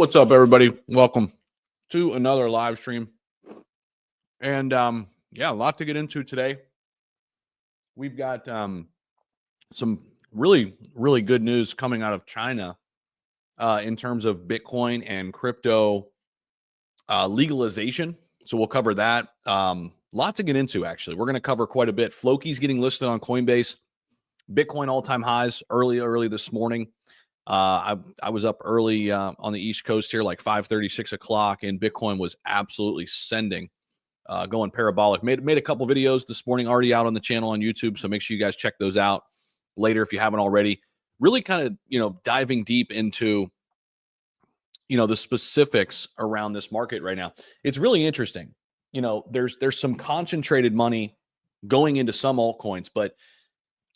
What's up, everybody? Welcome to another live stream. And yeah, a lot to get into today. We've got some really, really good news coming out of China in terms of Bitcoin and crypto legalization. So we'll cover that. Lot to get into, actually. We're going to cover quite a bit. Floki's getting listed on Coinbase. Bitcoin all-time highs early this morning. I was up early on the East Coast here, like 5:30, 6 o'clock, and Bitcoin was absolutely sending, going parabolic. Made a couple videos this morning already out on the channel on YouTube, so make sure you guys check those out later if you haven't already. Really kind of, diving deep into, the specifics around this market right now. It's really interesting. There's some concentrated money going into some altcoins, but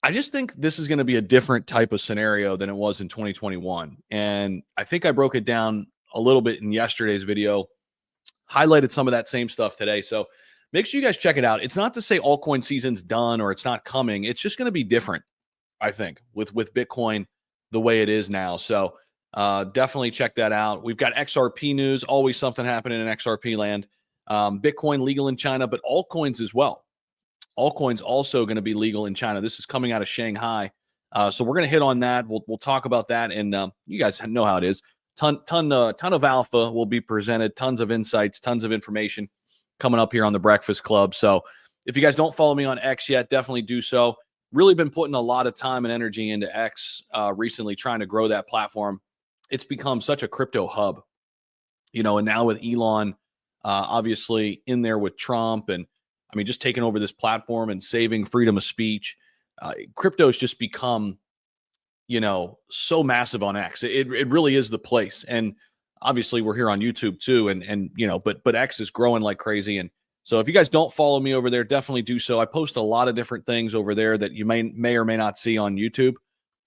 I just think this is going to be a different type of scenario than it was in 2021. And I think I broke it down a little bit in yesterday's video, highlighted some of that same stuff today. So make sure you guys check it out. It's not to say altcoin season's done or it's not coming. It's just going to be different, I think, with Bitcoin the way it is now. So definitely check that out. We've got XRP news, always something happening in XRP land. Bitcoin legal in China, but altcoins as well. Altcoins also going to be legal in China. This is coming out of Shanghai. So we're going to hit on that. We'll talk about that. And you guys know how it is. Ton of alpha will be presented. Tons of insights, tons of information coming up here on the Breakfast Club. So if you guys don't follow me on X yet, definitely do so. Really been putting a lot of time and energy into X recently, trying to grow that platform. It's become such a crypto hub, and now with Elon, obviously in there with Trump and just taking over this platform and saving freedom of speech. Crypto has just become, so massive on X. It really is the place. And obviously we're here on YouTube too. But X is growing like crazy. And so if you guys don't follow me over there, definitely do so. I post a lot of different things over there that you may or may not see on YouTube.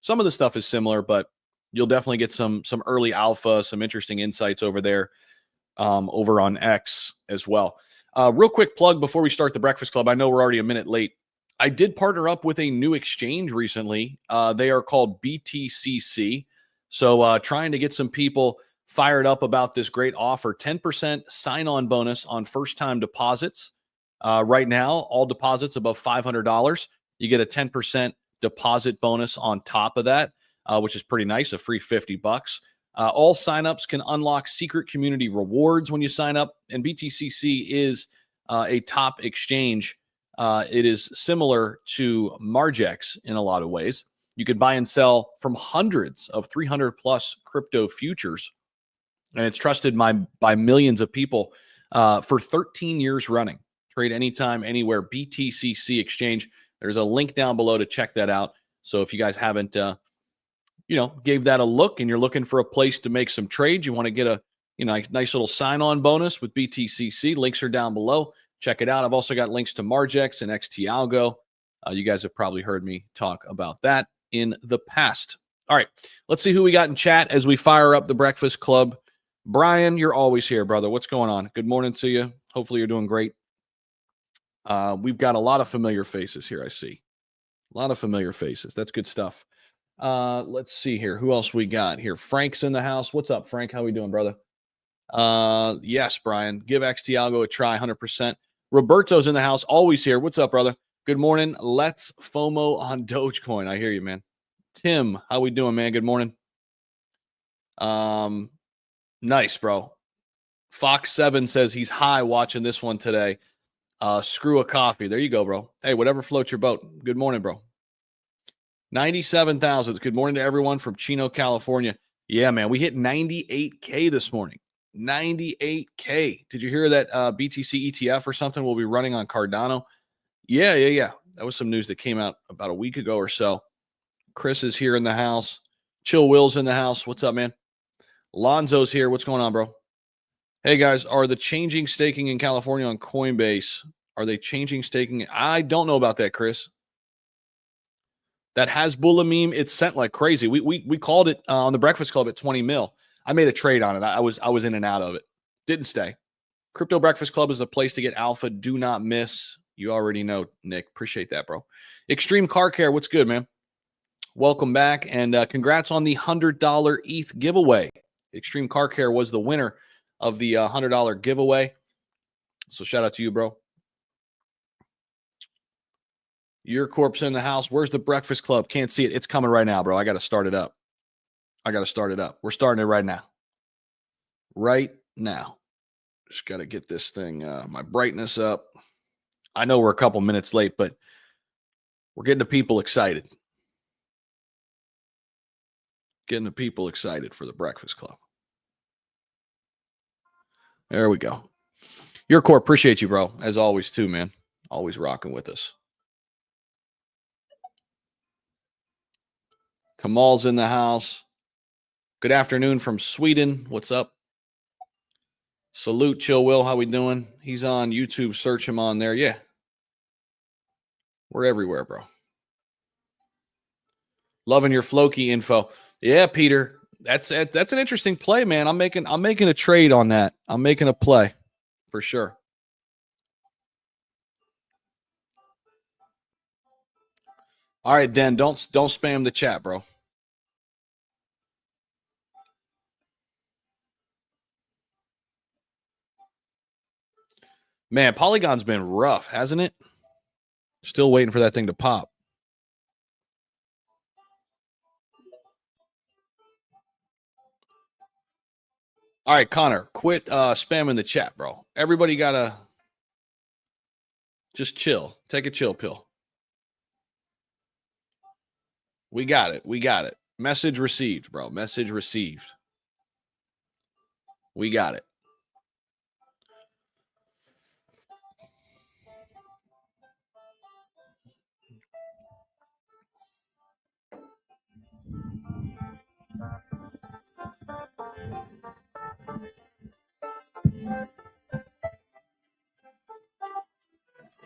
Some of the stuff is similar, but you'll definitely get some early alpha, some interesting insights over there, over on X as well. Real quick plug before we start the Breakfast Club. I know we're already a minute late. I did partner up with a new exchange recently. They are called BTCC. So trying to get some people fired up about this great offer. 10% sign-on bonus on first-time deposits. Right now, all deposits above $500, you get a 10% deposit bonus on top of that, which is pretty nice, a free $50. All signups can unlock secret community rewards when you sign up, and BTCC is a top exchange. It is similar to Margex in a lot of ways. You could buy and sell from hundreds of 300 plus crypto futures, and it's trusted by millions of people for 13 years running. Trade anytime, anywhere, BTCC exchange. There's a link down below to check that out. So if you guys haven't gave that a look and you're looking for a place to make some trades, you want to get a nice little sign-on bonus with BTCC, links are down below. Check it out. I've also got links to Margex and XT Algo. You guys have probably heard me talk about that in the past. All right, let's see who we got in chat as we fire up the Breakfast Club. Brian, you're always here, brother. What's going on? Good morning to you. Hopefully you're doing great. We've got a lot of familiar faces here, I see. A lot of familiar faces. That's good stuff. Let's see here. Who else we got here? Frank's in the house. What's up, Frank? How we doing, brother? Yes, Brian. Give XT Algo a try, 100%. Roberto's in the house. Always here. What's up, brother? Good morning. Let's FOMO on Dogecoin. I hear you, man. Tim, how we doing, man? Good morning. Nice, bro. Fox 7 says he's high watching this one today. Screw a coffee. There you go, bro. Hey, whatever floats your boat. Good morning, bro. 97,000. Good morning to everyone from Chino, California. Yeah, man, we hit 98K this morning. 98K. Did you hear that BTC ETF or something will be running on Cardano? Yeah. That was some news that came out about a week ago or so. Chris is here in the house. Chill Will's in the house. What's up, man? Lonzo's here. What's going on, bro? Hey, guys, are the changing staking in California on Coinbase? Are they changing staking? I don't know about that, Chris. That Hasbulla meme, it's sent like crazy. We called it on the Breakfast Club at 20 mil. I made a trade on it. I was in and out of it. Didn't stay. Crypto Breakfast Club is the place to get alpha. Do not miss. You already know, Nick. Appreciate that, bro. Extreme Car Care, what's good, man? Welcome back, and congrats on the $100 ETH giveaway. Extreme Car Care was the winner of the $100 giveaway. So shout out to you, bro. Your corpse in the house. Where's the Breakfast Club? Can't see it. It's coming right now, bro. I got to start it up. We're starting it right now. Right now. Just got to get this thing, my brightness up. I know we're a couple minutes late, but we're getting the people excited. Getting the people excited for the Breakfast Club. There we go. Your Corp, appreciate you, bro. As always, too, man. Always rocking with us. Kamal's in the house. Good afternoon from Sweden. What's up? Salute, Chill Will. How we doing? He's on YouTube. Search him on there. Yeah. We're everywhere, bro. Loving your Floki info. Yeah, Peter. That's an interesting play, man. I'm making a trade on that. I'm making a play for sure. All right, Den, don't spam the chat, bro. Man, Polygon's been rough, hasn't it? Still waiting for that thing to pop. All right, Connor, quit spamming the chat, bro. Everybody got to just chill. Take a chill pill. We got it. Message received, bro. Message received. We got it.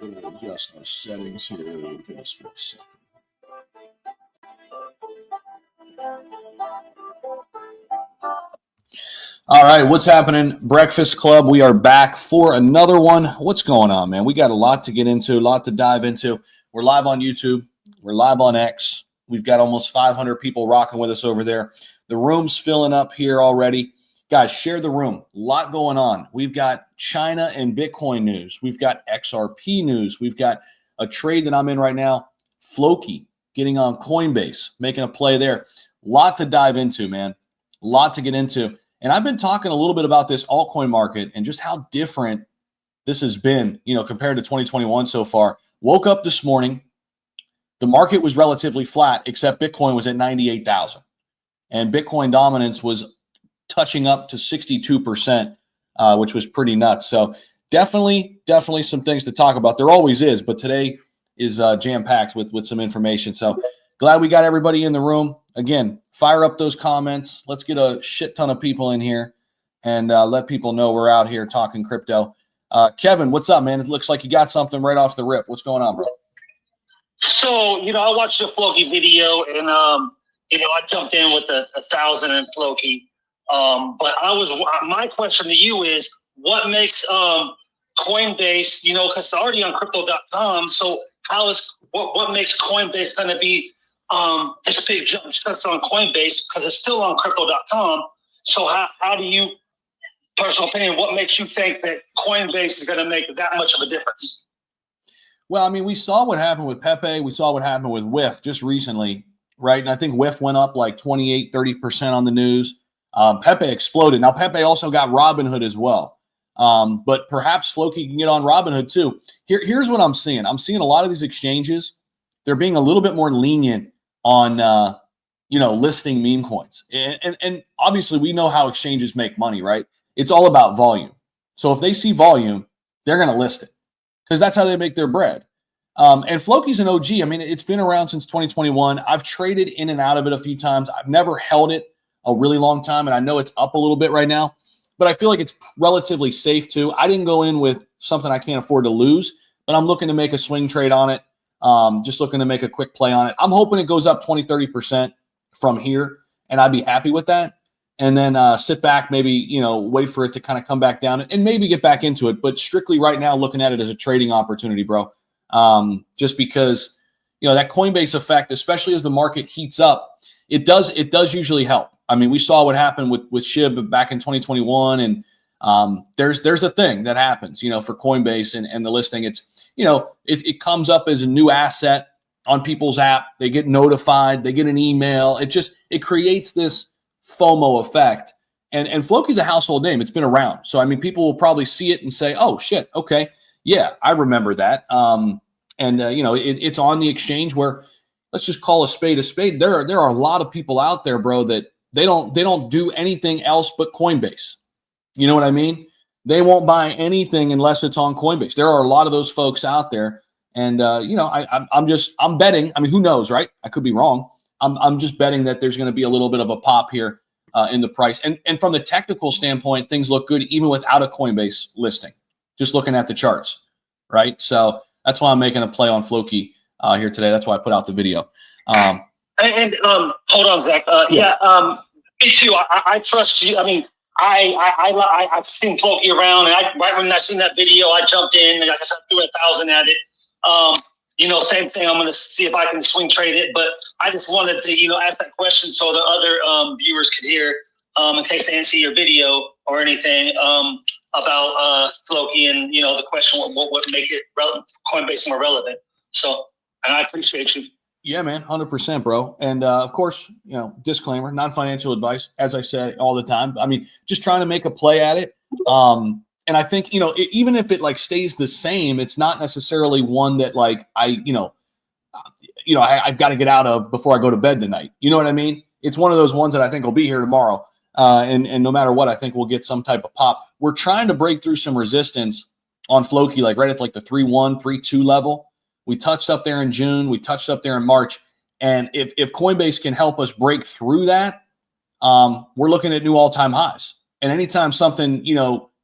Adjust our settings here. Give us 1 second. All right, what's happening? Breakfast Club, we are back for another one. What's going on, man? We got a lot to get into, a lot to dive into. We're live on YouTube. We're live on X. We've got almost 500 people rocking with us over there. The room's filling up here already. Guys, share the room. A lot going on. We've got China and Bitcoin news. We've got XRP news. We've got a trade that I'm in right now. Floki getting on Coinbase, making a play there. A lot to dive into, man. A lot to get into. And I've been talking a little bit about this altcoin market and just how different this has been, compared to 2021 so far. Woke up this morning. The market was relatively flat, except Bitcoin was at 98,000. And Bitcoin dominance was touching up to 62%, which was pretty nuts. So definitely some things to talk about. There always is, but today is jam-packed with some information. So glad we got everybody in the room. Again, fire up those comments. Let's get a shit ton of people in here and let people know we're out here talking crypto. Kevin, what's up, man? It looks like you got something right off the rip. What's going on, bro? So, I watched the Floki video and, I jumped in with 1,000 in Floki. But my question to you is, what makes Coinbase, because it's already on crypto.com. So what makes Coinbase going to be this big jump just on Coinbase, because it's still on crypto.com. So how do you, personal opinion, what makes you think that Coinbase is going to make that much of a difference? Well, I mean, we saw what happened with Pepe. We saw what happened with WIF just recently, right? And I think WIF went up like 28-30% on the news. Pepe exploded. Now, Pepe also got Robinhood as well. But perhaps Floki can get on Robinhood too. Here's what I'm seeing. I'm seeing a lot of these exchanges, they're being a little bit more lenient on, listing meme coins. And obviously we know how exchanges make money, right? It's all about volume. So if they see volume, they're going to list it because that's how they make their bread. And Floki's an OG. I mean, it's been around since 2021. I've traded in and out of it a few times. I've never held it a really long time, and I know it's up a little bit right now, but I feel like it's relatively safe too. I didn't go in with something I can't afford to lose, but I'm looking to make a swing trade on it. Just looking to make a quick play on it. I'm hoping it goes up 20-30% from here, and I'd be happy with that. And then sit back, maybe, wait for it to kind of come back down and maybe get back into it. But strictly right now, looking at it as a trading opportunity, bro. Just because, that Coinbase effect, especially as the market heats up, it does usually help. I mean, we saw what happened with SHIB back in 2021, and there's a thing that happens, for Coinbase and the listing. It's, it comes up as a new asset on people's app. They get notified, they get an email. It creates this FOMO effect. And Floki's a household name. It's been around. So, I mean, people will probably see it and say, oh, shit, okay, yeah, I remember that. It's on the exchange where, let's just call a spade a spade. There are a lot of people out there, bro, that they don't do anything else but Coinbase. You know what I mean? They won't buy anything unless it's on Coinbase. There are a lot of those folks out there. And, I'm betting. I mean, who knows, right? I could be wrong. I'm just betting that there's going to be a little bit of a pop here in the price. And from the technical standpoint, things look good even without a Coinbase listing, just looking at the charts, right? So that's why I'm making a play on Floki here today. That's why I put out the video. Hold on, Zach. Me too. I trust you. I mean, I've seen Floki around, and right when I seen that video, I jumped in and I threw 1,000 at it. Same thing. I'm going to see if I can swing trade it, but I just wanted to, ask that question so the other viewers could hear, in case they didn't see your video or anything about Floki and the question what would make it Coinbase more relevant. So, and I appreciate you. Yeah, man, 100%, bro. And of course, disclaimer, non-financial advice, as I say all the time. I mean, just trying to make a play at it. And I think, even if it stays the same, it's not necessarily one that I've got to get out of before I go to bed tonight. You know what I mean? It's one of those ones that I think will be here tomorrow. And no matter what, I think we'll get some type of pop. We're trying to break through some resistance on Floki, right at the 3.1, 3.2 level. We touched up there in June. We touched up there in March. And if Coinbase can help us break through that, we're looking at new all-time highs. And anytime something,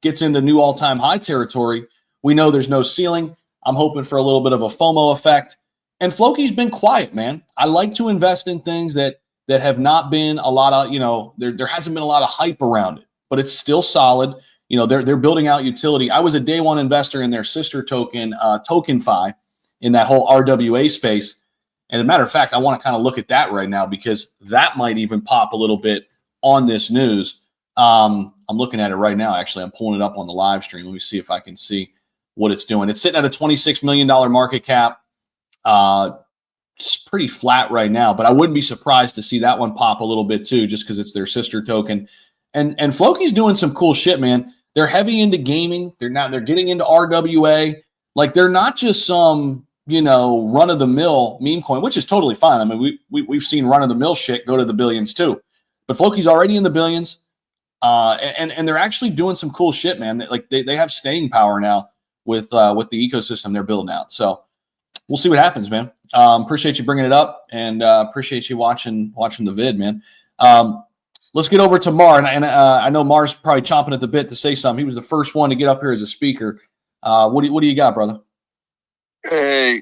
gets into new all-time high territory, we know there's no ceiling. I'm hoping for a little bit of a FOMO effect. And Floki's been quiet, man. I like to invest in things that have not been a lot of, there hasn't been a lot of hype around it, but it's still solid. They're building out utility. I was a day one investor in their sister token, TokenFi, in that whole RWA space. And as a matter of fact, I want to kind of look at that right now because that might even pop a little bit on this news. I'm looking at it right now. Actually, I'm pulling it up on the live stream. Let me see if I can see what it's doing. It's sitting at a $26 million market cap. It's pretty flat right now, but I wouldn't be surprised to see that one pop a little bit too, just because it's their sister token. And Floki's doing some cool shit, man. They're heavy into gaming. They're getting into RWA. They're not just some, run-of-the-mill meme coin, which is totally fine. I mean, we've seen run-of-the-mill shit go to the billions too. But Floki's already in the billions. And they're actually doing some cool shit, man. They have staying power now with the ecosystem they're building out. So we'll see what happens, man. Appreciate you bringing it up, and appreciate you watching the vid, man. Let's get over to Mar, and I know Mar's probably chomping at the bit to say something. He was the first one to get up here as a speaker. What do you got, brother? Hey,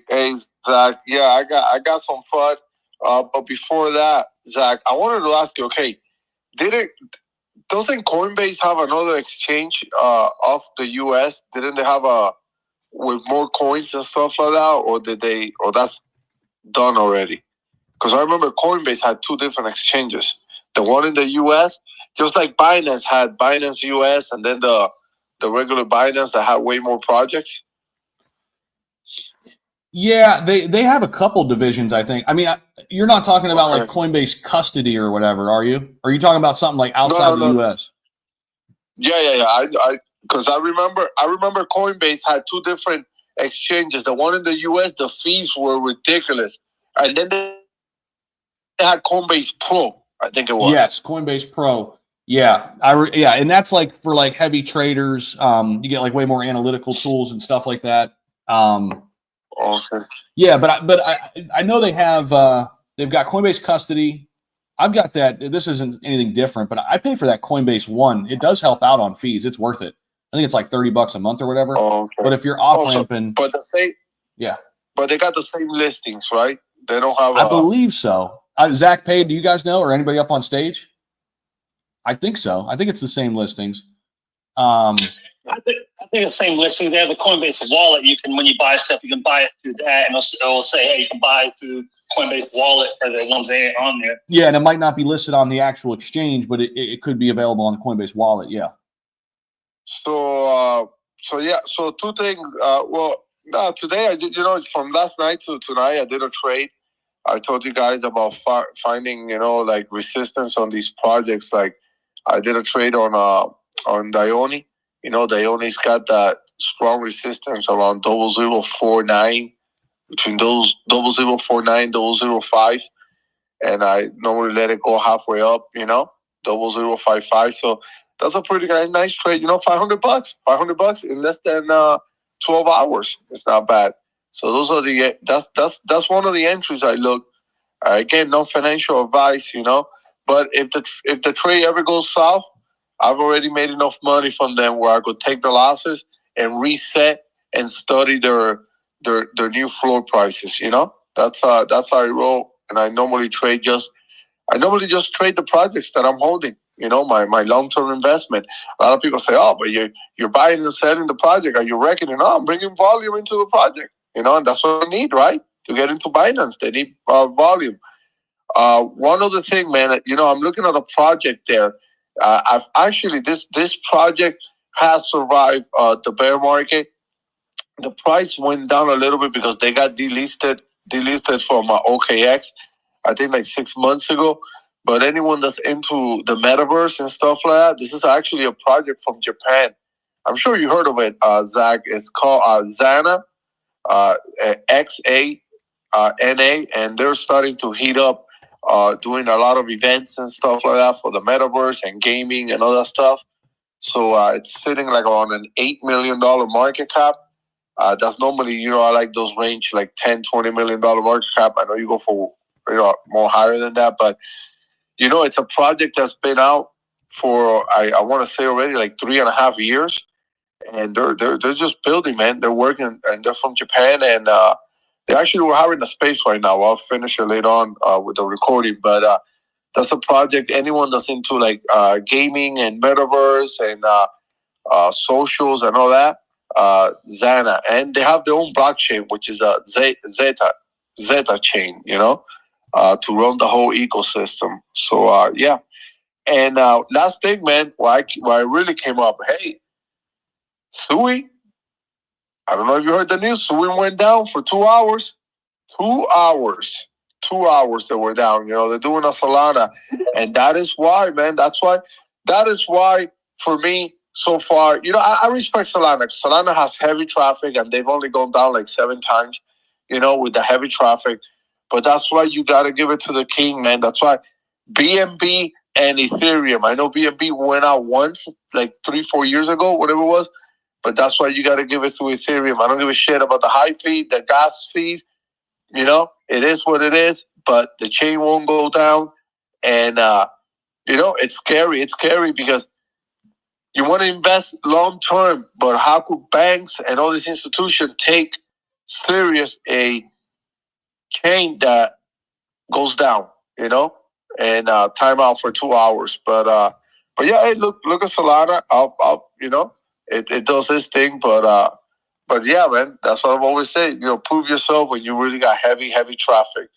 Zach. Yeah, I got some FUD. But before that, Zach, I wanted to ask you. Okay, doesn't Coinbase have another exchange off the US? Didn't they have with more coins and stuff like that, or that's done already? Because I remember Coinbase had two different exchanges. The one in the US, just like Binance had Binance US, and then the regular Binance that had way more projects. Yeah, they have a couple divisions, I think. I mean, you're not talking about Coinbase custody or whatever, are you? Or are you talking about something outside the US? Yeah. Because I remember Coinbase had two different exchanges. The one in the US, the fees were ridiculous, and then they had Coinbase Pro, I think it was. Yes, Coinbase Pro. Yeah, and that's for heavy traders. You get way more analytical tools and stuff like that. Okay. Yeah, but I know they have they've got Coinbase custody. I've got that. This isn't anything different, but I pay for that Coinbase One. It does help out on fees. It's worth it. I think it's $30 a month or whatever. Okay. But if you're off ramping, but but they got the same listings, right? They don't have. I believe so. Zach paid. Do you guys know, or anybody up on stage? I think so. I think it's the same listings. I think the same listing there, the Coinbase wallet. You can, when you buy stuff, you can buy it through that, and it'll say, hey, you can buy through Coinbase wallet for the ones that are on there. Yeah, and it might not be listed on the actual exchange, but it could be available on the Coinbase wallet. Yeah. So two things. No, today I did. From last night to tonight, I did a trade. I told you guys about finding, like resistance on these projects. Like I did a trade on Dione. Dione's got that strong resistance around 0049, between those 0049, 005, and I normally let it go halfway up. 0055. So that's a pretty nice trade. $500, $500 in less than 12 hours. It's not bad. So those are that's one of the entries I look. Again, no financial advice, but if the trade ever goes south, I've already made enough money from them where I could take the losses and reset and study their new floor prices. That's how I roll. And I normally just trade the projects that I'm holding. My long-term investment. A lot of people say, "Oh, but you're buying and selling the project. Are you reckoning? No, I'm bringing volume into the project. And that's what I need, right? To get into Binance, they need volume. One other thing, man. I'm looking at a project there. I've actually this project has survived the bear market. The price went down a little bit because they got delisted from OKX, I think like 6 months ago. But anyone that's into the metaverse and stuff like that, this is actually a project from Japan. I'm sure you heard of it, Zach. It's called Xana, XANA, and they're starting to heat up, doing a lot of events and stuff like that for the metaverse and gaming and all that stuff. So it's sitting like on an $8 million market cap. That's normally, I like those range like $10, $20 million market cap. I know you go for more higher than that, but it's a project that's been out for I want to say already like 3.5 years, and they're just building, man. They're working, and they're from Japan, and they actually were having a space right now. I'll finish it later on with the recording, but that's a project. Anyone that's into like gaming and metaverse and socials and all that, Xana, and they have their own blockchain, which is a Zeta chain, to run the whole ecosystem. So yeah. And last thing, man, why I really came up, hey, Sui, I don't know if you heard the news. Sui went down for 2 hours. 2 hours. 2 hours they were down. They're doing a Solana. And that is why, man. That is why, for me, so far, I respect Solana. Solana has heavy traffic, and they've only gone down like 7 times, with the heavy traffic. But that's why you got to give it to the king, man. That's why BNB and Ethereum. I know BNB went out once, like 3-4 years ago, whatever it was. But that's why you got to give it to Ethereum. I don't give a shit about the high fee, the gas fees. It is what it is. But the chain won't go down. And, it's scary. It's scary because you want to invest long term. But how could banks and all these institutions take serious a chain that goes down, and time out for 2 hours. But yeah, hey, look at Solana. It does its thing, but yeah, man, that's what I've always said. Prove yourself when you really got heavy traffic.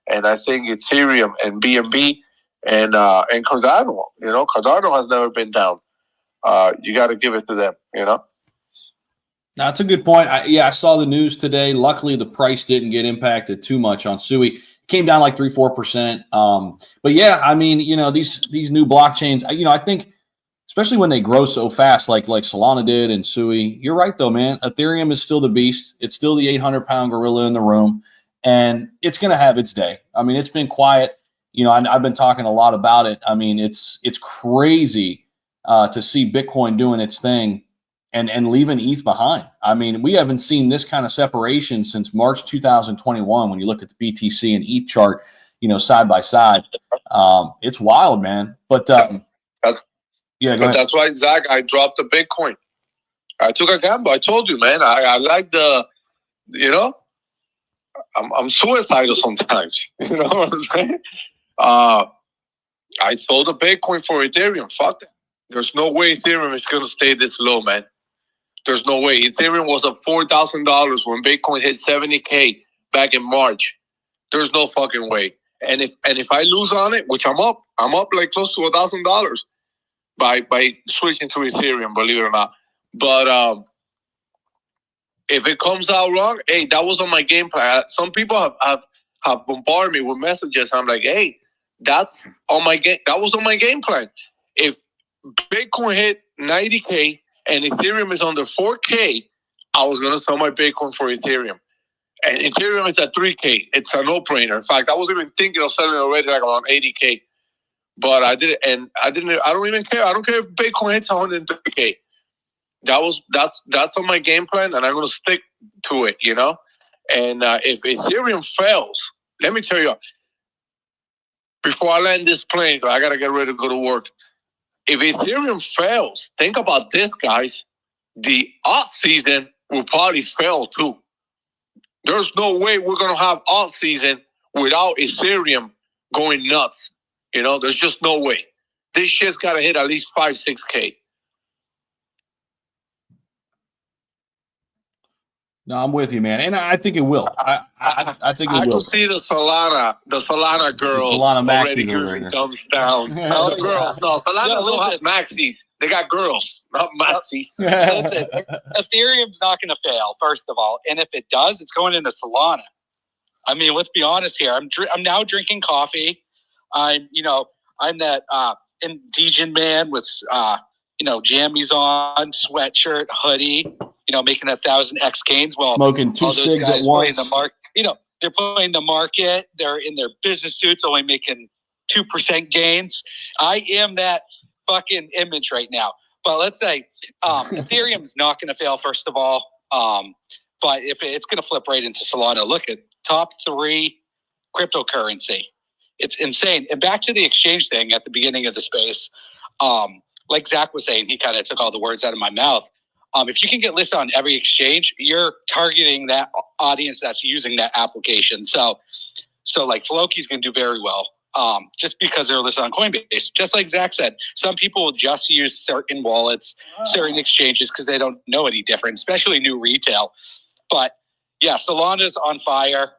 And I think Ethereum and BNB and Cardano, Cardano has never been down. You got to give it to them, That's a good point. I saw the news today. Luckily, the price didn't get impacted too much on Sui. It came down like 3-4%. But yeah, I mean, these new blockchains, I think, especially when they grow so fast, like Solana did and Sui. You're right, though, man. Ethereum is still the beast. It's still the 800-pound gorilla in the room, and it's going to have its day. I mean, it's been quiet. I've been talking a lot about it. I mean, it's crazy to see Bitcoin doing its thing and leaving ETH behind. I mean, we haven't seen this kind of separation since March 2021. When you look at the BTC and ETH chart, side by side, it's wild, man. But yeah, go ahead. That's why, Zach, I dropped the Bitcoin. I took a gamble. I told you, man. I like the, I'm suicidal sometimes. You know what I'm saying? I sold the Bitcoin for Ethereum. Fuck that. There's no way Ethereum is going to stay this low, man. There's no way. Ethereum was at $4,000 when Bitcoin hit 70K back in March. There's no fucking way. And if I lose on it, which I'm up like close to $1,000 by switching to Ethereum, believe it or not. But if it comes out wrong, hey, that was on my game plan. Some people have bombarded me with messages. I'm like, hey, that's on my game. That was on my game plan. If Bitcoin hit 90K and Ethereum is under 4K, I was gonna sell my Bitcoin for Ethereum. And Ethereum is at 3K. It's a no-brainer. In fact, I was even thinking of selling it already like around 80K. But I did it, and I don't even care. I don't care if Bitcoin hits 130K. That's on my game plan, and I'm gonna stick to it, you know. And if Ethereum fails, let me tell you, before I land this plane, I gotta get ready to go to work. If Ethereum fails, think about this, guys. The alt season will probably fail too. There's no way we're gonna have alt season without Ethereum going nuts. You know, there's just no way. This shit's gotta hit at least 5-6K. No, I'm with you, man, and I think it will. I think it will. I can see the Solana girls Solana already maxis giving thumbs down. No, girls, no, Solana don't have maxis. They got girls, not maxis. Listen, Ethereum's not going to fail, first of all, and if it does, it's going into Solana. I mean, let's be honest here. I'm now drinking coffee. I'm that indigent man with jammies on, sweatshirt, hoodie. Making 1,000x gains while smoking 2 cigs at once. They're playing the market. They're in their business suits, only making 2% gains. I am that fucking image right now. But let's say Ethereum's not going to fail, first of all. But if it's going to flip right into Solana, look at top 3 cryptocurrency. It's insane. And back to the exchange thing at the beginning of the space, like Zach was saying, he kind of took all the words out of my mouth. If you can get listed on every exchange, you're targeting that audience that's using that application. So like Floki's going to do very well, just because they're listed on Coinbase. Just like Zach said, some people will just use certain wallets, certain exchanges because they don't know any different, especially new retail. But yeah, Solana's on fire.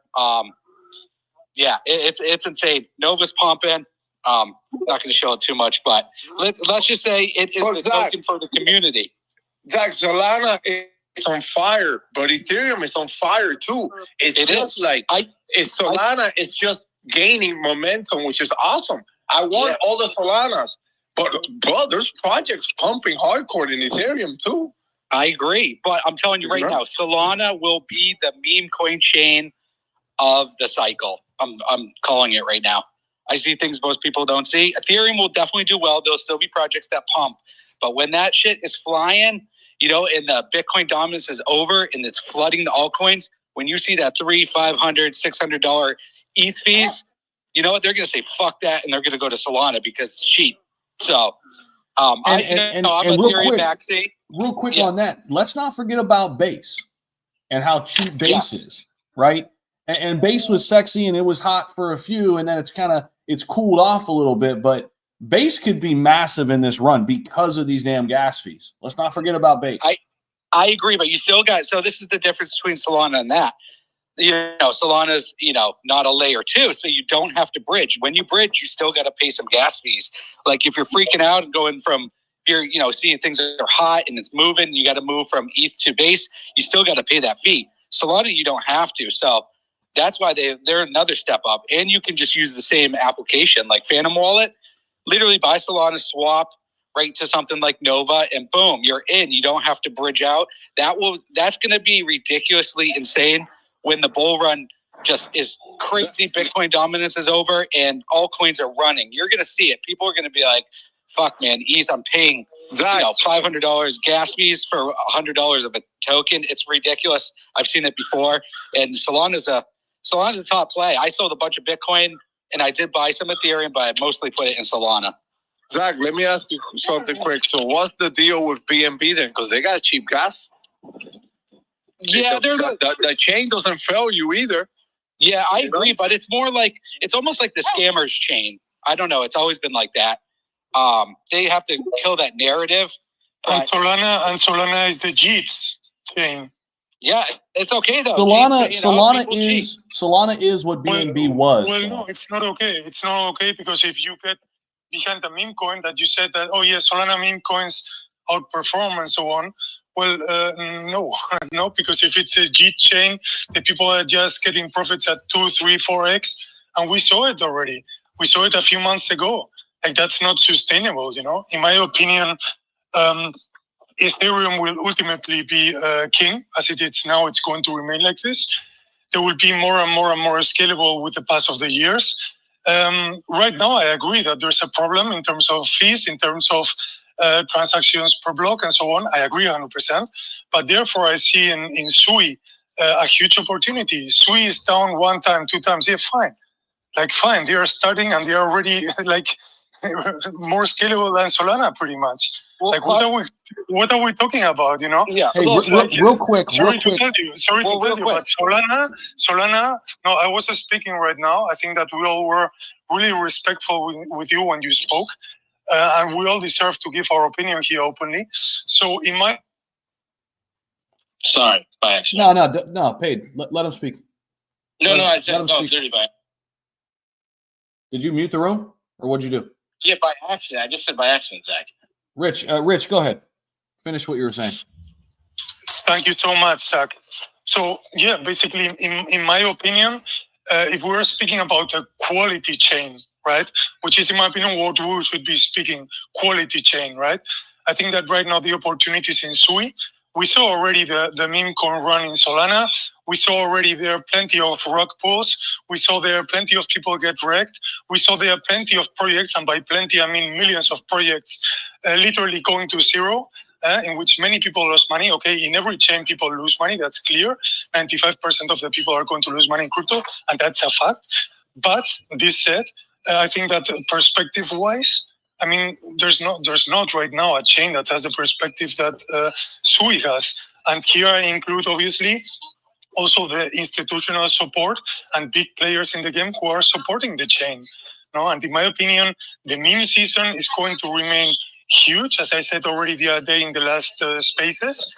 It's insane. Nova's pumping. Not going to show it too much, but let's just say it is the token for the community. Zach, Solana is on fire, but Ethereum is on fire too. Solana is just gaining momentum, which is awesome. I want all the Solanas, but bro, there's projects pumping hardcore in Ethereum too. I agree, but I'm telling you right now, Solana will be the meme coin chain of the cycle. I'm calling it right now. I see things most people don't see. Ethereum will definitely do well. There'll still be projects that pump, but when that shit is flying, and the Bitcoin dominance is over and it's flooding the altcoins, when you see that $300, $500, $600 ETH fees, you know what? They're going to say, fuck that, and they're going to go to Solana because it's cheap. So, I'm Ethereum maxi. Real quick on that, let's not forget about Base and how cheap Base is, right? And Base was sexy and it was hot for a few, and then it's cooled off a little bit, but Base could be massive in this run because of these damn gas fees. Let's not forget about Base. I agree, but you still got, so this is the difference between Solana and that. Solana's, not a layer 2, so you don't have to bridge. When you bridge, you still got to pay some gas fees. Like if you're freaking out and going from, seeing things that are hot and it's moving, you got to move from ETH to Base, you still got to pay that fee. Solana, you don't have to. So that's why they're another step up. And you can just use the same application like Phantom Wallet. Literally buy Solana, swap right to something like Nova, and boom, you're in. You don't have to bridge out. That's going to be ridiculously insane when the bull run just is crazy. Bitcoin dominance is over and all coins are running. You're going to see it. People are going to be like, fuck, man, ETH, I'm paying $500 gas fees for $100 of a token. It's ridiculous. I've seen it before. And Solana's a top play. I sold a bunch of Bitcoin, and I did buy some Ethereum, but I mostly put it in Solana. Zach, let me ask you something quick. So what's the deal with BNB then? Because they got cheap gas. Yeah, the chain doesn't fail you either. Yeah, I agree, but it's more like, it's almost like the scammers chain. I don't know. It's always been like that. They have to kill that narrative And Solana is the JITS chain. Yeah, it's okay though. Solana is what BNB was. Well, no, it's not okay. It's not okay because if you get behind a meme coin that you said that, oh yeah, Solana meme coins outperform and so on. Well, no, because if it's a JIT chain, the people are just getting profits at 2, 3, 4x, and we saw it already. We saw it a few months ago. Like that's not sustainable, In my opinion, Ethereum will ultimately be king as it is now. It's going to remain like this. There will be more and more and more scalable with the pass of the years. Right now, I agree that there's a problem in terms of fees, in terms of transactions per block and so on. I agree 100%. But therefore, I see in Sui a huge opportunity. Sui is down 1 time, 2 times. Yeah, fine. Fine. They are starting and they are already more scalable than Solana pretty much. Well, what are we talking about, Yeah. Hey, real quick. Sorry to tell you, but Solana, no, I wasn't speaking right now. I think that we all were really respectful with you when you spoke. And we all deserve to give our opinion here openly. So in my... Sorry, by accident. No, Paid. Let him speak. I said clearly by. Did you mute the room? Or what'd you do? Yeah, by accident. I just said by accident, Zach. Rich, go ahead. Finish what you were saying. Thank you so much, Zach. So, yeah, basically, in my opinion, if we're speaking about a quality chain, right, which is, in my opinion, what we should be speaking, quality chain, right? I think that right now the opportunities in Sui, we saw already the meme coin run in Solana. We saw already there are plenty of rug pulls. We saw there are plenty of people get wrecked. We saw there are plenty of projects, and by plenty, I mean millions of projects, literally going to zero, in which many people lost money. Okay, in every chain, people lose money. That's clear. 95% of the people are going to lose money in crypto, and that's a fact. But this said, I think that perspective-wise, I mean, there's not right now a chain that has the perspective that Sui has. And here I include, obviously, also the institutional support and big players in the game who are supporting the chain. No, and in my opinion, the meme season is going to remain huge, as I said already the other day in the last spaces.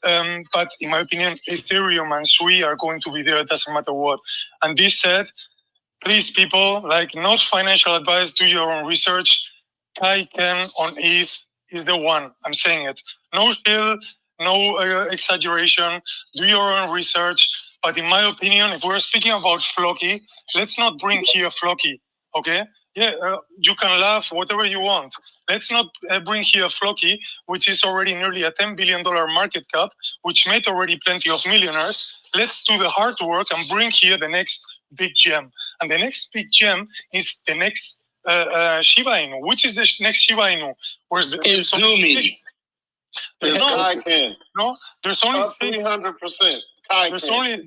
But in my opinion, Ethereum and Sui are going to be there, it doesn't matter what. And this said, please, people, not financial advice, do your own research. Ken on ETH is the one. I'm saying it. No shill, no exaggeration. Do your own research. But in my opinion, if we're speaking about Floki, let's not bring here Floki, okay? Yeah, you can laugh, whatever you want. Let's not bring here Floki, which is already nearly a $10 billion market cap, which made already plenty of millionaires. Let's do the hard work and bring here the next big gem. And the next big gem is the next Shiba Inu. Which is the next Shiba Inu? Where's the Izumi? No, there's only 300%.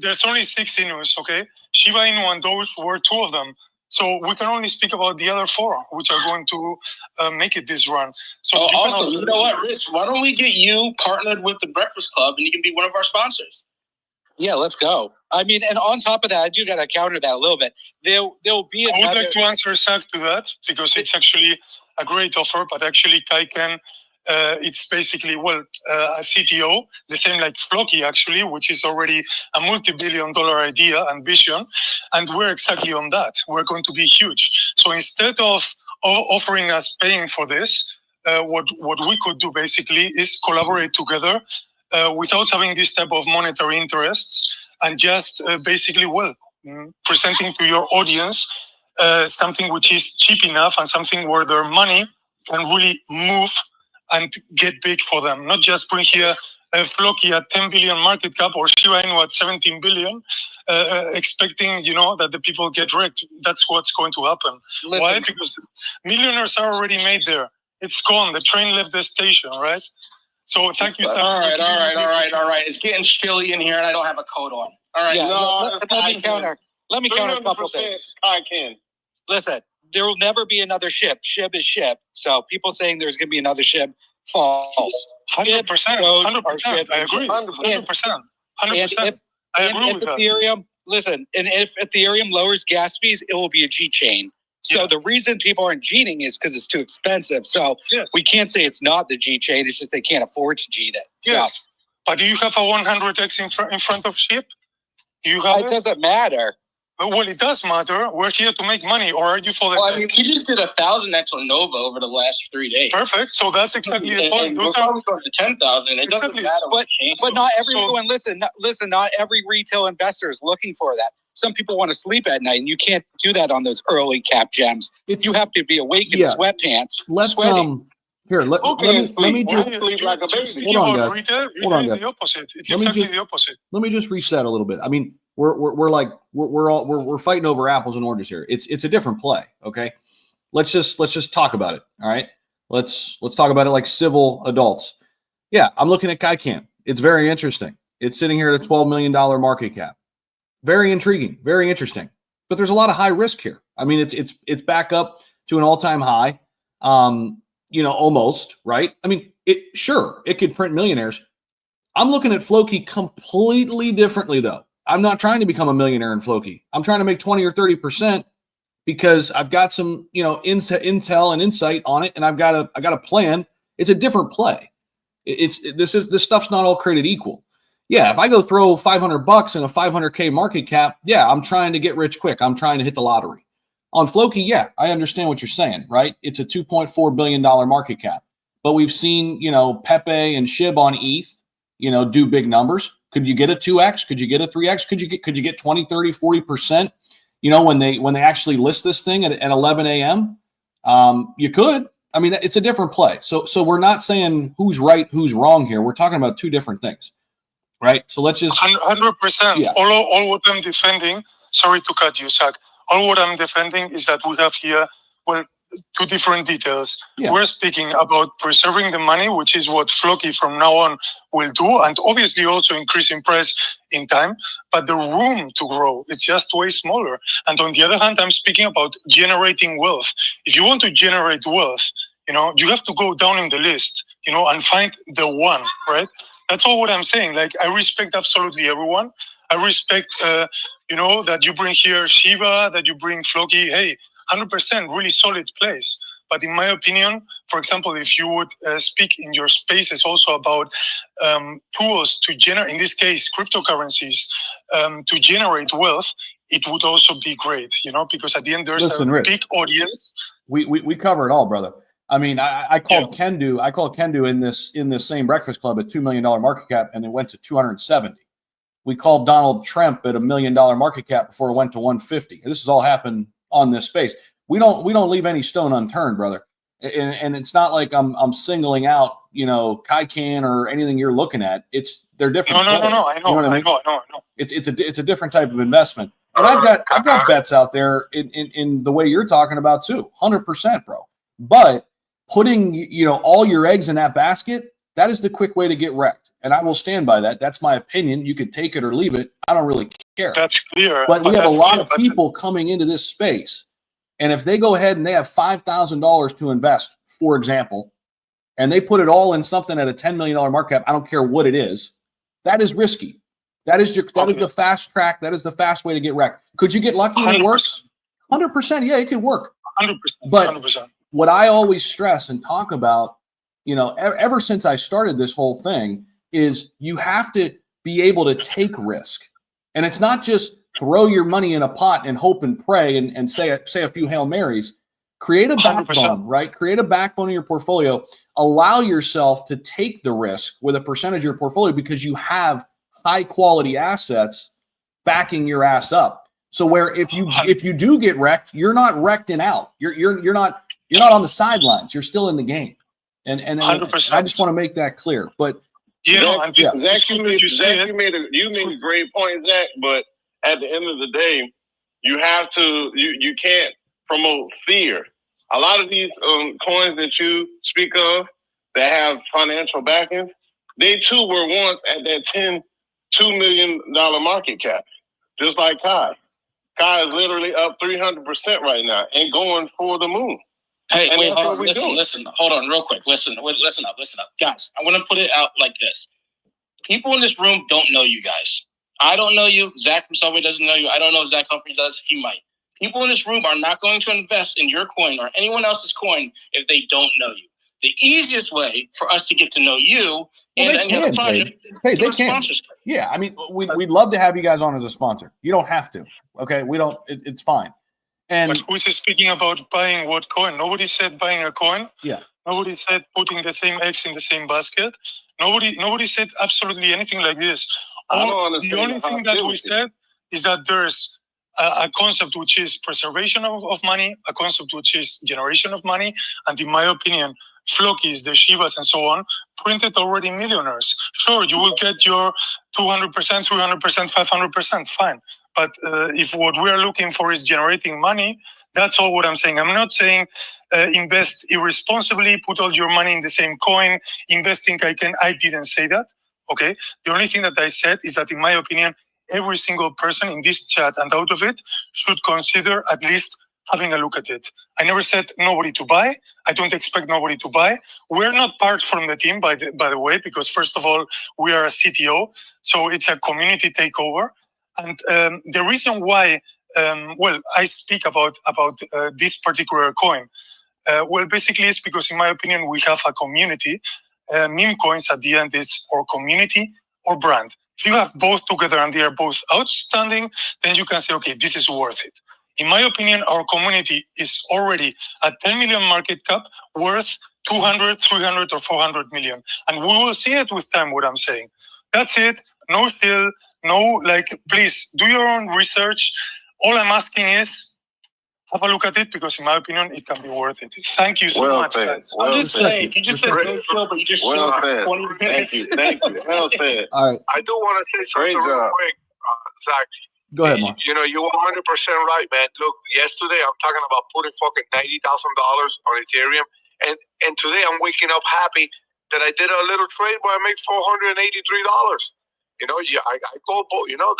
There's only 6 Inus, okay? Shiba Inu and those were 2 of them. So we can only speak about the other 4, which are going to make it this run. So also, you know what, Rich? Why don't we get you partnered with the Breakfast Club and you can be one of our sponsors? Yeah, let's go. I mean, and on top of that, I do got to counter that a little bit. There'll be another... I would like to answer Zach to that because it's actually a great offer, but actually Kaiken, it's basically, a CTO, the same like Floki actually, which is already a multi-billion-dollar idea and vision. And we're exactly on that. We're going to be huge. So instead of offering us paying for this, what we could do basically is collaborate together without having this type of monetary interests and just basically, presenting to your audience something which is cheap enough and something where their money can really move and get big for them. Not just bring here Floki at 10 billion market cap or Shiba Inu at 17 billion, expecting, that the people get wrecked. That's what's going to happen. Listen. Why? Because millionaires are already made there. It's gone. The train left the station, right? So thank you. All right. It's getting chilly in here and I don't have a coat on. All right. Yeah, let me counter a couple things. I can. Listen, there will never be another SHIB. SHIB is SHIB. So people saying there's going to be another SHIB, false. 100%. 100%. I agree. 100%. 100%. I agree with that. Ethereum, listen, and if Ethereum lowers gas fees, it will be a G chain. So the reason people aren't cheating is because it's too expensive. So we can't say it's not the G chain. It's just they can't afford to cheat it. Yes. So, But do you have a 100x in front of ship? Do you have it doesn't matter. Well, it does matter. We're here to make money, or are you for the Well, I mean, we just did 1,000x on Nova over the last 3 days. Perfect. So that's exactly the And point. we're probably going to 10,000. It doesn't Exactly. matter. But not everyone, listen, not every retail investor is looking for that. Some people want to sleep at night, and you can't do that on those early cap gems. You have to be awake in sweatpants. Let's sweating. here. Let me just sleep like a baby. Hold on, guys. Retail Hold on, is guys. the opposite. It's Let me exactly just- the opposite. let me just reset a little bit. I mean, we're fighting over apples and oranges here. It's a different play. Okay, let's just talk about it. All right, let's talk about it like civil adults. Yeah, I'm looking at KaiCam. It's very interesting. It's sitting here at a $12 million market cap. Very intriguing, very interesting. But there's a lot of high risk here. I mean, it's back up to an all-time high. Almost, right? I mean, it could print millionaires. I'm looking at Floki completely differently, though. I'm not trying to become a millionaire in Floki. I'm trying to make 20 or 30% because I've got some, intel and insight on it, and I've got a plan. It's a different play. This stuff's not all created equal. Yeah, if I go throw $500 in a 500K market cap, yeah, I'm trying to get rich quick. I'm trying to hit the lottery. On Floki, yeah, I understand what you're saying, right? It's a $2.4 billion market cap. But we've seen, Pepe and Shib on ETH, do big numbers. Could you get a 2x? Could you get a 3x? Could you get 20, 30, 40%? When they actually list this thing at 11 a.m.? You could. I mean, it's a different play. So we're not saying who's right, who's wrong here. We're talking about two different things. Right. So let's just 100%. Yeah. All what I'm defending, sorry to cut you, Zach. All what I'm defending is that we have here, two different details. Yeah. We're speaking about preserving the money, which is what Floki from now on will do, and obviously also increasing price in time. But the room to grow, it's just way smaller. And on the other hand, I'm speaking about generating wealth. If you want to generate wealth, you have to go down in the list, and find the one, right? That's all what I'm saying. Like, I respect absolutely everyone. I respect, that you bring here Shiba, that you bring Floki. Hey, 100% really solid place. But in my opinion, for example, if you would speak in your spaces also about tools to generate, in this case, cryptocurrencies, to generate wealth, it would also be great, because at the end there's a Rich, big audience. We cover it all, brother. I mean, I called Kendu. I called Kendu in this same Breakfast Club at $2 million market cap, and it went to 270. We called Donald Trump at $1 million market cap before it went to 150. This has all happened on this space. We don't leave any stone unturned, brother. And it's not like I'm singling out, KaiCan or anything you're looking at. They're different. No. I know. I know. It's a different type of investment. And I've got bets out there in the way you're talking about too, 100%, bro. But putting all your eggs in that basket, that is the quick way to get wrecked. And I will stand by that. That's my opinion. You could take it or leave it. I don't really care. That's clear. But we have a lot of people coming into this space. And if they go ahead and they have $5,000 to invest, for example, and they put it all in something at a $10 million market cap, I don't care what it is, that is risky. That is the fast track. That is the fast way to get wrecked. Could you get lucky when it works? 100%. Yeah, it could work. 100%. But 100%. What I always stress and talk about, ever since I started this whole thing, is you have to be able to take risk. And it's not just throw your money in a pot and hope and pray and say a few Hail Marys. Create a backbone, 100%. right? Create a backbone in your portfolio. Allow yourself to take the risk with a percentage of your portfolio because you have high quality assets backing your ass up. So where if you do get wrecked, you're not wrecked and out. You're not on the sidelines. You're still in the game. And 100%. I just want to make that clear. But Zach, you made a great point, Zach. But at the end of the day, you have to you can't promote fear. A lot of these coins that you speak of that have financial backing, they too were once at that $2 million market cap, just like Kai. Kai is literally up 300% right now and going for the moon. Hey, and wait, hold on, listen, hold on real quick. Listen up. Guys, I want to put it out like this. People in this room don't know you guys. I don't know you. Zach from Subway doesn't know you. I don't know if Zach Humphries does. He might. People in this room are not going to invest in your coin or anyone else's coin if they don't know you. The easiest way for us to get to know you and any other project Hey, is they through can. sponsorship. Yeah, I mean, we'd love to have you guys on as a sponsor. You don't have to. Okay, we don't. It's fine. And But who's speaking about buying what coin? Nobody said buying a coin. Yeah. Nobody said putting the same eggs in the same basket. Nobody said absolutely anything like this. The only thing that we said is that there's a concept which is preservation of money, a concept which is generation of money, and in my opinion, Flockies, the Shibas, and so on, printed already millionaires. Sure, you will get your 200%, 300%, 500%, fine. But if what we're looking for is generating money, that's all what I'm saying. I'm not saying invest irresponsibly, put all your money in the same coin, investing. I didn't say that. Okay. The only thing that I said is that, in my opinion, every single person in this chat and out of it should consider at least having a look at it. I never said nobody to buy. I don't expect nobody to buy. We're not part from the team, by the way, because first of all, we are a CTO, so it's a community takeover. And the reason why, I speak about this particular coin, basically it's because, in my opinion, we have a community. Meme coins at the end is or community or brand. If you have both together and they are both outstanding, then you can say, okay, this is worth it. In my opinion, our community is already at 10 million market cap, worth 200, 300, or 400 million. And we will see it with time, what I'm saying. That's it. No shill, no, please do your own research. All I'm asking is have a look at it, because in my opinion, it can be worth it. Thank you so much, guys. I'm just saying, you just said no shill, but you just showed 20 minutes. Thank you. Well said. all right, I do want to say something real quick, Zach. go ahead, Mark. You know, you're 100% right, man. Look, yesterday I'm talking about putting fucking $90,000 on Ethereum, and today I'm waking up happy that I did a little trade where I make $483. You know, I go, you know,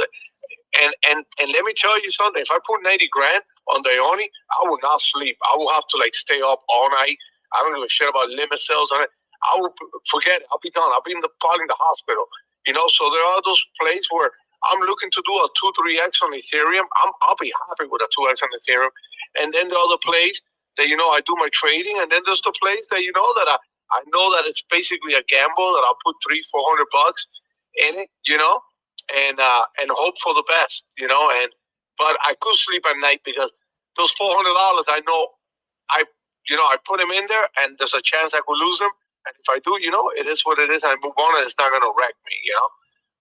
and let me tell you something. If I put 90 grand on the Ioni, I will not sleep. I will have to stay up all night. I don't give a shit about limit sales on it. I will forget it. I'll be done. I'll be probably in the hospital. You know, so there are those plays where I'm looking to do a 2-3x on Ethereum. I'll be happy with a 2x on Ethereum. And then the other plays that, you know, I do my trading. And then there's the plays that, you know, that I know that it's basically a gamble, that I'll put $300-400 in it, you know, and hope for the best, you know. But I could sleep at night because those $400, I know I put them in there, and there's a chance I could lose them. And if I do, you know, it is what it is, and I move on, and it's not going to wreck me, you know.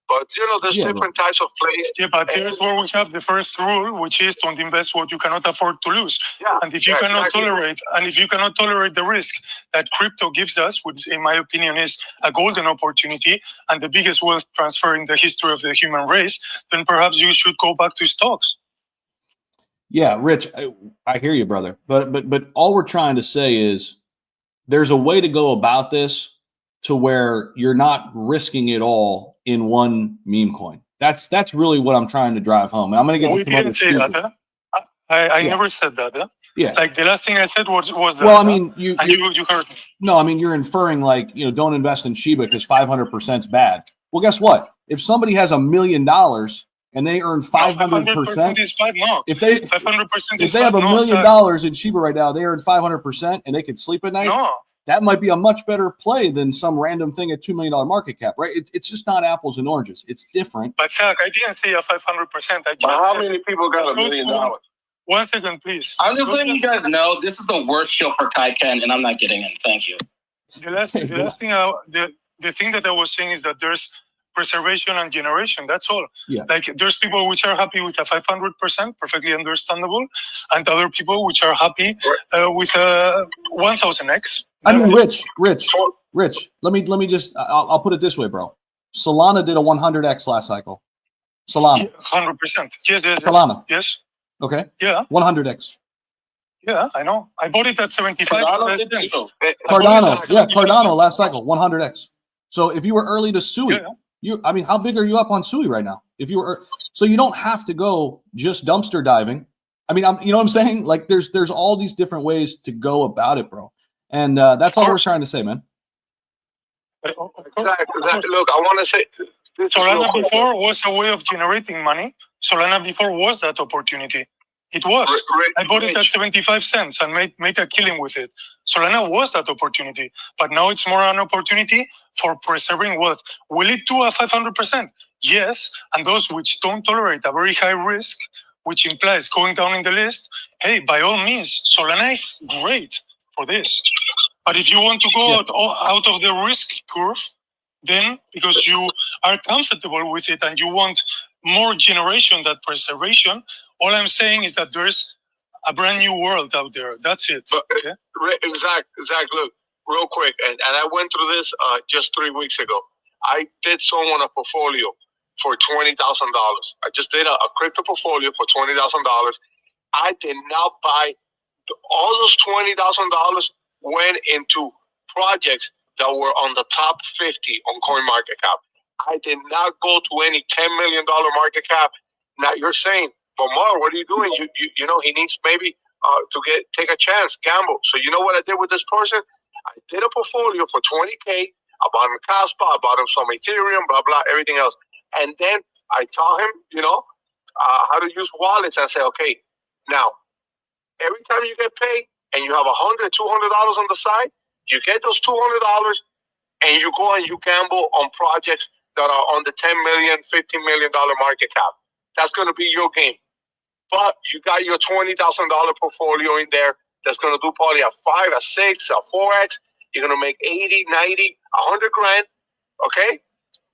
But, you know, there's different types of plays. Yeah, but here's where we have the first rule, which is don't invest what you cannot afford to lose. Yeah, and if you cannot tolerate the risk that crypto gives us, which in my opinion is a golden opportunity and the biggest wealth transfer in the history of the human race, then perhaps you should go back to stocks. Yeah, Rich, I hear you, brother. But all we're trying to say is there's a way to go about this to where you're not risking it all in one meme coin. That's really what I'm trying to drive home. And I'm going to get. We didn't say that. Huh? I never said that. Huh? Yeah. Like the last thing I said was that. Well, I mean, you heard me. No, I mean, you're inferring don't invest in Shiba because 500% is bad. Well, guess what? If somebody has $1 million and they earn 500%, is bad, no. if they 500% if they have $1 million in Shiba right now, they earn 500% and they could sleep at night. No. That might be a much better play than some random thing at $2 million market cap, right? It's just not apples and oranges. It's different. But Zach, I didn't say a 500%. But how many people got $1 million? 1 second, please. I'm just letting you guys know this is the worst show for Kaiken, and I'm not getting in. Thank you. The last thing, the thing that I was saying is that there's preservation and generation. That's all. Yeah. Like there's people which are happy with a 500%, perfectly understandable, and other people which are happy with a 1000x. I mean, Rich. Let me just. I'll put it this way, bro. Solana did a 100x last cycle. Solana. 100%. Yes. Solana. Yes. Okay. Yeah. 100x. Yeah, I know. I bought it at 75. Cardano. Yeah, Cardano last cycle 100x. So if you were early to Sui, I mean, how big are you up on Sui right now? If you were, so you don't have to go just dumpster diving. I mean, you know what I'm saying? Like, there's all these different ways to go about it, bro. And that's all we're trying to say, man. Look, I want to say, Solana before was a way of generating money. Solana before was that opportunity. It was. I bought it at 75 cents and made a killing with it. Solana was that opportunity, but now it's more an opportunity for preserving wealth. Will it do a 500%? Yes, and those which don't tolerate a very high risk, which implies going down in the list, hey, by all means, Solana is great for this. But if you want to go out of the risk curve, then because you are comfortable with it and you want more generation than preservation, all I'm saying is that there's a brand new world out there. That's it. But, okay? Zach, look, real quick, and I went through this just 3 weeks ago. I did someone a portfolio for $20,000. I just did a crypto portfolio for $20,000. I did not buy all those $20,000 went into projects that were on the top 50 on CoinMarketCap. I did not go to any $10 million market cap. Now you're saying, but Mar, what are you doing? You know he needs maybe to take a chance, gamble. So you know what I did with this person? I did a portfolio for $20K. I bought him Caspa, I bought him some Ethereum, blah blah, everything else. And then I taught him, how to use wallets. And say, okay, now every time you get paid and you have $100, $200 on the side, you get those $200 and you go and you gamble on projects that are on the $10 million, $15 million market cap. That's going to be your game. But you got your $20,000 portfolio in there that's going to do probably a 5, a 6, a 4x. You're going to make 80, 90, 100 grand. Okay?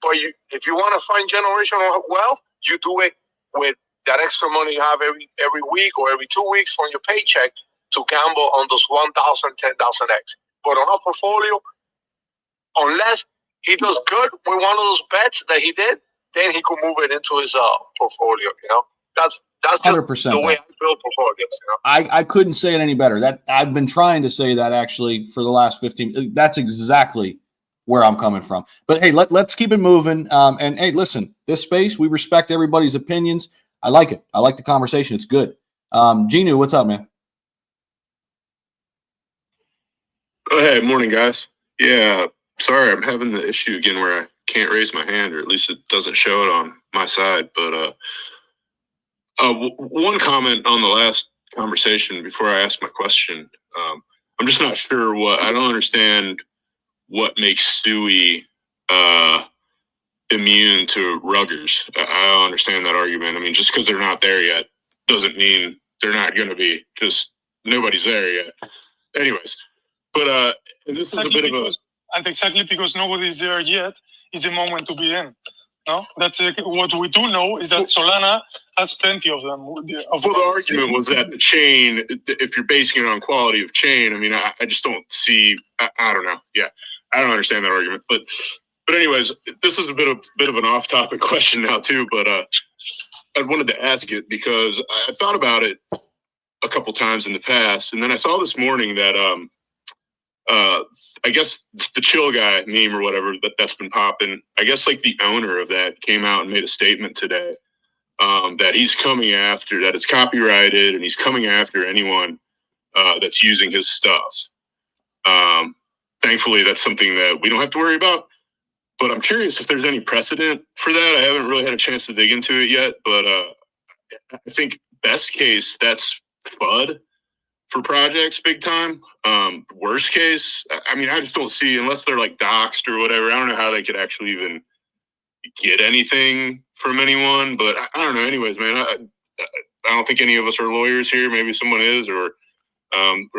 But if you want to find generational wealth, you do it with that extra money you have every week or every 2 weeks from your paycheck to gamble on those 1,000, 10,000x. But on our portfolio, unless he does good with one of those bets that he did, then he could move it into his portfolio. That's just 100%, the way I build portfolios. I couldn't say it any better. That I've been trying to say that actually for the last 15. That's exactly where I'm coming from. But hey, let's keep it moving. And hey, listen, this space, we respect everybody's opinions. I like it. I like the conversation. It's good. Genu, what's up, man? Oh, hey, morning, guys. Yeah, sorry, I'm having the issue again where I can't raise my hand, or at least it doesn't show it on my side. But one comment on the last conversation before I ask my question. I'm just not sure I don't understand what makes Stewie immune to ruggers. I don't understand that argument. I mean, just because they're not there yet doesn't mean they're not going to be. Just nobody's there yet. Anyways, but this exactly is a bit of a... And exactly because nobody's there yet is the moment to be in. No, that's what we do know is that Solana has plenty of them. The argument was that the chain, if you're basing it on quality of chain, I mean, I just don't see. I don't know. Yeah, I don't understand that argument. But anyways, this is a bit of an off-topic question now too. But I wanted to ask it because I thought about it a couple times in the past, and then I saw this morning that I guess the chill guy meme or whatever that's been popping, I guess like the owner of that came out and made a statement today that he's coming after, that it's copyrighted, and he's coming after anyone that's using his stuff. Thankfully, that's something that we don't have to worry about. But I'm curious if there's any precedent for that. I haven't really had a chance to dig into it yet, but I think best case, that's FUD for projects big time. Worst case, I mean, I just don't see, unless they're like doxed or whatever, I don't know how they could actually even get anything from anyone. But I don't know. Anyways, man, I don't think any of us are lawyers here. Maybe someone is, or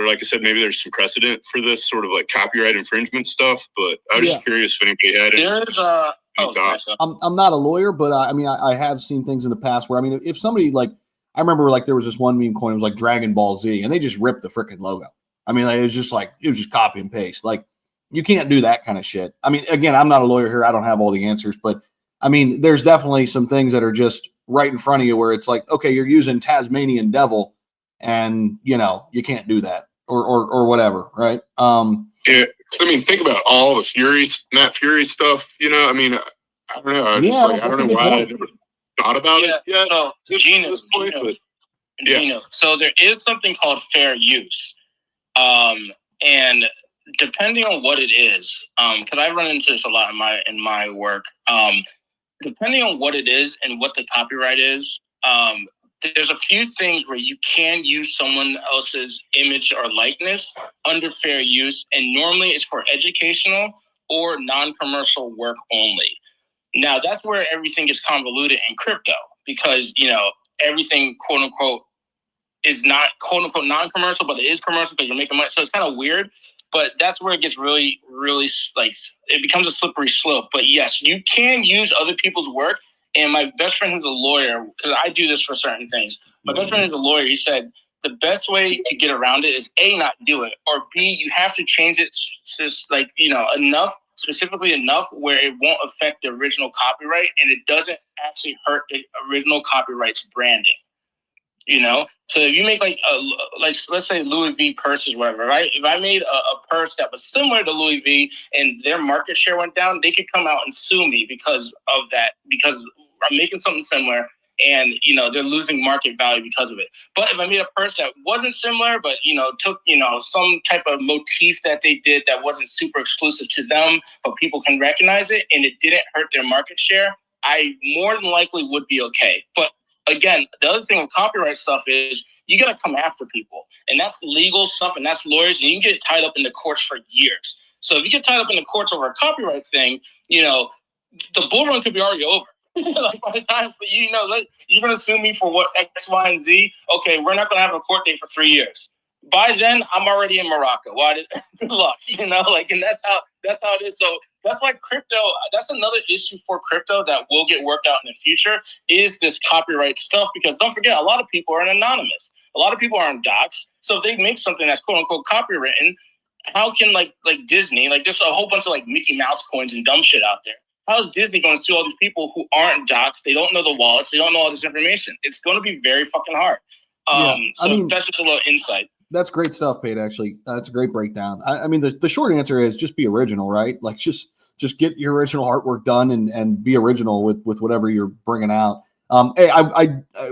like I said, maybe there's some precedent for this sort of like copyright infringement stuff. But I was just curious if anybody had any thoughts. I'm not a lawyer, but I mean, I have seen things in the past where, I mean, if somebody like, I remember like there was this one meme coin, it was like Dragon Ball Z, and they just ripped the freaking logo. I mean, like, it was just copy and paste. Like, you can't do that kind of shit. I mean, again, I'm not a lawyer here. I don't have all the answers, but I mean, there's definitely some things that are just right in front of you where it's like, okay, you're using Tasmanian Devil, and you can't do that or whatever, right? Yeah, I mean, think about all the Matt Fury stuff. I mean, I don't know. I don't know why I never thought about it yet. So, Gino, so there is something called fair use. And depending on what it is, because I run into this a lot in my work, depending on what it is and what the copyright is, there's a few things where you can use someone else's image or likeness under fair use, and normally it's for educational or non-commercial work only. Now, that's where everything gets convoluted in crypto, because, you know, everything, quote unquote, is not quote unquote non-commercial, but it is commercial because you're making money. So it's kind of weird, but that's where it gets really, really, like, it becomes a slippery slope. But yes, you can use other people's work. And my best friend who's a lawyer, because I do this for certain things. My best friend is a lawyer. He said the best way to get around it is A, not do it, or B, you have to change it just like, you know, enough, specifically enough where it won't affect the original copyright and it doesn't actually hurt the original copyright's branding. You know, so if you make like let's say Louis V purses, whatever, right? If I made a purse that was similar to Louis V and their market share went down, they could come out and sue me because of that, because I'm making something similar and, you know, they're losing market value because of it. But if I made a purse that wasn't similar, but, you know, took, you know, some type of motif that they did that wasn't super exclusive to them, but people can recognize it and it didn't hurt their market share, I more than likely would be okay. But again, the other thing with copyright stuff is you got to come after people. And that's legal stuff and that's lawyers. And you can get tied up in the courts for years. So if you get tied up in the courts over a copyright thing, you know, the bull run could be already over. Like by the time, you know, like, you're going to sue me for what, X, Y, and Z. Okay, we're not going to have a court date for 3 years. By then, I'm already in Morocco. Why did good luck? You know, like, and that's how it is. So that's why crypto, that's another issue for crypto that will get worked out in the future is this copyright stuff. Because don't forget, a lot of people are anonymous. A lot of people are on docs. So if they make something that's quote unquote copywritten, how can like Disney, like there's a whole bunch of like Mickey Mouse coins and dumb shit out there. How is Disney going to sue all these people who aren't docs? They don't know the wallets. They don't know all this information. It's going to be very fucking hard. So I mean, that's just a little insight. That's great stuff, Pate, actually. That's a great breakdown. I mean, the short answer is just be original, right? Like just get your original artwork done and be original with whatever you're bringing out. Hey,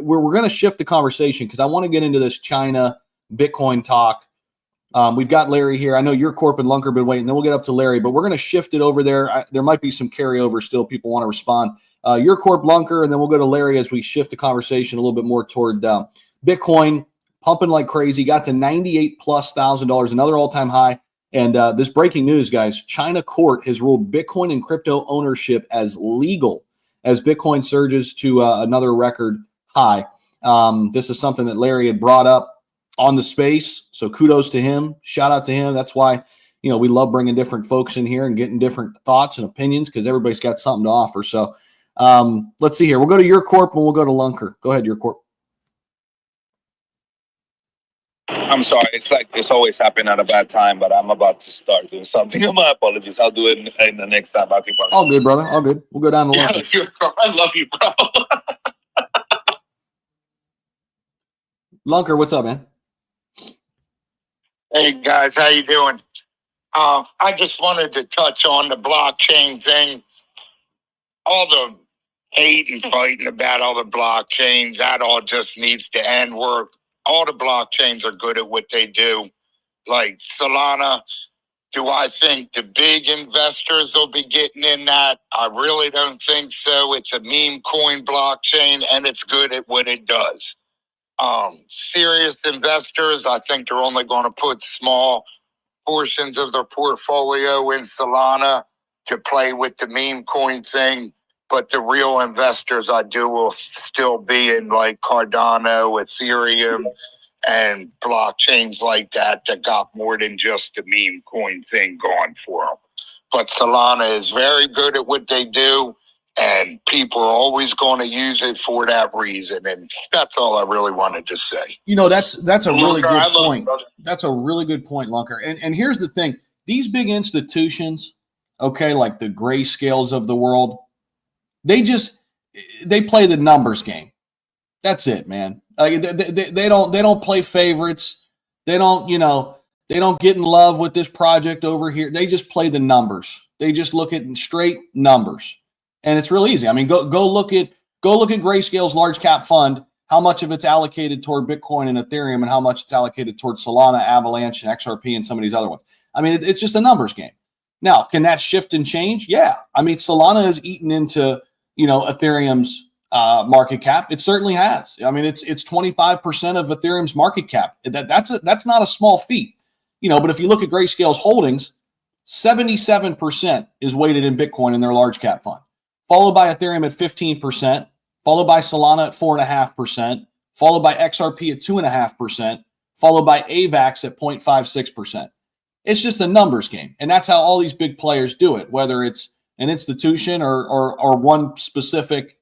we're going to shift the conversation because I want to get into this China Bitcoin talk. We've got Larry here. I know your Corp and Lunker been waiting. Then we'll get up to Larry, but we're going to shift it over there. There might be some carryover still. People want to respond. Your Corp, Lunker, and then we'll go to Larry as we shift the conversation a little bit more toward Bitcoin pumping like crazy. Got to $98,000+, another all-time high. And this breaking news, guys, China court has ruled Bitcoin and crypto ownership as legal as Bitcoin surges to another record high. This is something that Larry had brought up on the space. So kudos to him. Shout out to him. That's why, you know, we love bringing different folks in here and getting different thoughts and opinions because everybody's got something to offer. So let's see here. We'll go to your Corp and we'll go to Lunker. Go ahead, your Corp. I'm sorry. It's like it's always happened at a bad time, but I'm about to start doing something. My apologies. I'll do it in the next time. I'll keep on. All good, brother. All good. We'll go down to Lunker. I love you, bro. Lunker, what's up, man? Hey guys, how you doing? I just wanted to touch on the blockchain thing. All the hate and fighting about all the blockchains, that all just needs to end. All the blockchains are good at what they do. Like Solana, do I think the big investors will be getting in that? I really don't think so. It's a meme coin blockchain and it's good at what it does. Serious investors, I think they're only going to put small portions of their portfolio in Solana to play with the meme coin thing. But the real investors I do will still be in like Cardano, Ethereum, and blockchains like that got more than just the meme coin thing going for them. But Solana is very good at what they do. And people are always going to use it for that reason. And that's all I really wanted to say. You know, that's a really good point. That's a really good point, Lunker. And here's the thing. These big institutions, okay, like the Grayscales of the world, they play the numbers game. That's it, man. Like they don't play favorites. They don't get in love with this project over here. They just play the numbers. They just look at straight numbers. And it's real easy. I mean, go look at Grayscale's large cap fund, how much of it's allocated toward Bitcoin and Ethereum and how much it's allocated toward Solana, Avalanche, and XRP and some of these other ones. I mean, it's just a numbers game. Now, can that shift and change? Yeah. I mean, Solana has eaten into, Ethereum's market cap. It certainly has. I mean, it's 25% of Ethereum's market cap. That's not a small feat, but if you look at Grayscale's holdings, 77% is weighted in Bitcoin in their large cap fund, followed by Ethereum at 15%, followed by Solana at 4.5%, followed by XRP at 2.5%, followed by AVAX at 0.56%. It's just a numbers game. And that's how all these big players do it, whether it's an institution or one specific,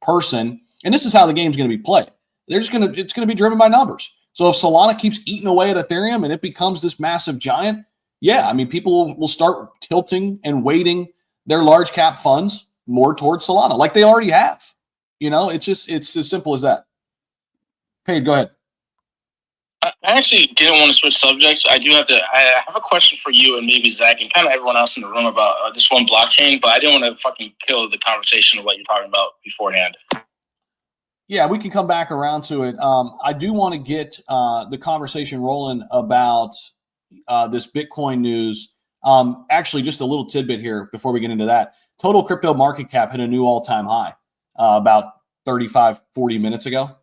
person. And this is how the game's going to be played. It's going to be driven by numbers. So if Solana keeps eating away at Ethereum and it becomes this massive giant, yeah, I mean, people will start tilting and weighting their large cap funds more towards Solana, like they already have. It's as simple as that. Paige, go ahead. I actually didn't want to switch subjects. I have a question for you and maybe Zach and kind of everyone else in the room about this one blockchain, but I didn't want to fucking kill the conversation of what you're talking about beforehand. Yeah, we can come back around to it. I do want to get the conversation rolling about this Bitcoin news. Actually, just a little tidbit here before we get into that. Total crypto market cap hit a new all-time high about 35, 40 minutes ago.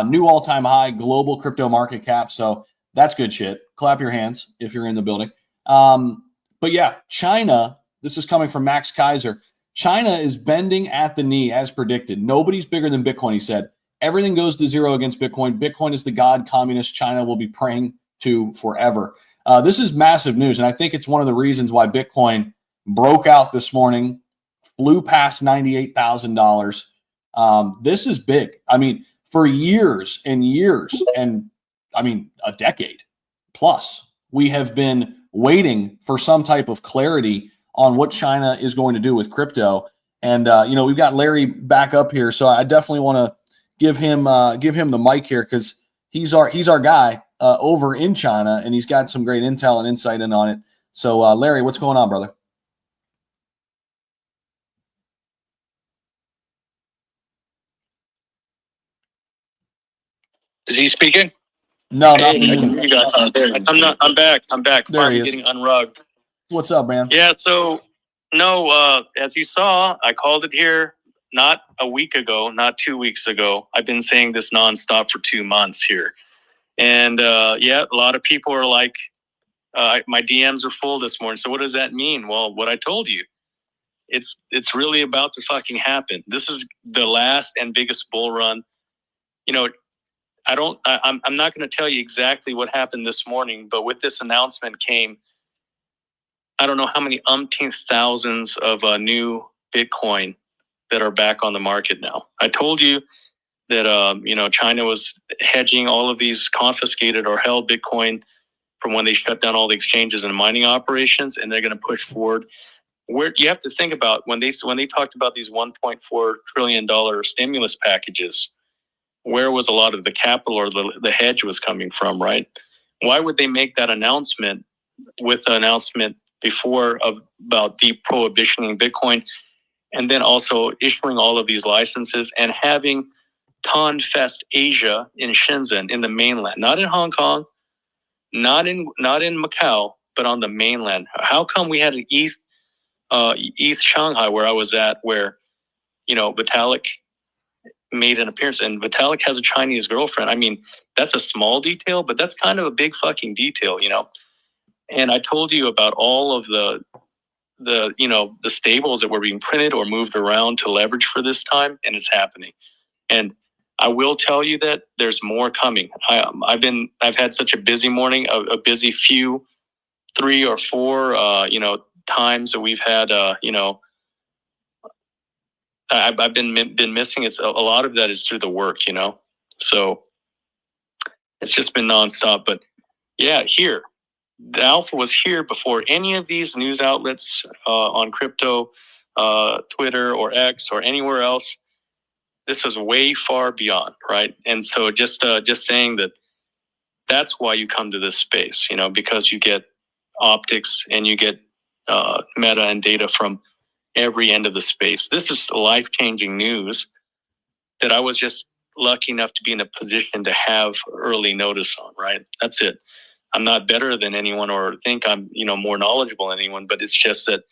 New all-time high global crypto market cap. So that's good shit. Clap your hands if you're in the building. But yeah, China, this is coming from Max Kaiser. China is bending at the knee as predicted. Nobody's bigger than Bitcoin, he said. Everything goes to zero against Bitcoin. Bitcoin is the god communist China will be praying to forever. This is massive news. And I think it's one of the reasons why Bitcoin broke out this morning, flew past $98,000. This is big. I mean, for years and years, and I mean, a decade plus, we have been waiting for some type of clarity on what China is going to do with crypto. And, we've got Larry back up here. So I definitely want to give him the mic here because he's our guy over in China, and he's got some great intel and insight in on it. So, Larry, what's going on, brother? Is he speaking? No, hey, I can hear you guys. I'm back. There he is. Getting unrugged. What's up, man? Yeah, so no, as you saw, I called it here not a week ago, not 2 weeks ago. I've been saying this nonstop for 2 months here. And a lot of people are like, my DMs are full this morning. So what does that mean? Well, what I told you, it's really about to fucking happen. This is the last and biggest bull run. I'm not going to tell you exactly what happened this morning, but with this announcement came, I don't know how many umpteenth thousands of new Bitcoin that are back on the market now. I told you that, China was hedging all of these confiscated or held Bitcoin from when they shut down all the exchanges and mining operations, and they're going to push forward. Where you have to think about when they talked about these $1.4 trillion stimulus packages, where was a lot of the capital or the hedge was coming from, right? Why would they make that announcement with an announcement before about deprohibitioning Bitcoin, and then also issuing all of these licenses and having TonFest Asia in Shenzhen, in the mainland, not in Hong Kong, not in Macau, but on the mainland? How come we had an East Shanghai where I was at, where Vitalik made an appearance, and Vitalik has a Chinese girlfriend? I mean, that's a small detail, but that's kind of a big fucking detail, And I told you about all of the stables that were being printed or moved around to leverage for this time, and it's happening. And I will tell you that there's more coming. I've had such a busy morning, a busy 3 or 4 times that we've had I've been missing. It's a lot of that is through the work, so it's just been nonstop. But yeah, here, the alpha was here before any of these news outlets on crypto, Twitter or X or anywhere else. This was way far beyond, right? And so just saying that's why you come to this space, because you get optics and you get meta and data from every end of the space. This is life-changing news that I was just lucky enough to be in a position to have early notice on, right? That's it. I'm not better than anyone or think I'm, more knowledgeable than anyone, but it's just that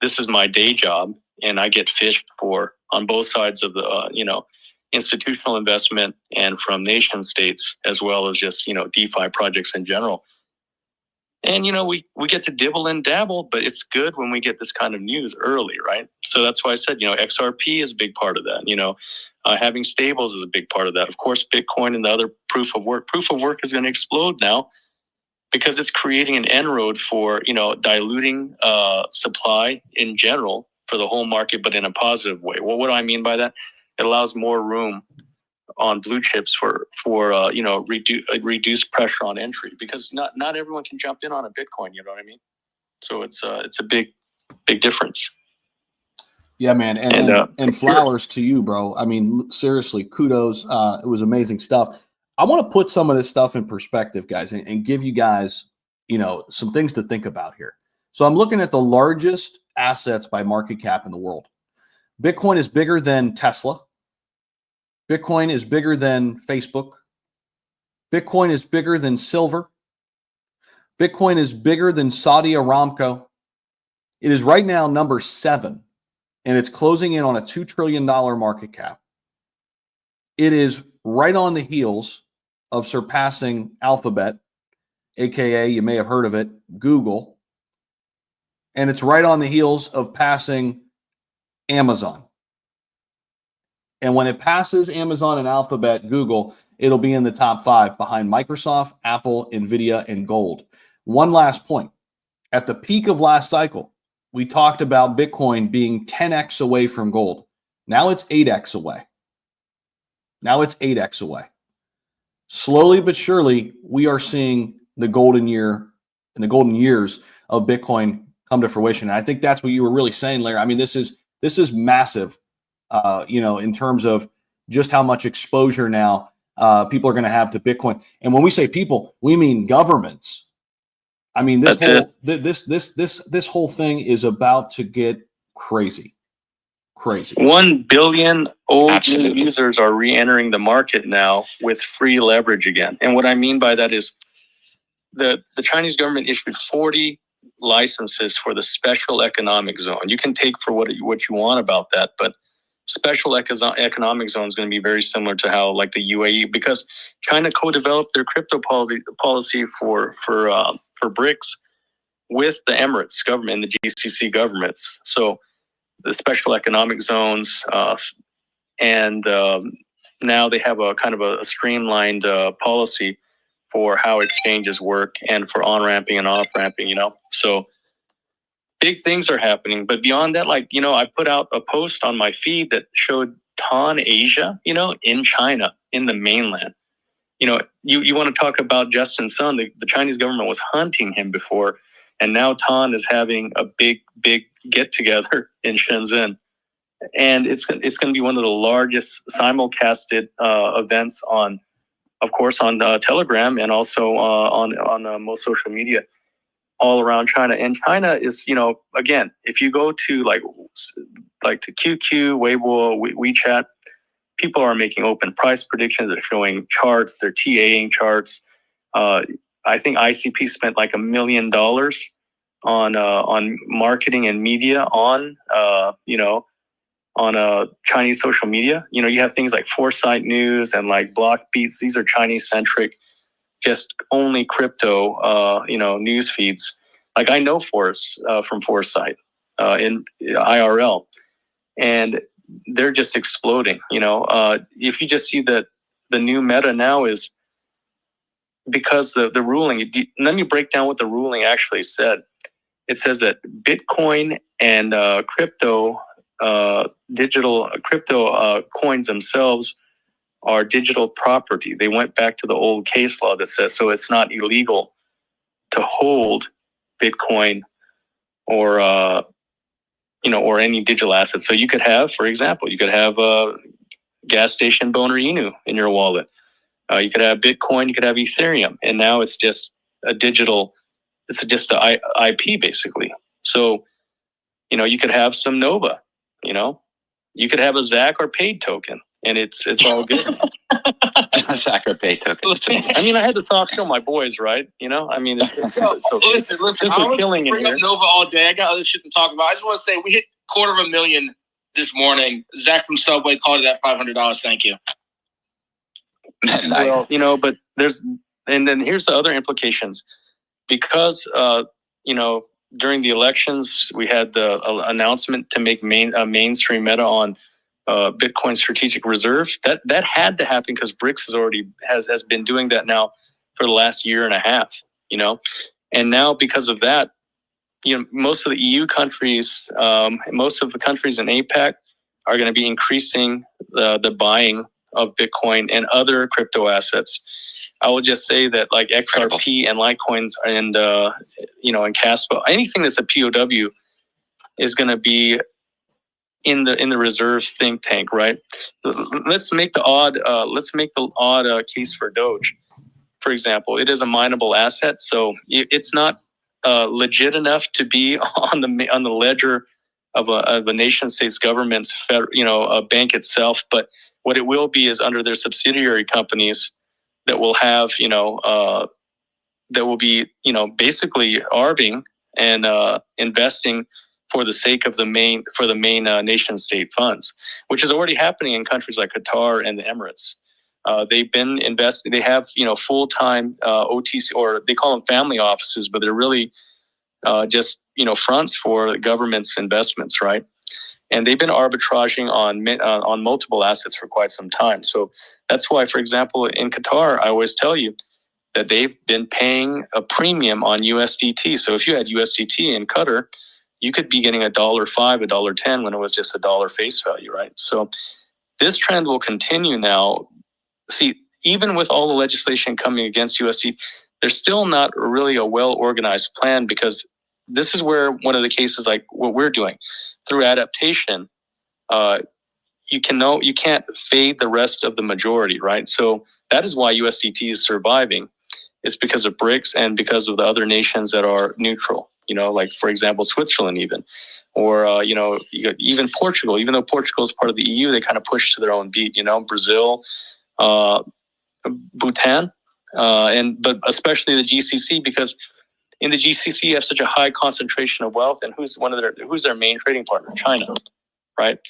this is my day job and I get fished for on both sides of the, institutional investment and from nation states, as well as just, DeFi projects in general. And, we get to dibble and dabble, but it's good when we get this kind of news early, right? So that's why I said, XRP is a big part of that. Having stables is a big part of that. Of course, Bitcoin and the other proof of work. Proof of work is going to explode now because it's creating an inroad for, diluting supply in general for the whole market, but in a positive way. Well, what do I mean by that? It allows more room on blue chips for reduced pressure on entry, because not everyone can jump in on a Bitcoin. You know what I mean? So it's a big difference. Yeah, man, and flowers to you, bro. I mean, seriously, kudos. It was amazing stuff. I want to put some of this stuff in perspective, guys, and give you guys, some things to think about here. So I'm looking at the largest assets by market cap in the world. Bitcoin is bigger than Tesla. Bitcoin is bigger than Facebook. Bitcoin is bigger than silver. Bitcoin is bigger than Saudi Aramco. It is right now number 7, and it's closing in on a $2 trillion market cap. It is right on the heels of surpassing Alphabet, aka, you may have heard of it, Google. And it's right on the heels of passing Amazon. And when it passes Amazon and Alphabet, Google, it'll be in the top 5 behind Microsoft, Apple, NVIDIA, and gold. One last point. At the peak of last cycle, we talked about Bitcoin being 10x away from gold. Now it's 8x away. Slowly but surely, we are seeing the golden year and the golden years of Bitcoin come to fruition. And I think that's what you were really saying, Larry. I mean, this is massive, in terms of just how much exposure now people are going to have to Bitcoin. And when we say people, we mean governments. I mean, this whole thing is about to get crazy. 1 billion old users are re-entering the market now with free leverage again. And what I mean by that is the Chinese government issued 40 licenses for the special economic zone. You can take for what you want about that, but special economic zone is going to be very similar to how, like, the UAE, because China co-developed their crypto policy for BRICS with the Emirates government and the GCC governments. So the special economic zones, and now they have a kind of a streamlined policy for how exchanges work and for on-ramping and off-ramping, So big things are happening. But beyond that, I put out a post on my feed that showed Tan Asia, in China, in the mainland. You want to talk about Justin Sun, the Chinese government was hunting him before, and now Tan is having a big get-together in Shenzhen. And it's going to be one of the largest simulcasted events on Telegram, and also on most social media all around China. And China is, again, if you go to like to QQ, Weibo, WeChat, people are making open price predictions. They're showing charts. They're TAing charts. I think ICP spent like $1 million on marketing and media on Chinese social media. You have things like Foresight News and like Block Beats. These are Chinese centric, just only crypto, news feeds. Like, I know Forrest from Foresight in IRL, and they're just exploding. If you just see that the new meta now is because the ruling. Let me break down what the ruling actually said. It says that Bitcoin and digital crypto coins themselves are digital property. They went back to the old case law that says so it's not illegal to hold Bitcoin or any digital assets. So you could have, for example, a gas station Boner Inu in your wallet. You could have Bitcoin, you could have Ethereum, and now it's just a digital. It's just an IP basically. So, you could have some Nova. You could have a Zach or paid token, and it's all good. Zach or paid token. I mean, I had to show my boys, right? It's listen, I was killing it bring here. up Nova all day. I got other shit to talk about. I just want to say we hit 250,000 this morning. Zach from Subway called it at $500. Thank you. Nice. Well, but and then here's the other implications. Because, during the elections, we had the announcement to make mainstream meta on Bitcoin strategic reserve. That had to happen because BRICS has been doing that now for the last year and a half, and now because of that, most of the EU countries, most of the countries in APAC are going to be increasing the buying of Bitcoin and other crypto assets. I will just say that like XRP and Litecoins and and Caspa, anything that's a POW is going to be in the reserve think tank, right? Let's make the odd case for Doge, for example. It is a mineable asset, so it's not legit enough to be on the ledger of a nation state's government's a bank itself. But what it will be is under their subsidiary companies that will have that will be basically arbing and investing for the sake of the main nation state funds, which is already happening in countries like Qatar and the Emirates. They've been investing. They have full-time OTC, or they call them family offices, but they're really just fronts for the government's investments, right? And they've been arbitraging on multiple assets for quite some time. So that's why, for example, in Qatar, I always tell you that they've been paying a premium on USDT. So if you had USDT in Qatar, you could be getting $1.05, $1.10 when it was just $1 face value, right? So this trend will continue now. See, even with all the legislation coming against USDT, there's still not really a well-organized plan, because this is where one of the cases like what we're doing through adaptation, you can't fade the rest of the majority, right? So that is why USDT is surviving. It's because of BRICS and because of the other nations that are neutral, like, for example, Switzerland even, or, even Portugal. Even though Portugal is part of the EU, they kind of push to their own beat, Brazil, Bhutan, but especially the GCC, because in the GCC you have such a high concentration of wealth, and who's their main trading partner? China, right?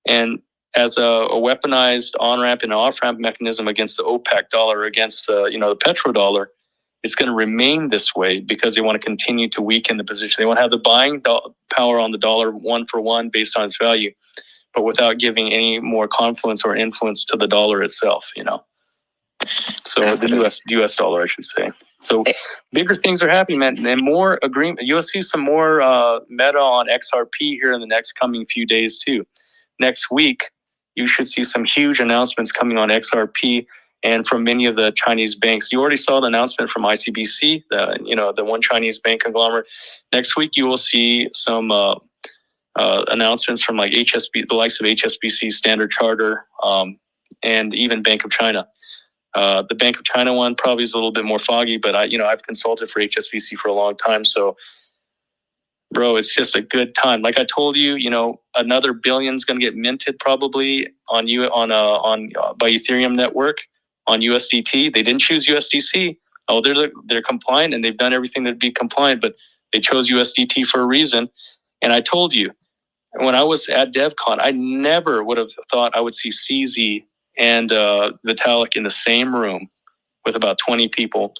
And as a weaponized on-ramp and off-ramp mechanism against the OPEC dollar, against the petrodollar, it's going to remain this way because they want to continue to weaken the position. They want to have the buying power on the dollar one for one based on its value, but without giving any more confluence or influence to the dollar itself, So the US dollar, I should say. So bigger things are happening, man, and more agreement. You'll see some more meta on XRP here in the next coming few days too. Next week, you should see some huge announcements coming on XRP and from many of the Chinese banks. You already saw the announcement from ICBC, the one Chinese bank conglomerate. Next week, you will see some announcements from like the likes of HSBC, Standard Chartered, and even Bank of China. The Bank of China one probably is a little bit more foggy, but I've consulted for HSBC for a long time. So, bro, it's just a good time. Like I told you, another billion is going to get minted probably by Ethereum network on USDT. They didn't choose USDC. Oh, they're compliant and they've done everything to be compliant, but they chose USDT for a reason. And I told you, when I was at DevCon, I never would have thought I would see CZ and Vitalik in the same room with about 20 people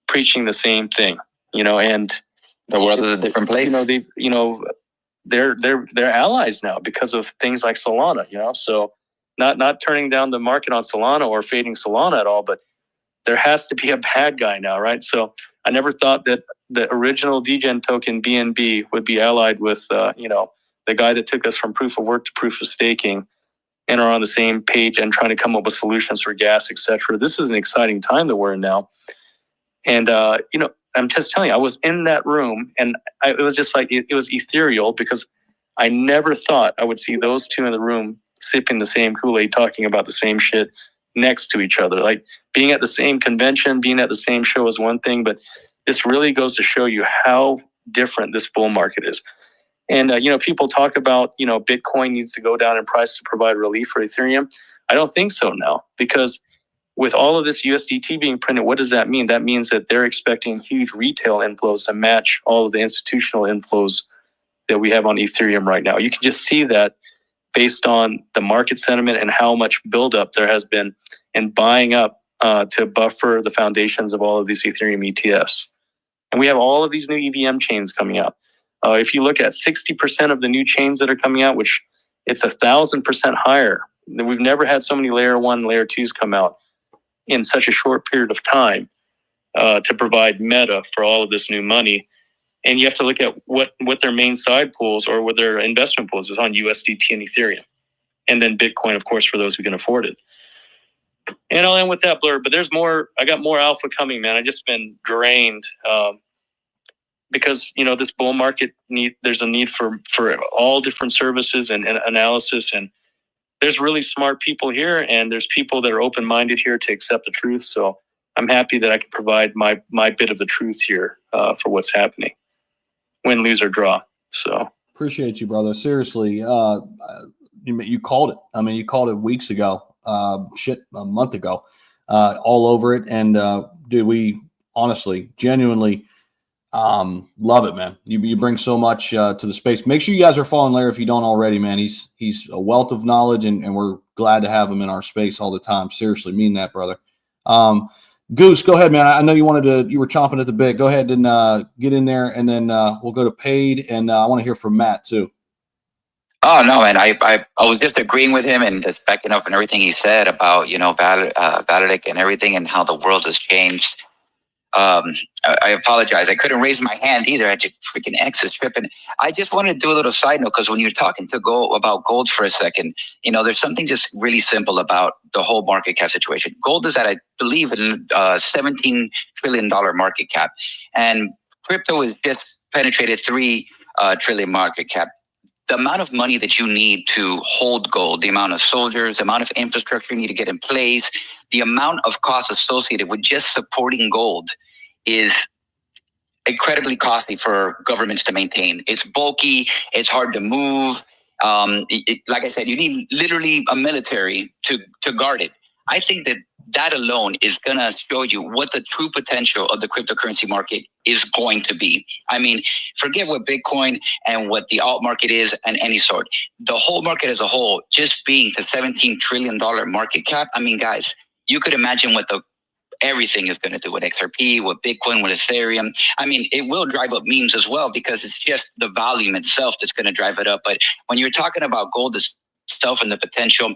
preaching the same thing, and the world is a different place. They're allies now because of things like Solana, so not turning down the market on Solana or fading Solana at all, but there has to be a bad guy now, right? So I never thought that the original degen token BNB would be allied with the guy that took us from proof of work to proof of staking, and are on the same page and trying to come up with solutions for gas, etc. This is an exciting time that we're in now. And, I'm just telling you, I was in that room and it was just like, it was ethereal, because I never thought I would see those two in the room sipping the same Kool-Aid, talking about the same shit next to each other. Like being at the same convention, being at the same show is one thing, but this really goes to show you how different this bull market is. And, people talk about, Bitcoin needs to go down in price to provide relief for Ethereum. I don't think so now, because with all of this USDT being printed, what does that mean? That means that they're expecting huge retail inflows to match all of the institutional inflows that we have on Ethereum right now. You can just see that based on the market sentiment and how much buildup there has been in buying up to buffer the foundations of all of these Ethereum ETFs. And we have all of these new EVM chains coming out. If you look at 60% of the new chains that are coming out, which it's 1,000% higher. We've never had so many layer 1, layer 2s come out in such a short period of time to provide meta for all of this new money. And you have to look at what their main side pools or what their investment pools is on USDT and Ethereum. And then Bitcoin, of course, for those who can afford it. And I'll end with that, Blur. But there's more. I got more alpha coming, man. I just been drained because, you know, this bull market there's a need for all different services and analysis. And there's really smart people here, and there's people that are open-minded here to accept the truth. So I'm happy that I can provide my bit of the truth here for what's happening. Win, lose, or draw. So appreciate you, brother. Seriously, you called it. I mean, you called it weeks ago. A month ago, all over it. And dude, we honestly, genuinely love it, man. You bring so much to the space. Make sure you guys are following Larry if you don't already, man. He's a wealth of knowledge, and we're glad to have him in our space all the time. Seriously, mean that, brother. Goose, go ahead, man. I know you were chomping at the bit. Go ahead and get in there, and then we'll go to Paid, and I want to hear from Matt too. Oh no, man! I was just agreeing with him and just backing up on everything he said about, you know, BITUNIX and everything and how the world has changed. I apologize. I couldn't raise my hand either. I just freaking X is tripping. I just wanted to do a little side note, because when you're talking about gold for a second, you know, there's something just really simple about the whole market cap situation. Gold is at, I believe, in $17 trillion market cap, and crypto is just penetrated 3 trillion market cap. The amount of money that you need to hold gold, the amount of soldiers, the amount of infrastructure you need to get in place, the amount of costs associated with just supporting gold is incredibly costly for governments to maintain. It's bulky, it's hard to move. Like I said, you need literally a military to guard it. I think that alone is going to show you what the true potential of the cryptocurrency market is going to be. I mean, forget what Bitcoin and what the alt market is and any sort. The whole market as a whole, just being the $17 trillion market cap. I mean, guys, you could imagine what everything is going to do with XRP, with Bitcoin, with Ethereum. I mean, it will drive up memes as well, because it's just the volume itself that's going to drive it up. But when you're talking about gold itself and the potential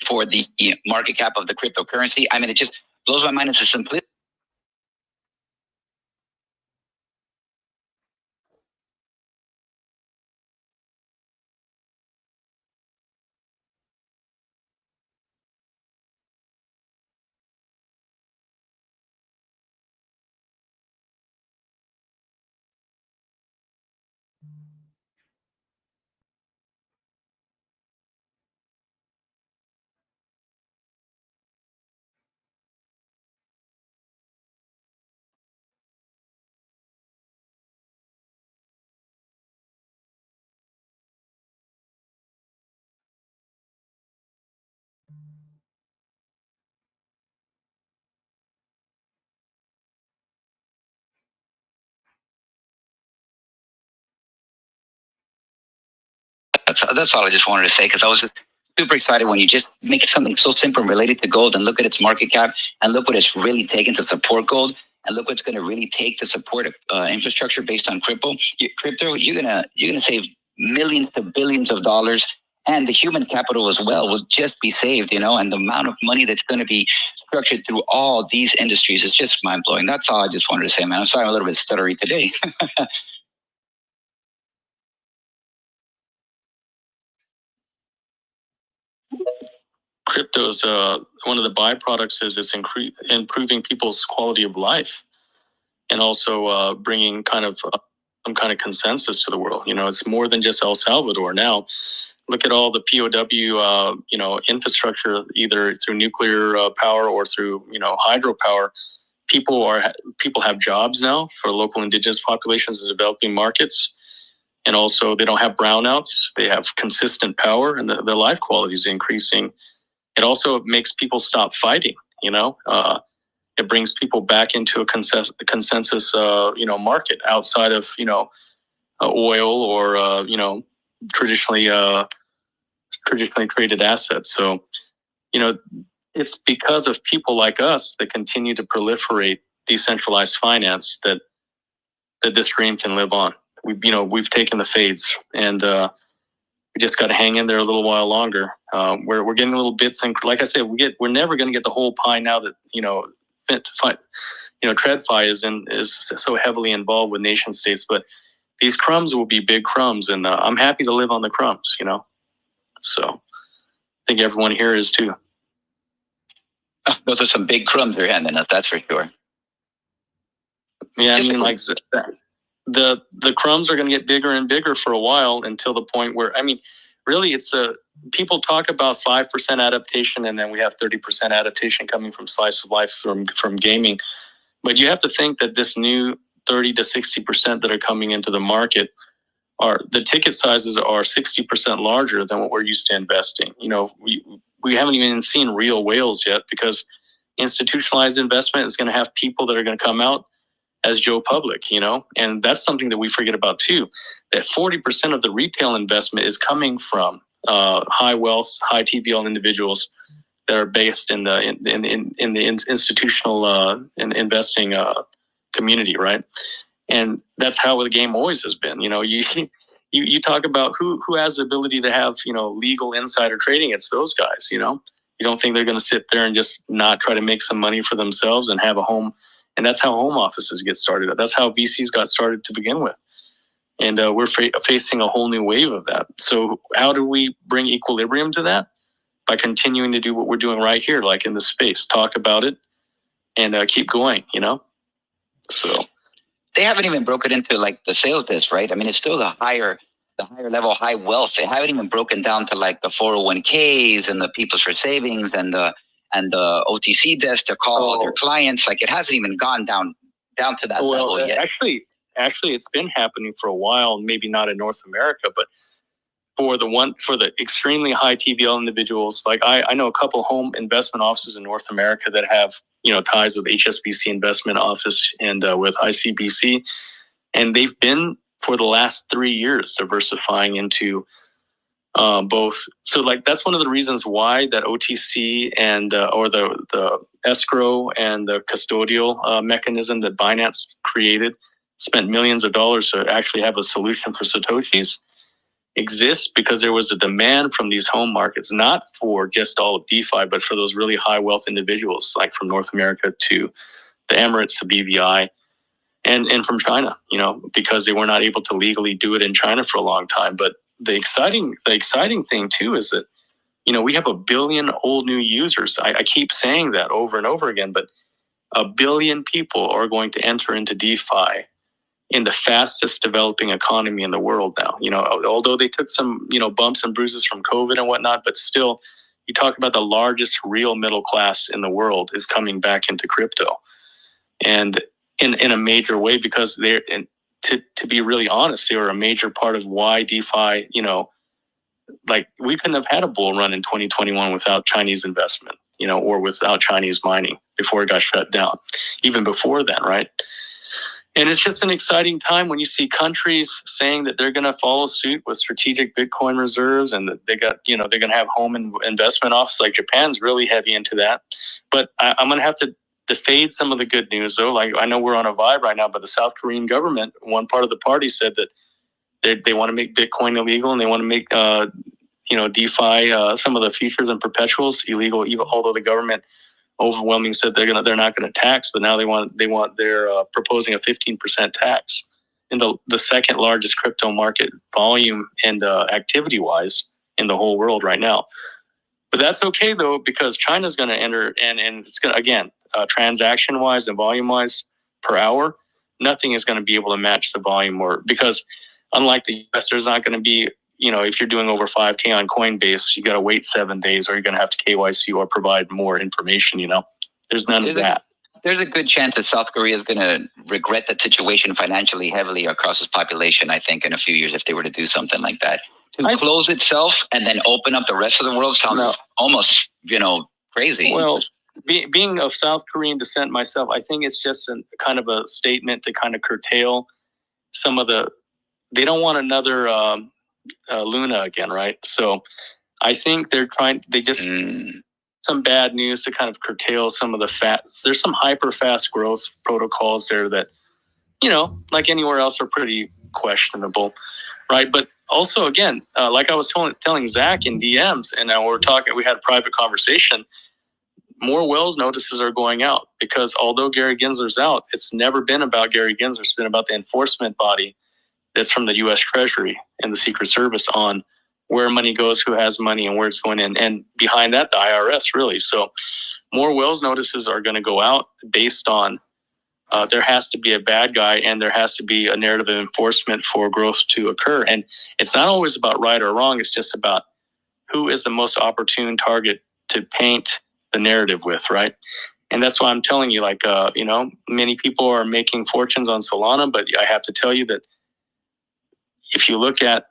for the market cap of the cryptocurrency, I mean, it just blows my mind. It's a simplicity. That's all I just wanted to say, because I was super excited when you just make something so simple related to gold and look at its market cap and look what it's really taken to support gold and look what it's going to really take to support infrastructure based on crypto. You're gonna save millions to billions of dollars, and the human capital as well will just be saved, you know. And the amount of money that's going to be structured through all these industries is just mind blowing. That's all I just wanted to say, man. I'm sorry I'm a little bit stuttery today. crypto's one of the byproducts is it's improving people's quality of life, and also bringing kind of some kind of consensus to the world. You know, it's more than just El Salvador now. Look at all the POW, infrastructure, either through nuclear power or through, hydropower. People have jobs now for local indigenous populations in developing markets. And also they don't have brownouts. They have consistent power, and their life quality is increasing. It also makes people stop fighting, it brings people back into a consensus, market outside of, oil or, traditionally traditionally traded assets. So, it's because of people like us that continue to proliferate decentralized finance that this dream can live on. We've taken the fades, and we just got to hang in there a little while longer. We're getting little bits, and like I said, we're never going to get the whole pie now that TradFi is so heavily involved with nation states. But these crumbs will be big crumbs, and I'm happy to live on the crumbs. So I think everyone here is too. Those are some big crumbs you're handing us, that's for sure. Yeah, I mean, like the crumbs are going to get bigger and bigger for a while until the point where, I mean, really, it's people talk about 5% adaptation, and then we have 30% adaptation coming from slice of life from gaming. But you have to think that this new 30 to 60% that are coming into the market the ticket sizes are 60% larger than what we're used to investing. We haven't even seen real whales yet, because institutionalized investment is going to have people that are going to come out as Joe Public, and that's something that we forget about too, that 40% of the retail investment is coming from high wealth, high TVL individuals that are based in the institutional investing community, right? And that's how the game always has been. You talk about who has the ability to have legal insider trading. It's those guys. You don't think they're going to sit there and just not try to make some money for themselves and have a home. And that's how home offices get started. That's how VCs got started to begin with. And we're facing a whole new wave of that. So how do we bring equilibrium to that? By continuing to do what we're doing right here, like in the space, talk about it and keep going, So they haven't even broken into like the sales disc, right? I mean, it's still the higher level, high wealth. They haven't even broken down to like the 401ks and the People's for Savings and the OTC desk to call their clients. Like, it hasn't even gone down to that level yet. Actually, it's been happening for a while. Maybe not in North America, but for the extremely high TVL individuals, like I know a couple home investment offices in North America that have ties with HSBC Investment Office and with ICBC, and they've been for the last 3 years diversifying into both. So like that's one of the reasons why that OTC and or the escrow and the custodial mechanism that Binance created, spent millions of dollars to actually have a solution for Satoshis, exists because there was a demand from these home markets, not for just all of DeFi, but for those really high wealth individuals, like from North America to the Emirates to BVI, and from China, because they were not able to legally do it in China for a long time. But the exciting thing too is that, we have 1 billion old new users. I keep saying that over and over again, but 1 billion people are going to enter into DeFi in the fastest developing economy in the world now. Although they took some, bumps and bruises from COVID and whatnot, but still, you talk about the largest real middle class in the world is coming back into crypto, and in a major way, because they're, to be really honest, they were a major part of why DeFi, like we couldn't have had a bull run in 2021 without Chinese investment, or without Chinese mining before it got shut down, even before then, right? And it's just an exciting time when you see countries saying that they're going to follow suit with strategic Bitcoin reserves, and that they're going to have home investment offices. Like Japan's really heavy into that. But I'm going to have to fade some of the good news, though. Like, I know we're on a vibe right now, but the South Korean government, one part of the party, said that they want to make Bitcoin illegal, and they want to make DeFi, some of the futures and perpetuals illegal, even although the government overwhelming said they're not going to tax, but now they're proposing a 15% tax in the second largest crypto market volume and activity wise in the whole world right now. But that's okay though, because China's going to enter, and it's going to, again, transaction wise and volume wise per hour, nothing is going to be able to match the volume, or because unlike the US, there's not going to be, if you're doing over 5K on Coinbase, you got to wait 7 days, or you're going to have to KYC or provide more information. There's none of that. There's a good chance that South Korea is going to regret that situation financially heavily across its population, I think, in a few years, if they were to do something like that. To close itself and then open up the rest of the world sounds almost, crazy. Well, being of South Korean descent myself, I think it's just kind of a statement to kind of curtail some of they don't want another Luna again, right? So I think they just some bad news to kind of curtail some of the fast. There's some hyper fast growth protocols there that, like anywhere else, are pretty questionable, right? But also, again, like I was telling Zach in DMs, and now we had a private conversation. More Wells notices are going out because although Gary Gensler's out, it's never been about Gary Gensler. It's been about the enforcement body that's from the U.S. Treasury and the Secret Service on where money goes, who has money, and where it's going in. And behind that, the IRS, really. So more Wells notices are going to go out based on there has to be a bad guy and there has to be a narrative of enforcement for growth to occur. And it's not always about right or wrong. It's just about who is the most opportune target to paint the narrative with, right? And that's why I'm telling you, many people are making fortunes on Solana, but I have to tell you that if you look at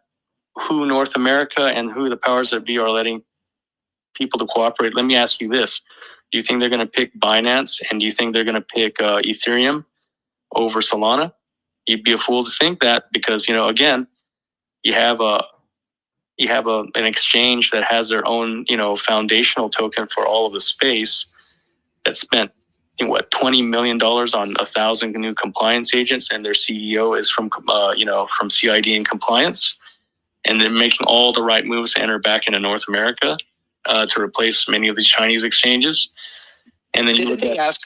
who North America and who the powers that be are letting people to cooperate, let me ask you this. Do you think they're going to pick Binance, and do you think they're going to pick Ethereum over Solana? You'd be a fool to think that because, again, you have an exchange that has their own, foundational token for all of the space that spent, $20 million on 1,000 new compliance agents, and their CEO is from CID and compliance, and they're making all the right moves to enter back into North America to replace many of these Chinese exchanges. And then didn't they ask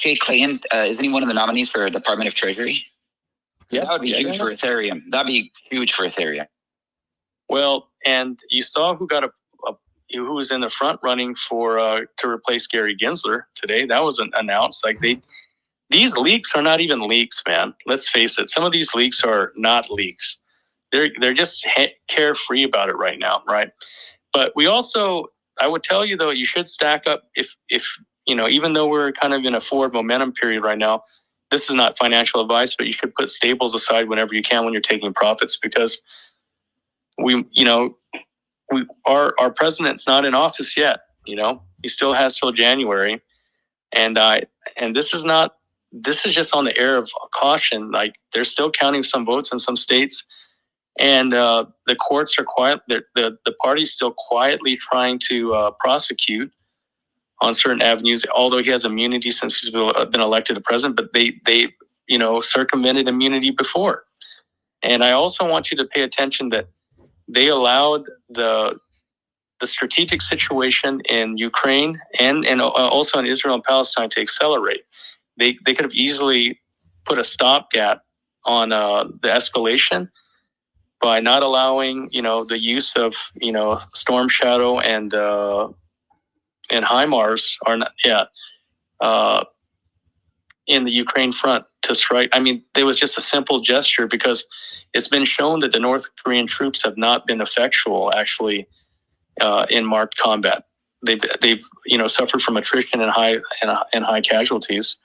Jay Clayton? Isn't he one of the nominees for Department of Treasury? Yeah, that would be huge for Ethereum. That'd be huge for Ethereum. Well, and you saw who got who was in the front running for to replace Gary Gensler today. That was announced. These leaks are not even leaks, man. Let's face it. Some of these leaks are not leaks. They're just carefree about it right now, right? But we also, I would tell you though, you should stack up if even though we're kind of in a forward momentum period right now. This is not financial advice, but you should put stables aside whenever you can when you're taking profits, because our president's not in office yet. He still has till January, and this is just on the air of caution. Like, they're still counting some votes in some states, and the courts are quiet. The party's still quietly trying to prosecute on certain avenues, although he has immunity since he's been elected a president. But they circumvented immunity before. And I also want you to pay attention that they allowed the strategic situation in Ukraine and also in Israel and Palestine to accelerate. They could have easily put a stopgap on the escalation by not allowing the use of Storm Shadow and HIMARS in the Ukraine front to strike. I mean, there was just a simple gesture, because it's been shown that the North Korean troops have not been effectual actually in marked combat. They've suffered from attrition and high casualties,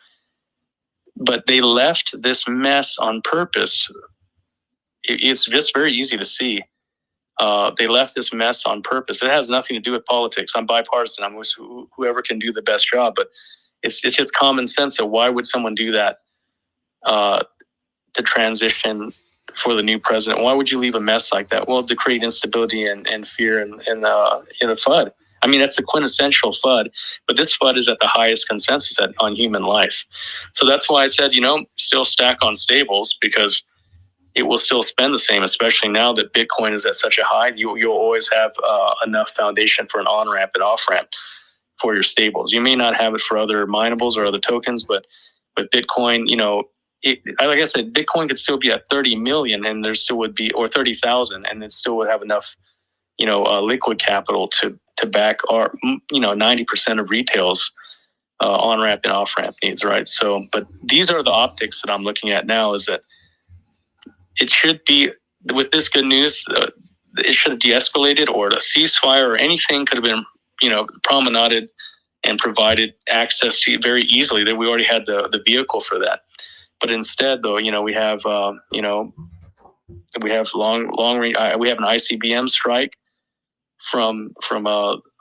but they left this mess on purpose. It's just very easy to see. They left this mess on purpose. It has nothing to do with politics. I'm bipartisan. I'm with whoever can do the best job, but it's just common sense. So why would someone do that to transition for the new president? Why would you leave a mess like that? Well, to create instability and fear in a FUD. I mean, that's the quintessential FUD, but this FUD is at the highest consensus on human life. So that's why I said, still stack on stables, because it will still spend the same, especially now that Bitcoin is at such a high. You'll always have enough foundation for an on-ramp and off-ramp for your stables. You may not have it for other minables or other tokens, but Bitcoin, like I said, Bitcoin could still be at 30 million, and there still would be, or 30,000, and it still would have enough, liquid capital to back our, 90% of retail's on-ramp and off-ramp needs, right? So, but these are the optics that I'm looking at now, is that it should be, with this good news, it should have de-escalated, or a ceasefire or anything could have been, promenaded and provided access to very easily. That we already had the vehicle for that. But instead, though, we have long range. We have an ICBM strike from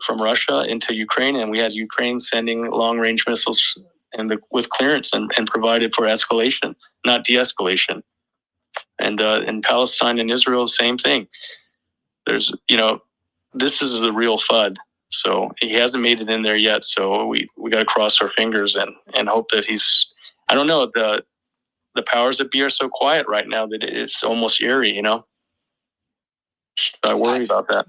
Russia into Ukraine, and we had Ukraine sending long range missiles with clearance and provided for escalation, not de-escalation. And in Palestine and Israel, same thing. There's this is the real FUD. So he hasn't made it in there yet. So we got to cross our fingers and hope that he's, I don't know, the powers that be are so quiet right now that it's almost eerie, you know? So I worry about that.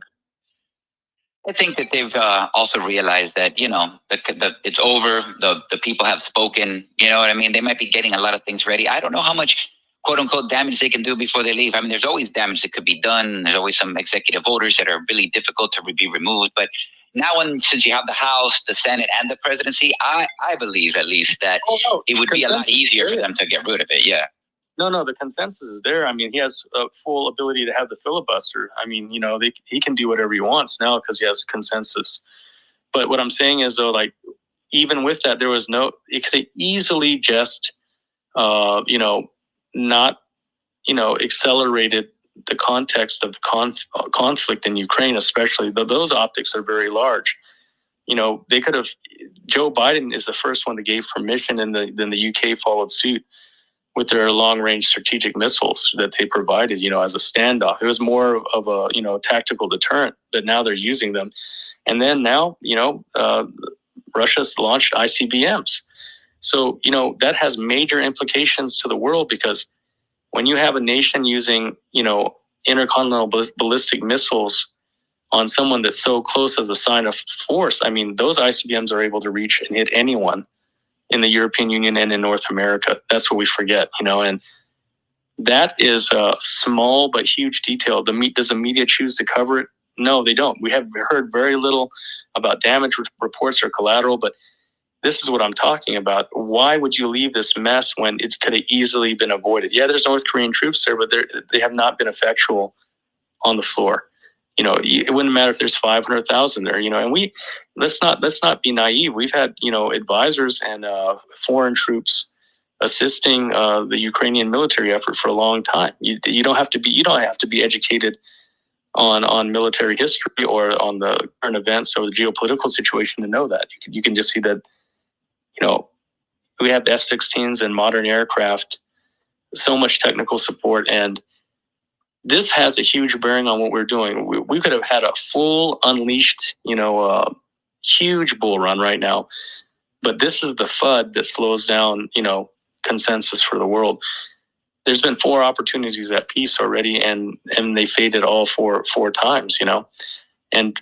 I think that they've also realized that, you know, it's over. The people have spoken. You know what I mean? They might be getting a lot of things ready. I don't know how much quote unquote damage they can do before they leave. I mean, there's always damage that could be done. There's always some executive orders that are really difficult to be removed. But now, since you have the House, the Senate, and the presidency, I believe at least that it would be a lot easier for them to get rid of it. Yeah. No, the consensus is there. I mean, he has a full ability to have the filibuster. I mean, you know, he can do whatever he wants now because he has consensus. But what I'm saying is, though, like, even with that, it could easily just, you know, not, you know, accelerated the context of the conflict in Ukraine, especially. Those optics are very large. You know, they could have, Joe Biden is the first one that gave permission, and then the UK followed suit with their long-range strategic missiles that they provided, you know, as a standoff. It was more of a, you know, tactical deterrent, but now they're using them. And then now, you know, Russia's launched ICBMs. So, you know, that has major implications to the world, because when you have a nation using, you know, intercontinental ballistic missiles on someone that's so close as a sign of force, I mean, those ICBMs are able to reach and hit anyone in the European Union and in North America. That's what we forget, you know, and that is a small but huge detail. Does the media choose to cover it? No, they don't. We have heard very little about damage reports or collateral, but this is what I'm talking about. Why would you leave this mess when it could have easily been avoided? Yeah, there's North Korean troops there, but they have not been effectual on the floor. You know, it wouldn't matter if there's 500,000 there, you know, and let's not be naive. We've had, you know, advisors and foreign troops assisting the Ukrainian military effort for a long time. You don't have to be educated on military history or on the current events or the geopolitical situation to know that. You can just see that, you know, we have F-16s and modern aircraft, so much technical support, and this has a huge bearing on what we're doing. We could have had a full unleashed, you know, huge bull run right now, but this is the FUD that slows down, you know, consensus for the world. There's been 4 opportunities at peace already, and they faded all four times, you know. And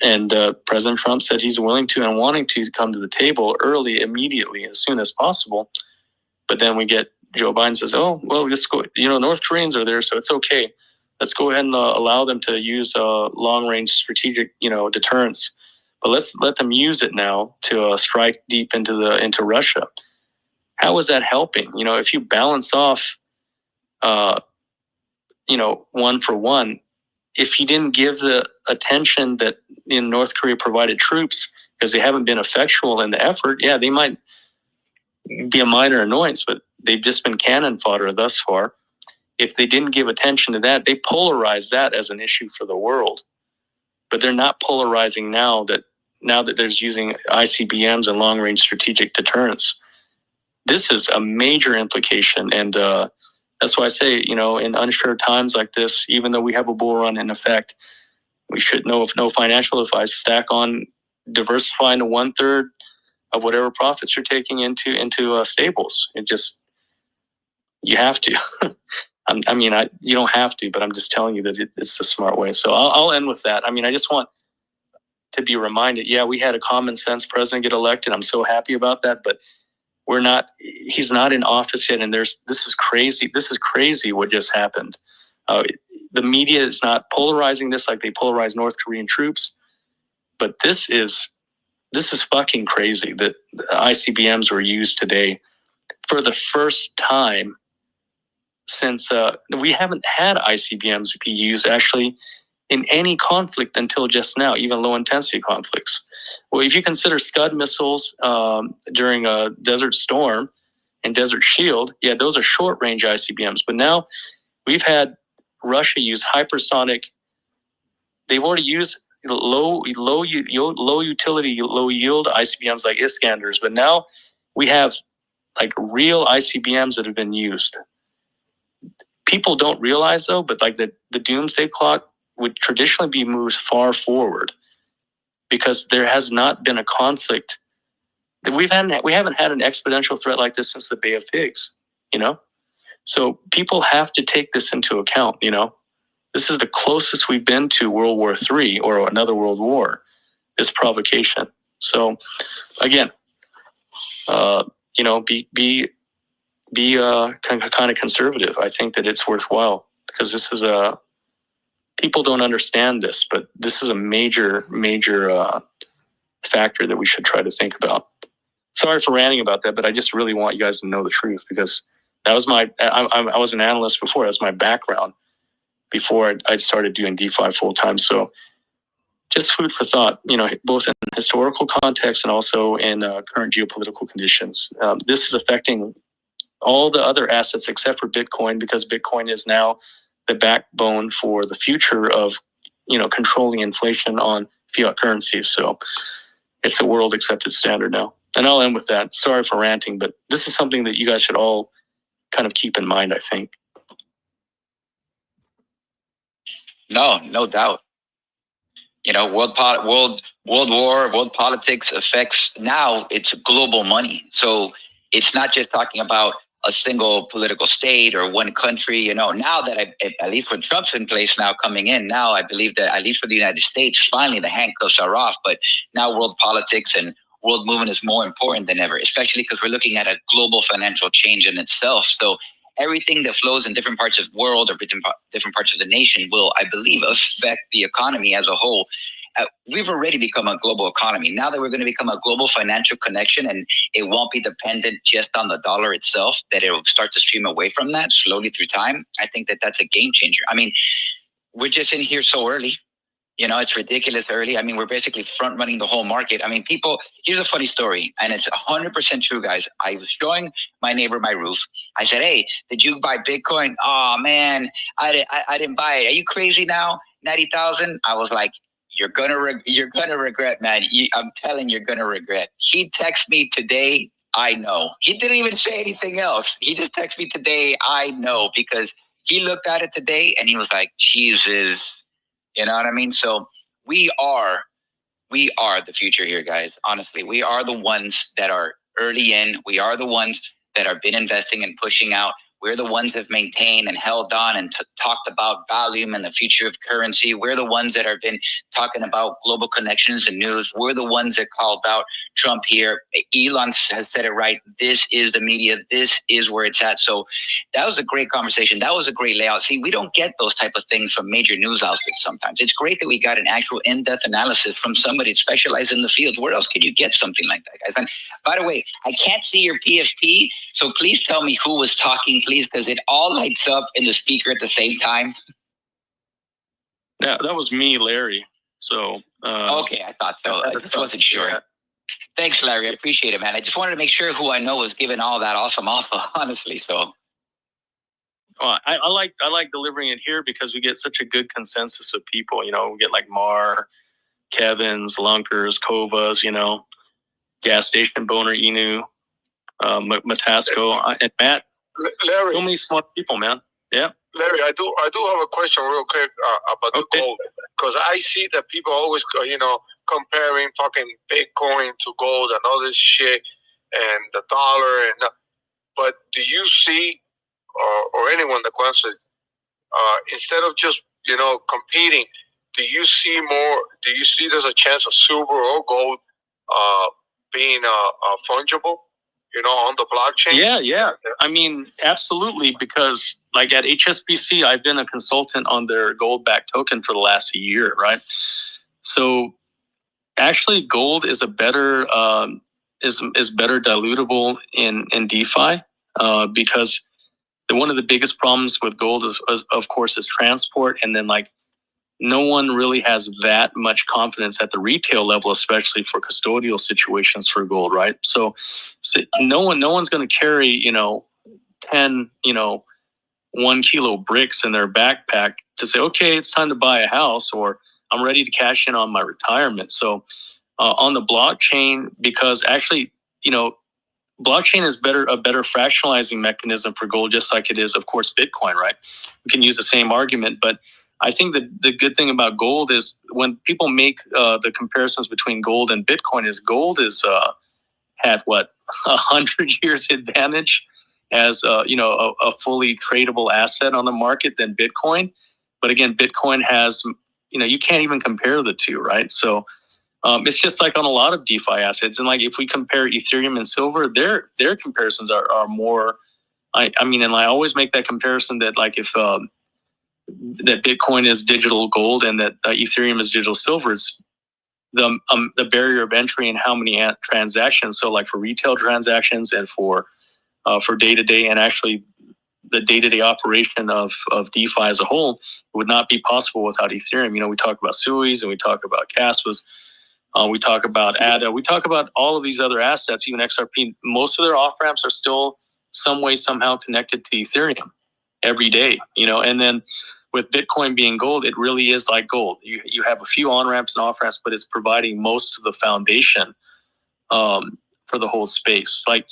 President Trump said he's willing to and wanting to come to the table early, immediately, as soon as possible. But then we get Joe Biden says, oh, well, let's go. You know, North Koreans are there, so it's okay. Let's go ahead and allow them to use long-range strategic, you know, deterrence. But let's let them use it now to strike deep into Russia. How is that helping? You know, if you balance off, you know, one for one, if you didn't give the attention that in North Korea provided troops because they haven't been effectual in the effort, yeah, they might be a minor annoyance, but they've just been cannon fodder thus far. If they didn't give attention to that, they polarize that as an issue for the world. But they're not polarizing now that there's using ICBMs and long-range strategic deterrence. This is a major implication, and that's why I say, you know, in unsure times like this, even though we have a bull run in effect, we should know, if no financial advice, stack on diversifying to 1/3 of whatever profits you're taking into stables. It just, you have to. You don't have to, but I'm just telling you that it's the smart way. So I'll end with that. I mean, I just want to be reminded, yeah, we had a common sense president get elected. I'm so happy about that, but he's not in office yet. And this is crazy. This is crazy what just happened. The media is not polarizing this like they polarize North Korean troops, but this is fucking crazy that ICBMs were used today for the first time since we haven't had ICBMs be used actually in any conflict until just now, even low intensity conflicts. Well, if you consider Scud missiles during a Desert Storm and Desert Shield, yeah, those are short range ICBMs. But now we've had Russia use hypersonic. They've already used low utility, low yield ICBMs like Iskanders, but now we have like real ICBMs that have been used. People don't realize though, but like the doomsday clock would traditionally be moved far forward. because there has not been a conflict. We haven't had an exponential threat like this since the Bay of Pigs, you know? So people have to take this into account, you know? This is the closest we've been to World War III or another world war, this provocation. So again, you know, be kind of conservative. I think that it's worthwhile because this is people don't understand this, but this is a major factor that we should try to think about. Sorry for ranting about that, but I just really want you guys to know the truth because that was I was an analyst before. That's my background before I started doing DeFi full time. So just food for thought, you know, both in historical context and also in current geopolitical conditions. This is affecting all the other assets except for Bitcoin, because Bitcoin is now the backbone for the future of, you know, controlling inflation on fiat currencies. So it's a world accepted standard now. And I'll end with that. Sorry for ranting, but this is something that you guys should all kind of keep in mind, I think. No doubt. You know, world war, world politics affects, now it's global money. So it's not just talking about a single political state or one country. You know, now that at least when Trump's in place now coming in, now I believe that at least for the United States, finally the handcuffs are off. But now world politics and world movement is more important than ever, especially because we're looking at a global financial change in itself. So everything that flows in different parts of the world or different parts of the nation will, I believe, affect the economy as a whole. We've already become a global economy. Now that we're going to become a global financial connection, and it won't be dependent just on the dollar itself, that it will start to stream away from that slowly through time. I think that that's a game changer. I mean, we're just in here so early. You know, it's ridiculous early. I mean, we're basically front running the whole market. I mean, people, here's a funny story, and it's 100% true, guys. I was showing my neighbor my roof. I said, hey, did you buy Bitcoin? Oh, man, I didn't buy it. Are you crazy now? 90,000? I was like, you're gonna regret, man. I'm telling you're gonna regret. He texted me today, I know. He didn't even say anything else. He just texted me today, I know, because he looked at it today and he was like, Jesus. You know what I mean? So we are the future here, guys. Honestly, we are the ones that are early in. We are the ones that have been investing and pushing out. We're the ones that have maintained and held on and talked about volume and the future of currency. We're the ones that have been talking about global connections and news. We're the ones that called out Trump here. Elon has said it right. This is the media. This is where it's at. So that was a great conversation. That was a great layout. See, we don't get those type of things from major news outlets sometimes. It's great that we got an actual in-depth analysis from somebody specialized in the field. Where else can you get something like that, guys? And by the way, I can't see your PFP, so please tell me who was talking, please, because it all lights up in the speaker at the same time. Yeah, that was me, Larry. So okay, I thought so. I just wasn't sure. Yeah. Thanks, Larry. I appreciate it, man. I just wanted to make sure who I know was giving all that awesome alpha, honestly. So well, I like delivering it here because we get such a good consensus of people. You know, we get like Mar, Kevin's, Lunkers, Kovas, you know, Gas Station Boner, Inu, Matasco, and Matt. Larry, so many smart people, man. Yeah. Larry, I do have a question real quick about the gold, because I see that people always, comparing fucking Bitcoin to gold and all this shit and the dollar but do you see, or anyone that wants it, instead of just competing, do you see there's a chance of silver or gold being fungible? On the blockchain? Yeah. I mean, absolutely, because like at HSBC, I've been a consultant on their gold-backed token for the last year, right? So actually, gold is a better is better dilutable in DeFi because one of the biggest problems with gold is of course is transport, and then like no one really has that much confidence at the retail level, especially for custodial situations for gold, right? So no one's going to carry, 10, 1 kilo bricks in their backpack to say, okay, it's time to buy a house, or I'm ready to cash in on my retirement. So on the blockchain, because actually, blockchain is a better fractionalizing mechanism for gold, just like it is, of course, Bitcoin, right? We can use the same argument, but I think the good thing about gold is when people make the comparisons between gold and Bitcoin is gold is had 100 years advantage as a fully tradable asset on the market than Bitcoin. But again, Bitcoin has, you can't even compare the two, right? So it's just like on a lot of DeFi assets. And like if we compare Ethereum and silver, their comparisons are more, I mean, and I always make that comparison that like if that Bitcoin is digital gold and that Ethereum is digital silver, it's the barrier of entry and how many transactions. So like for retail transactions and for day-to-day and actually the day-to-day operation of DeFi as a whole would not be possible without Ethereum. We talk about SUIs and we talk about HGACESS. We talk about ADA. We talk about all of these other assets, even XRP. Most of their off-ramps are still some way, somehow connected to Ethereum every day, and then with Bitcoin being gold, it really is like gold. You have a few on-ramps and off-ramps, but it's providing most of the foundation for the whole space. Like,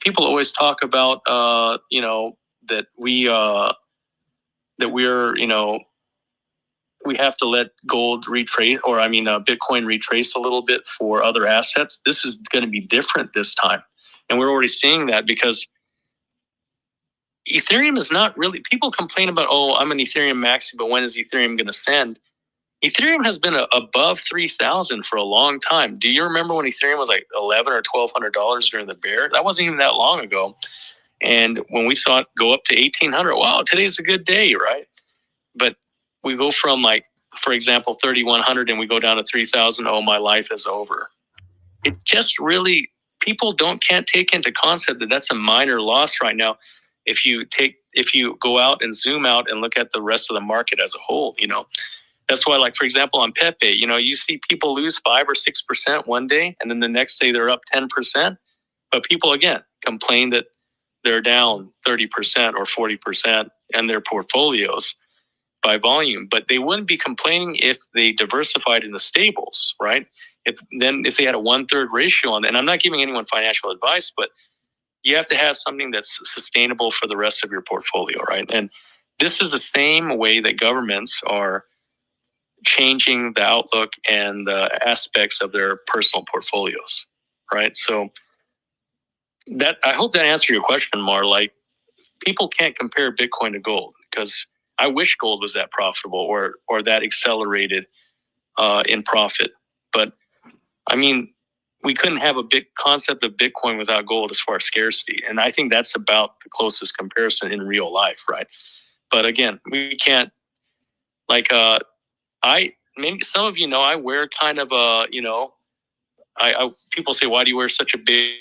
people always talk about, that we're, we have to let gold retrace, or Bitcoin retrace a little bit for other assets. This is going to be different this time. And we're already seeing that because Ethereum is not really, people complain about, I'm an Ethereum maxi, but when is Ethereum going to send? Ethereum has been above 3,000 for a long time. Do you remember when Ethereum was like $1,100 or $1,200 during the bear? That wasn't even that long ago. And when we saw it go up to 1,800, wow, today's a good day, right? But we go from like, for example, 3,100 and we go down to 3,000. Oh, my life is over. It just really, people can't take into concept that that's a minor loss right now. If you go out and zoom out and look at the rest of the market as a whole, that's why, like, for example, on Pepe, you see people lose 5 or 6% one day, and then the next day they're up 10%. But people, again, complain that they're down 30% or 40% in their portfolios by volume. But they wouldn't be complaining if they diversified in the stables, right? If they had a 1/3 ratio on that, and I'm not giving anyone financial advice, but you have to have something that's sustainable for the rest of your portfolio, right? And this is the same way that governments are changing the outlook and the aspects of their personal portfolios, right? So that, I hope that answered your question, Mar. Like, people can't compare Bitcoin to gold because I wish gold was that profitable or that accelerated in profit. But I mean, we couldn't have a big concept of Bitcoin without gold as far as scarcity. And I think that's about the closest comparison in real life, right? But again, we can't, like, maybe some of I wear kind of a, people say, why do you wear such a big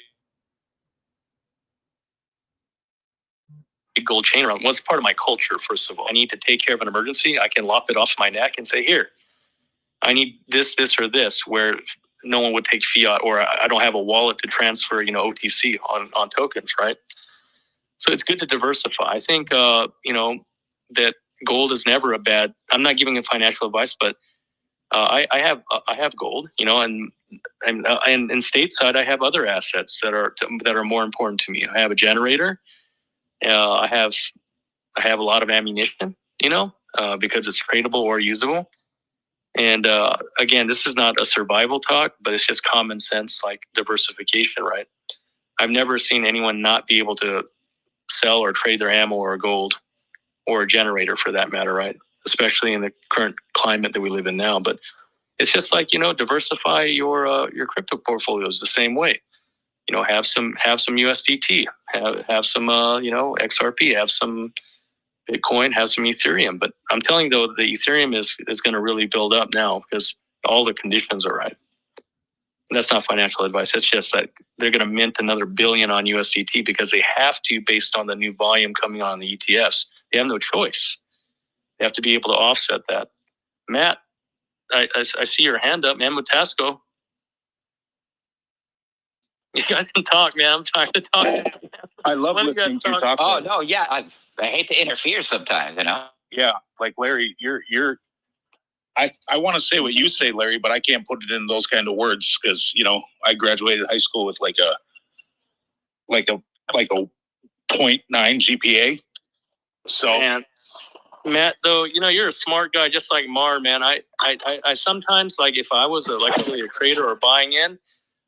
gold chain around? Well, it's part of my culture, first of all. I need to take care of an emergency. I can lop it off my neck and say, here, I need this, or this, where no one would take fiat, or I don't have a wallet to transfer, OTC on tokens, right? So it's good to diversify. I think, that gold is never a bad, I'm not giving a financial advice, but I have gold, and stateside, I have other assets that are more important to me. I have a generator. I have a lot of ammunition, because it's tradable or usable. And again, this is not a survival talk, but it's just common sense, like diversification, right? I've never seen anyone not be able to sell or trade their ammo or gold or a generator for that matter, right? Especially in the current climate that we live in now. But it's just like, diversify your crypto portfolios the same way. Have some USDT, have some XRP, have some Bitcoin, have some Ethereum. But I'm telling you, though, the Ethereum is going to really build up now because all the conditions are right. And that's not financial advice. It's just that they're going to mint another $1 billion on USDT because they have to, based on the new volume coming on the ETFs. They have no choice. They have to be able to offset that. Matt, I see your hand up, man. Mutasco. You guys can talk, man. I'm trying to talk. I love listening to you talk. Oh, no, yeah. I hate to interfere sometimes, Yeah, like Larry, I want to say what you say, Larry, but I can't put it in those kind of words because, I graduated high school with like a 0.9 GPA. So, Matt, though, you're a smart guy, just like Mar, man. I sometimes, like, if I was really a trader or buying in,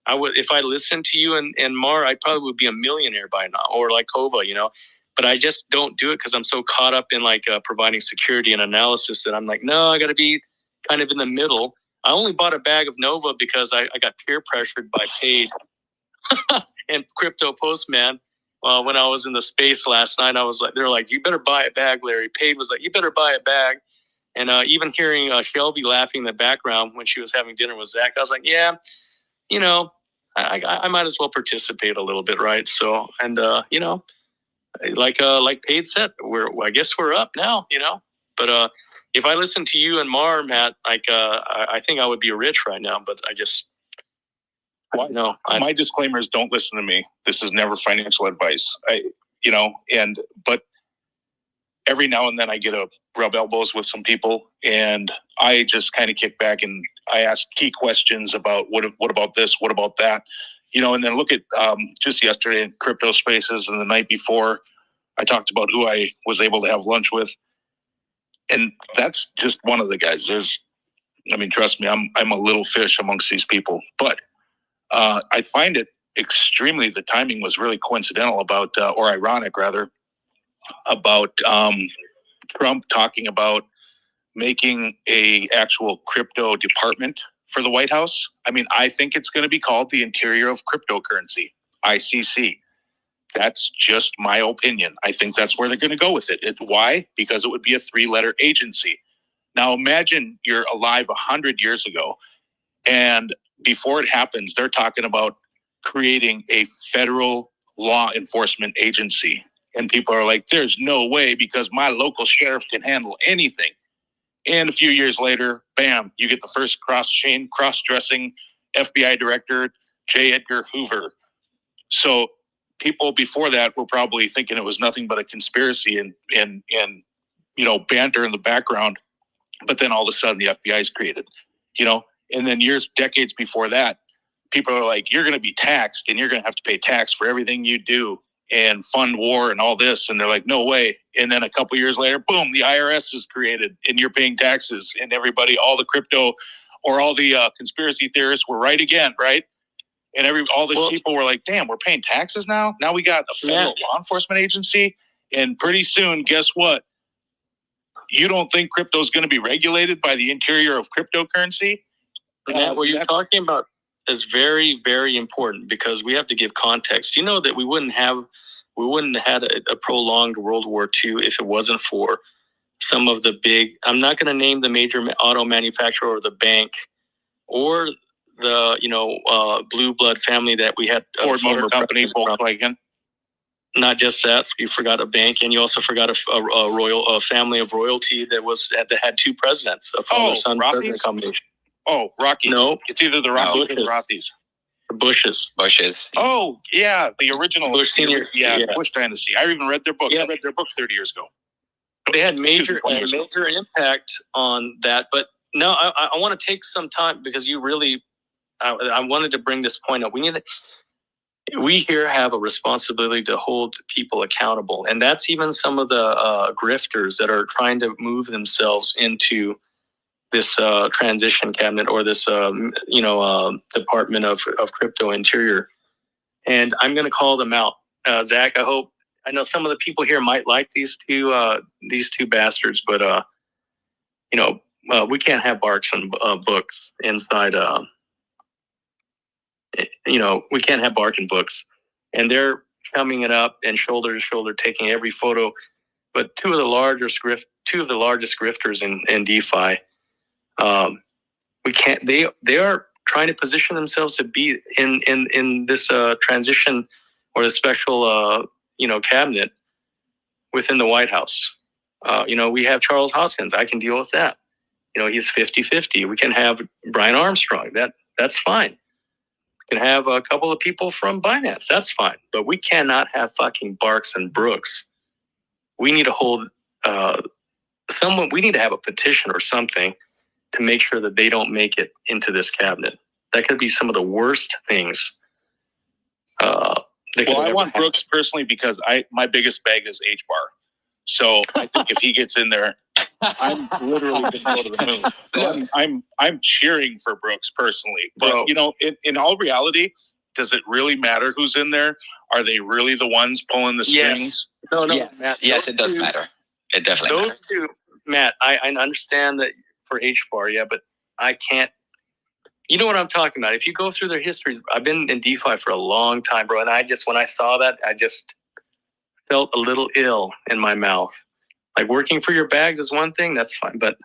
if I listened to you and Mar, I probably would be a millionaire by now, or like Kova, but I just don't do it because I'm so caught up in providing security and analysis that I'm like, no, I got to be kind of in the middle. I only bought a bag of Nova because I got peer pressured by Paige and Crypto Postman. When I was in the space last night, they're like, you better buy a bag, Larry. Paige was like, you better buy a bag. And even hearing Shelby laughing in the background when she was having dinner with Zach, I was like, yeah, I might as well participate a little bit, right? So, and like Paige said, I guess we're up now, But if I listen to you and Mar, Matt, I think I would be rich right now. But I just, my disclaimer is don't listen to me. This is never financial advice. But every now and then I get to rub elbows with some people, and I just kind of kick back and I ask key questions about what about this, what about that, and then look at just yesterday in Crypto Spaces and the night before, I talked about who I was able to have lunch with, and that's just one of the guys. Trust me, I'm a little fish amongst these people, but I find it extremely, the timing was really coincidental or ironic rather, about Trump talking about making a actual crypto department for the White House. I think it's going to be called the Interior of Cryptocurrency, ICC. That's just my opinion. I think that's where they're going to go with it. Why? Because it would be a 3-letter agency. Now imagine you're alive 100 years ago, and before it happens, they're talking about creating a federal law enforcement agency. And people are like, there's no way, because my local sheriff can handle anything. And a few years later, bam, you get the first cross-dressing FBI director, J. Edgar Hoover. So people before that were probably thinking it was nothing but a conspiracy and banter in the background. But then all of a sudden the FBI is created, and then decades before that, people are like, you're going to be taxed and you're going to have to pay tax for everything you do and fund war and all this. And they're like, no way. And then a couple years later, boom, the IRS is created and you're paying taxes, and everybody, all the crypto or all the conspiracy theorists were right again. Right. And all these people were like, damn, we're paying taxes now. Now we got a federal law enforcement agency. And pretty soon, guess what? You don't think crypto is going to be regulated by the Interior of Cryptocurrency? Matt, what you're talking about is very, very important, because we have to give context. That we wouldn't have had a prolonged World War II if it wasn't for some of the big, I'm not going to name the major auto manufacturer or the bank or the blue blood family that we had. Ford Motor Company, Volkswagen. Not just that, you forgot a bank, and you also forgot a family of royalty that had 2 presidents, a father-son president combination. Oh, Rockies. No. It's either the Rockies or the Rothies. Bushes. Oh, yeah, the original Bush Senior. Bush dynasty. I even read their book. I read their book 30 years ago. They had major impact on that. But no, I want to take some time, because you really, I wanted to bring this point up. We here have a responsibility to hold people accountable. And that's even some of the grifters that are trying to move themselves into this transition cabinet or this, Department of Crypto Interior. And I'm going to call them out. Zach, I know some of the people here might like these two bastards, but, we can't have barks and books inside. We can't have bark and books. And they're chumming it up and shoulder to shoulder, taking every photo. But two of the largest grifters in DeFi, they are trying to position themselves to be in this transition or the special cabinet within the White House. We have Charles Hoskins. I can deal with that. He's 50-50. We can have Brian Armstrong. That's fine. We can have a couple of people from Binance. That's fine. But we cannot have fucking Barks and Brooks. We need to hold someone. We need to have a petition or something to make sure that they don't make it into this cabinet. That could be some of the worst things. I want Brooks personally, because my biggest bag is HBAR. So I think if he gets in there, I'm literally going to go to the moon. So I'm cheering for Brooks personally. But, Bro. you know, in all reality, does it really matter who's in there? Are they really the ones pulling the strings? No, Yes, Matt. yes, it does matter. It definitely Those matters. two, Matt, I understand that for HBAR, yeah, but I can't. You know what I'm talking about. If you go through their history, I've been in DeFi for a long time, bro. And when I saw that, I just felt a little ill in my mouth. Like working for your bags is one thing, that's fine, but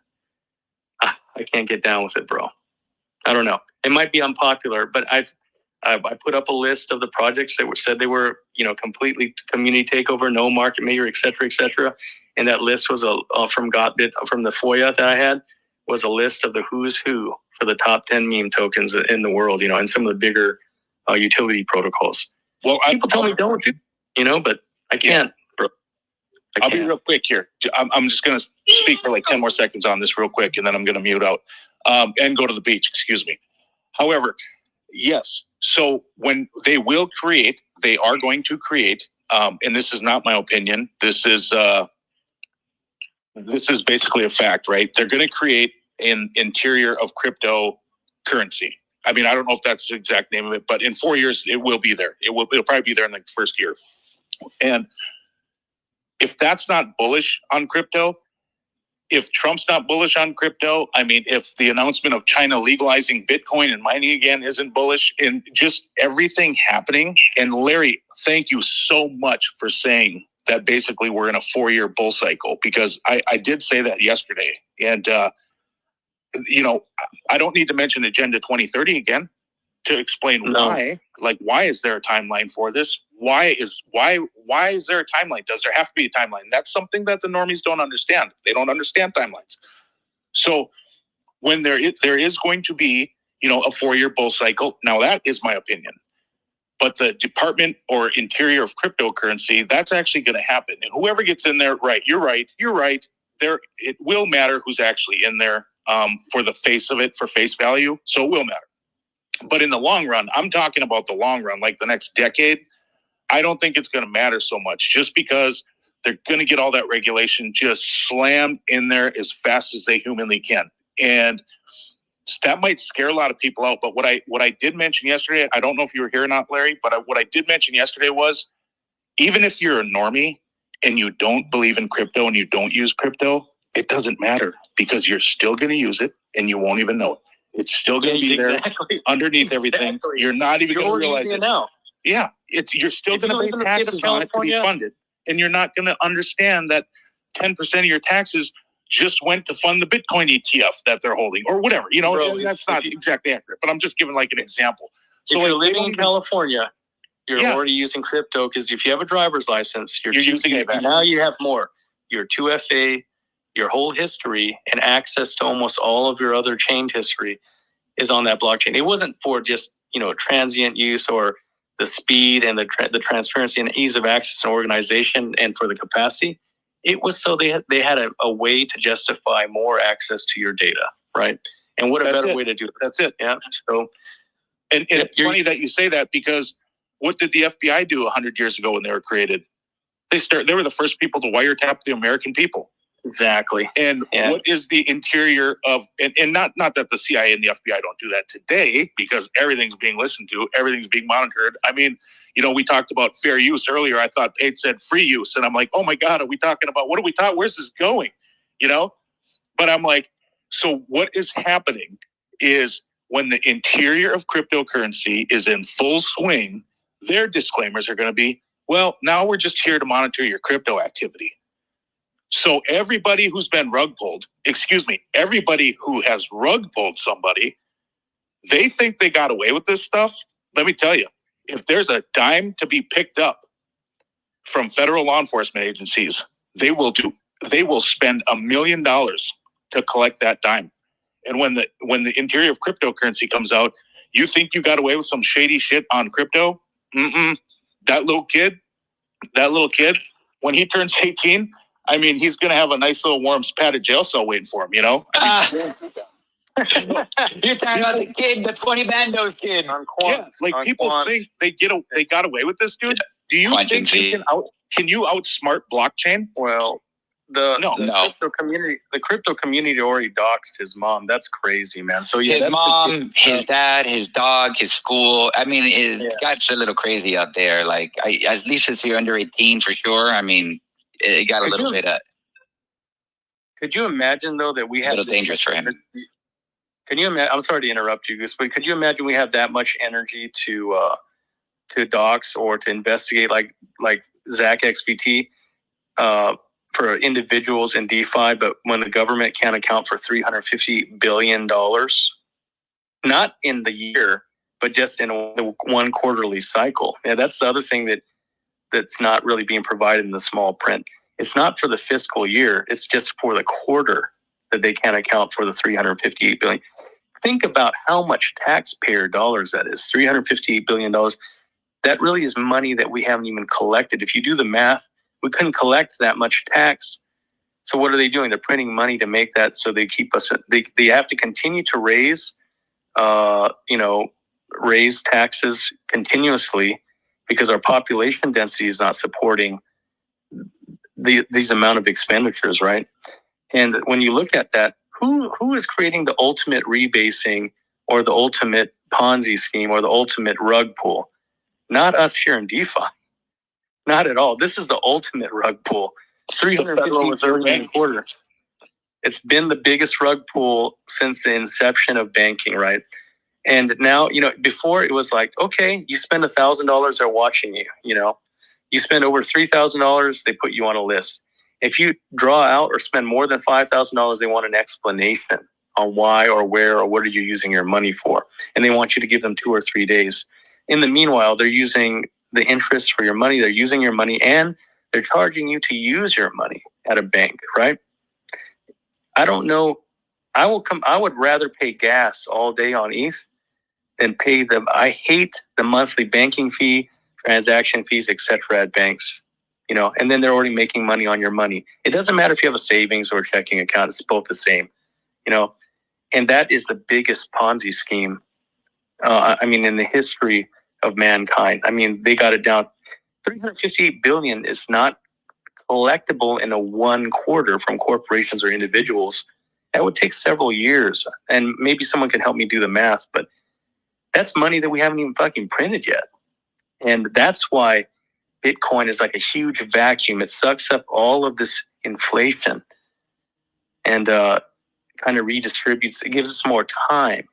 I can't get down with it, bro. I don't know. It might be unpopular, but I put up a list of the projects that said they were, you know, completely community takeover, no market maker, et cetera, et cetera. And that list was from Gotbit, from the FOIA that I had, was a list of the who's who for the top 10 meme tokens in the world, you know, and some of the bigger utility protocols. Well, people tell me don't, you know, but I can't, bro. I'll be real quick here. I'm just going to speak for like 10 more seconds on this real quick, and then I'm going to mute out and go to the beach, excuse me. However, yes. So when they will create, they are going to create, and this is not my opinion. This is basically a fact, right? They're going to create an interior of cryptocurrency. I mean, I don't know if that's the exact name of it, but in 4 years, it will be there. It'll probably be there in like the first year. And if that's not bullish on crypto, if Trump's not bullish on crypto, I mean, if the announcement of China legalizing Bitcoin and mining again isn't bullish, and just everything happening. And Larry, thank you so much for saying that basically we're in a 4-year bull cycle, because I did say that yesterday. And, you know, I don't need to mention Agenda 2030 again to explain why. Like, why is there a timeline for this? Why is there a timeline? Does there have to be a timeline? That's something that the normies don't understand. They don't understand timelines. So when there is going to be, you know, a 4-year bull cycle, now that is my opinion. But the Department or Interior of Cryptocurrency, that's actually going to happen. And whoever gets in there, right, you're right. It will matter who's actually in there for the face of it, for face value. So it will matter. But in the long run, I'm talking about the long run, like the next decade, I don't think it's going to matter so much, just because they're going to get all that regulation just slammed in there as fast as they humanly can. And that might scare a lot of people out. But what I did mention yesterday, I don't know if you were here or not, Larry, but what I did mention yesterday was, even if you're a normie and you don't believe in crypto and you don't use crypto, it doesn't matter, because you're still going to use it and you won't even know it. It's still going to be there underneath everything. You're not even going to realize it now. Yeah, you're still going to pay taxes on it to be funded, and you're not going to understand that 10% of your taxes just went to fund the Bitcoin ETF that they're holding, or whatever. You know, bro, that's not exactly accurate, but I'm just giving like an example. So if you're living in California, you're already using crypto, because if you have a driver's license, you're using it. Now you have more. Your 2FA, your whole history, and access to almost all of your other chained history is on that blockchain. It wasn't for just, you know, transient use or the speed and the transparency and ease of access and organization, and for the capacity. It was so they had a way to justify more access to your data, right? And what a better way to do it. That's it. Yeah. So, and it's funny that you say that, because what did the FBI do 100 years ago when they were created? They were the first people to wiretap the American people. Exactly. And what is the interior of, and not that the CIA and the FBI don't do that today, because everything's being listened to, everything's being monitored. I mean, you know, we talked about fair use earlier. I thought Paige said free use, and I'm like, oh my God, are we talking about, what are we talking, where's this going? You know? But I'm like, so what is happening is, when the interior of cryptocurrency is in full swing, their disclaimers are going to be, well, now we're just here to monitor your crypto activity. So everybody who's been everybody who has rug pulled somebody, they think they got away with this stuff. Let me tell you, if there's a dime to be picked up from federal law enforcement agencies, they will spend $1 million to collect that dime. And when the interior of cryptocurrency comes out, you think you got away with some shady shit on crypto? That little kid, when he turns 18, I mean, he's going to have a nice little warm padded jail cell waiting for him, you know? You're talking about the kid, the 20 bandos kid. On quant, people think they got away with this, dude. Do you think can you outsmart blockchain? Well, The No. crypto community already doxed his mom. That's crazy, man. So yeah, his that's mom, his dad, his dog, his school. I mean, it got a little crazy out there. Like, at least if you're under 18 for sure. I mean, it got a little bit. Could you imagine though that we have a little dangerous for him? Can you imagine? I'm sorry to interrupt you, Goose, but could you imagine we have that much energy to dox or to investigate like Zach XBT for individuals in DeFi, but when the government can't account for $350 billion, not in the year, but just in one quarterly cycle. Yeah, that's the other thing that's not really being provided in the small print. It's not for the fiscal year. It's just for the quarter that they can't account for the $358 billion. Think about how much taxpayer dollars that is, $358 billion. That really is money that we haven't even collected. If you do the math, we couldn't collect that much tax. So what are they doing? They're printing money to make that so they keep us. They have to continue to raise taxes continuously because our population density is not supporting these amount of expenditures, right? And when you look at that, who is creating the ultimate rebasing or the ultimate Ponzi scheme or the ultimate rug pull? Not us here in DeFi. Not at all. This is the ultimate rug pull. $350 billion a quarter. It's been the biggest rug pull since the inception of banking, right? And now, before it was like, okay, you spend $1,000, they're watching you. You spend over $3,000, they put you on a list. If you draw out or spend more than $5,000, they want an explanation on why or where or what are you using your money for. And they want you to give them 2 or 3 days. In the meanwhile, they're using the interest for your money. They're using your money and they're charging you to use your money at a bank, right? I don't know. I would rather pay gas all day on ETH than pay them. I hate the monthly banking fee, transaction fees, etc. at banks. And then they're already making money on your money. It doesn't matter if you have a savings or a checking account. It's both the same, and that is the biggest Ponzi scheme. In the history of mankind. They got it down. $358 billion is not collectible in a one quarter from corporations or individuals. That would take several years. And maybe someone can help me do the math, but that's money that we haven't even fucking printed yet. And that's why Bitcoin is like a huge vacuum. It sucks up all of this inflation and kind of redistributes. It gives us more time.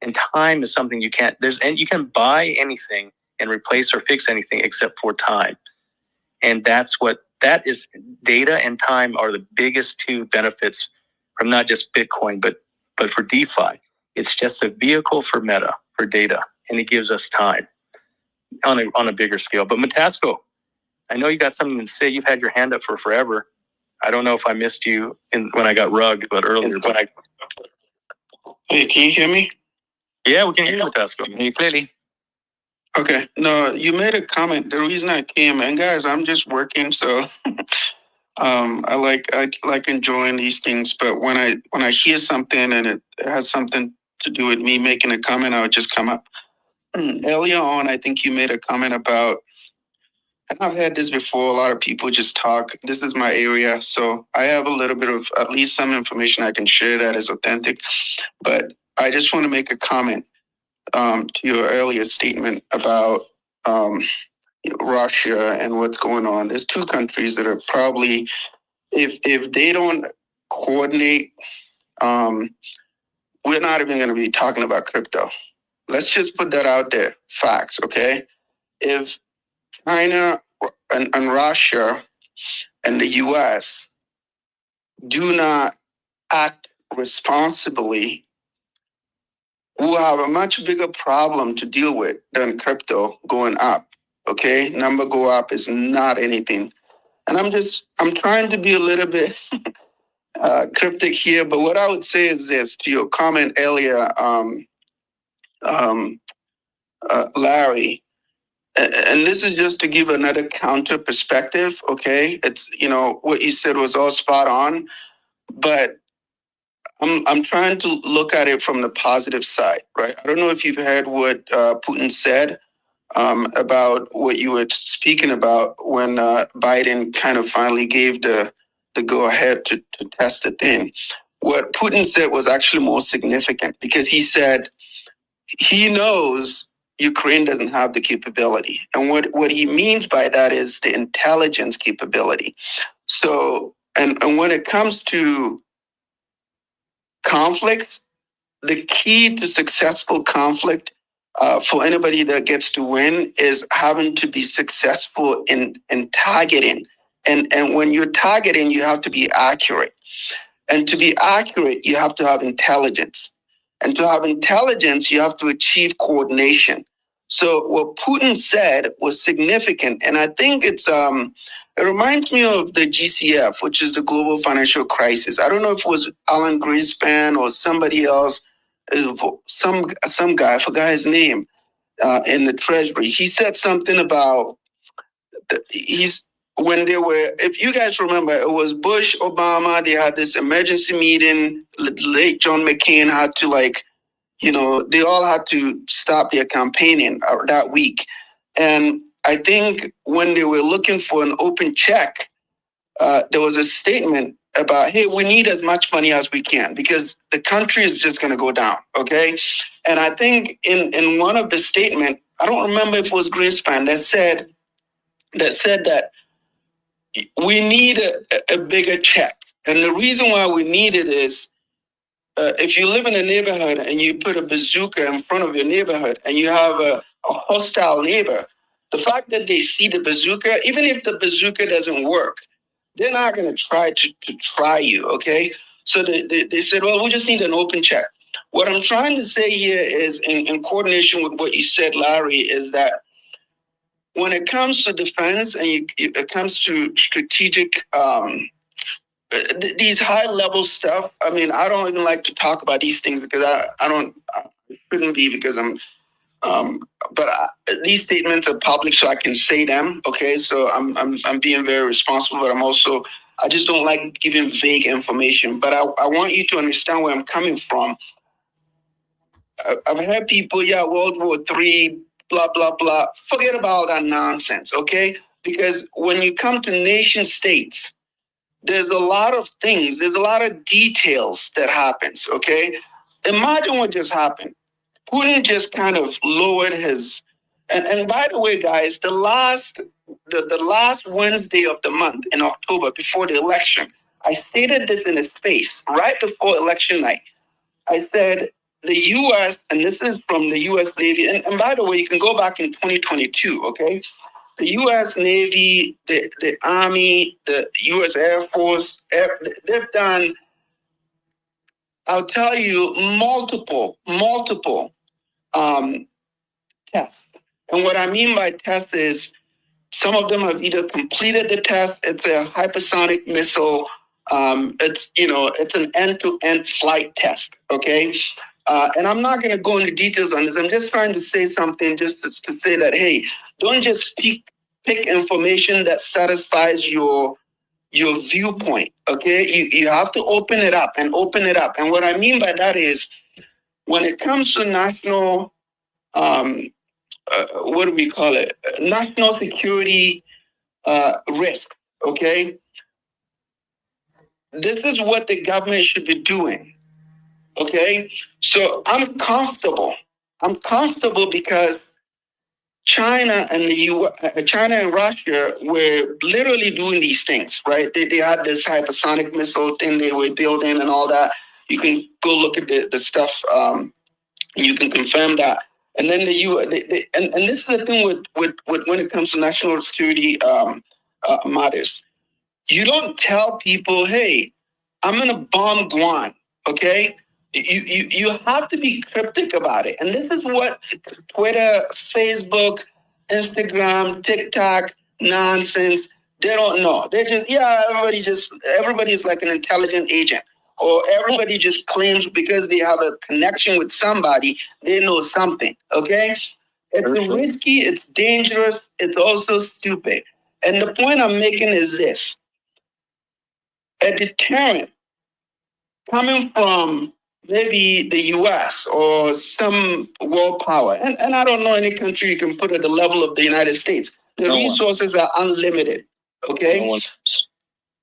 And time is something you can't, and you can buy anything and replace or fix anything except for time. And that is data and time are the biggest two benefits from not just Bitcoin, but for DeFi. It's just a vehicle for Meta, for data, and it gives us time on a bigger scale. But Matasco, I know you got something to say. You've had your hand up for forever. I don't know if I missed you when I got rugged, but earlier. Hey, can you hear me? Yeah, we can hear you, Matasco. Can hear you clearly. Okay. No, you made a comment. The reason I came, and guys, I'm just working, so I like enjoying these things. But when I hear something and it has something to do with me making a comment, I would just come up. Earlier on, I think you made a comment about, and I've had this before, a lot of people just talk. This is my area, so I have a little bit of at least some information I can share that is authentic. But I just want to make a comment to your earlier statement about Russia and what's going on. There's two countries that are probably, if they don't coordinate, we're not even going to be talking about crypto. Let's just put that out there. Facts, okay? If China and Russia and the US do not act responsibly, we'll have a much bigger problem to deal with than crypto going up, okay? Number go up is not anything. And I'm trying to be a little bit cryptic here, but what I would say is this, to your comment earlier, Larry, and this is just to give another counter perspective, okay? It's, what you said was all spot on, but I'm trying to look at it from the positive side, right? I don't know if you've heard what Putin said about what you were speaking about when Biden kind of finally gave the the go-ahead to test the thing. What Putin said was actually more significant, because he said he knows Ukraine doesn't have the capability. And what he means by that is the intelligence capability. So, and when it comes to conflict, the key to successful conflict for anybody that gets to win is having to be successful in targeting. And when you're targeting, you have to be accurate. And to be accurate, you have to have intelligence. And to have intelligence, you have to achieve coordination. So what Putin said was significant. And I think it reminds me of the GCF, which is the global financial crisis. I don't know if it was Alan Greenspan or somebody else, some guy, I forgot his name, in the Treasury. He said something about when they were, if you guys remember, it was Bush, Obama, they had this emergency meeting. Late John McCain had to they all had to stop their campaigning that week. And I think when they were looking for an open check, there was a statement about, hey, we need as much money as we can because the country is just going to go down, okay? And I think in one of the statements, I don't remember if it was Greenspan that said that we need a bigger check. And the reason why we need it is if you live in a neighborhood and you put a bazooka in front of your neighborhood and you have a hostile neighbor, the fact that they see the bazooka, even if the bazooka doesn't work, they're not going to try to try you, okay? So they said, well, we just need an open check. What I'm trying to say here is, in coordination with what you said, Larry, is that when it comes to defense and it comes to strategic, these high-level stuff, I mean, I don't even like to talk about these things because I shouldn't be, because these statements are public, so I can say them. Okay, so I'm being very responsible, but I just don't like giving vague information. But I want you to understand where I'm coming from. I've heard people, World War III, blah blah blah. Forget about that nonsense, okay? Because when you come to nation states, there's a lot of things, there's a lot of details that happens, okay? Imagine what just happened. Putin just kind of lowered his, and by the way, guys, the last Wednesday of the month in October, before the election, I stated this in a space right before election night. I said the U.S., and this is from the U.S. Navy, and by the way, you can go back in 2022, okay? The U.S. Navy, the Army, the U.S. Air Force, they've done, I'll tell you, multiple tests. And what I mean by tests is some of them have either completed the test, it's a hypersonic missile, it's an end-to-end flight test, okay? And I'm not going to go into details on this. I'm just trying to say something just to say that, hey, don't just pick information that satisfies your viewpoint, okay? You have to open it up. And what I mean by that is when it comes to national, what do we call it? National security risk, okay? This is what the government should be doing. Okay, so I'm comfortable because China and Russia were literally doing these things, right? They had this hypersonic missile thing they were building and all that. You can go look at the stuff. You can confirm that. And then and this is the thing with when it comes to national security matters. You don't tell people, hey, I'm going to bomb Guam, okay? You have to be cryptic about it. And this is what Twitter, Facebook, Instagram, TikTok, nonsense, they don't know. They're just, everybody's like an intelligent agent. Or everybody just claims because they have a connection with somebody, they know something, okay? It's risky, it's dangerous, it's also stupid. And the point I'm making is this. A deterrent coming from maybe the US or some world power, and I don't know any country you can put at the level of the United States. The resources are unlimited, okay?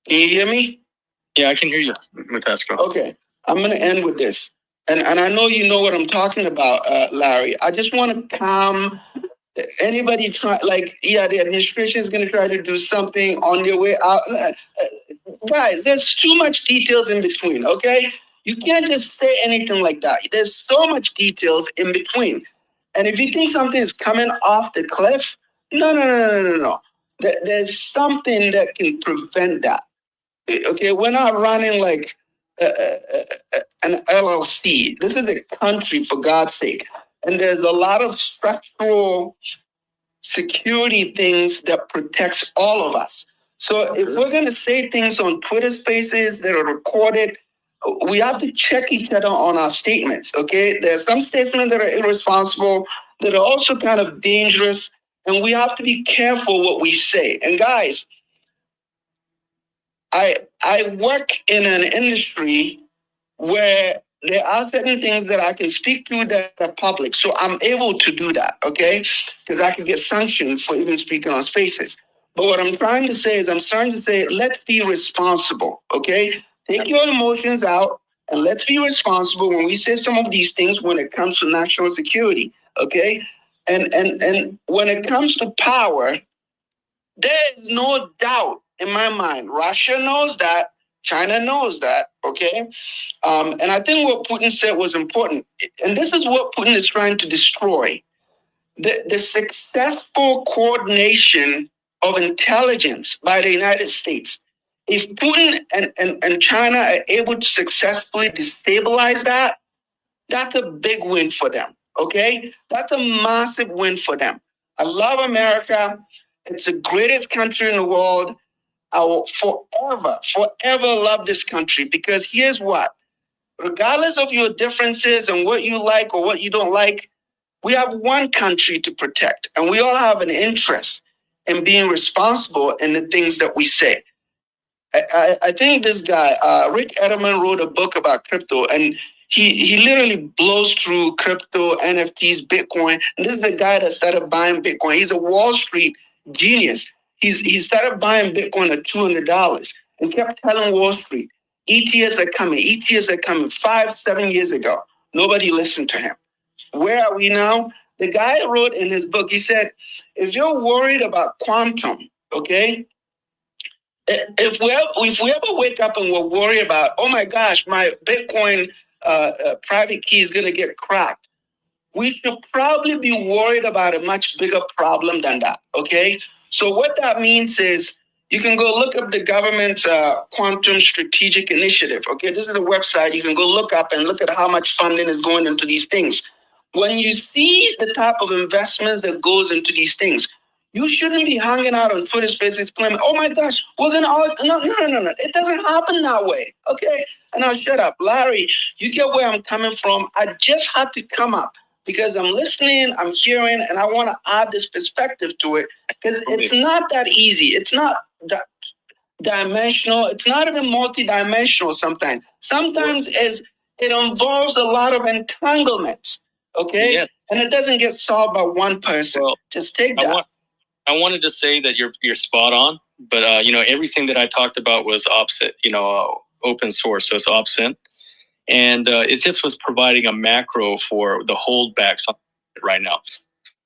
Can you hear me? Yeah, I can hear you, Matasco. Okay, I'm going to end with this. And I know you know what I'm talking about, Larry. I just want to calm anybody the administration is going to try to do something on their way out. Guys, there's too much details in between, okay? You can't just say anything like that. There's so much details in between. And if you think something is coming off the cliff, no. There's something that can prevent that. Okay, we're not running like an LLC. This is a country, for God's sake. And there's a lot of structural security things that protects all of us. So if we're going to say things on Twitter Spaces that are recorded, we have to check each other on our statements, okay? There's some statements that are irresponsible, that are also kind of dangerous, and we have to be careful what we say. And guys, I work in an industry where there are certain things that I can speak to that are public. So I'm able to do that, okay? Because I can get sanctioned for even speaking on Spaces. But what I'm trying to say is let's be responsible, okay? Take your emotions out and let's be responsible when we say some of these things when it comes to national security, okay? And when it comes to power, there is no doubt in my mind. Russia knows that. China knows that, okay? And I think what Putin said was important. And this is what Putin is trying to destroy. The successful coordination of intelligence by the United States. If Putin and China are able to successfully destabilize that, that's a big win for them, okay? That's a massive win for them. I love America. It's the greatest country in the world. I will forever love this country because here's what. Regardless of your differences and what you like or what you don't like, we have one country to protect, and we all have an interest in being responsible in the things that we say. I think this guy, Rick Edelman, wrote a book about crypto, and he literally blows through crypto, NFTs, Bitcoin. And this is the guy that started buying Bitcoin. He's a Wall Street genius. He started buying Bitcoin at $200 and kept telling Wall Street, ETFs are coming, 5-7 years ago. Nobody listened to him. Where are we now? The guy wrote in his book, he said, if you're worried about quantum, okay, if we ever wake up and we're worried about, oh my gosh, my Bitcoin private key is going to get cracked, we should probably be worried about a much bigger problem than that, okay? So what that means is you can go look up the government's Quantum Strategic Initiative, okay? This is a website you can go look up and look at how much funding is going into these things. When you see the type of investments that goes into these things, you shouldn't be hanging out on Twitter Spaces claiming, oh my gosh, we're going to all, no. It doesn't happen that way, okay? And now shut up. Larry, you get where I'm coming from. I just had to come up because I'm listening, I'm hearing, and I want to add this perspective to it because it's not that easy. It's not that dimensional. It's not even multidimensional sometimes. Sometimes it involves a lot of entanglements, okay? Yes. And it doesn't get solved by one person. Well, just take that. I wanted to say that you're spot on, but everything that I talked about was opposite, open source, so it's OPSINT. And it just was providing a macro for the holdbacks right now.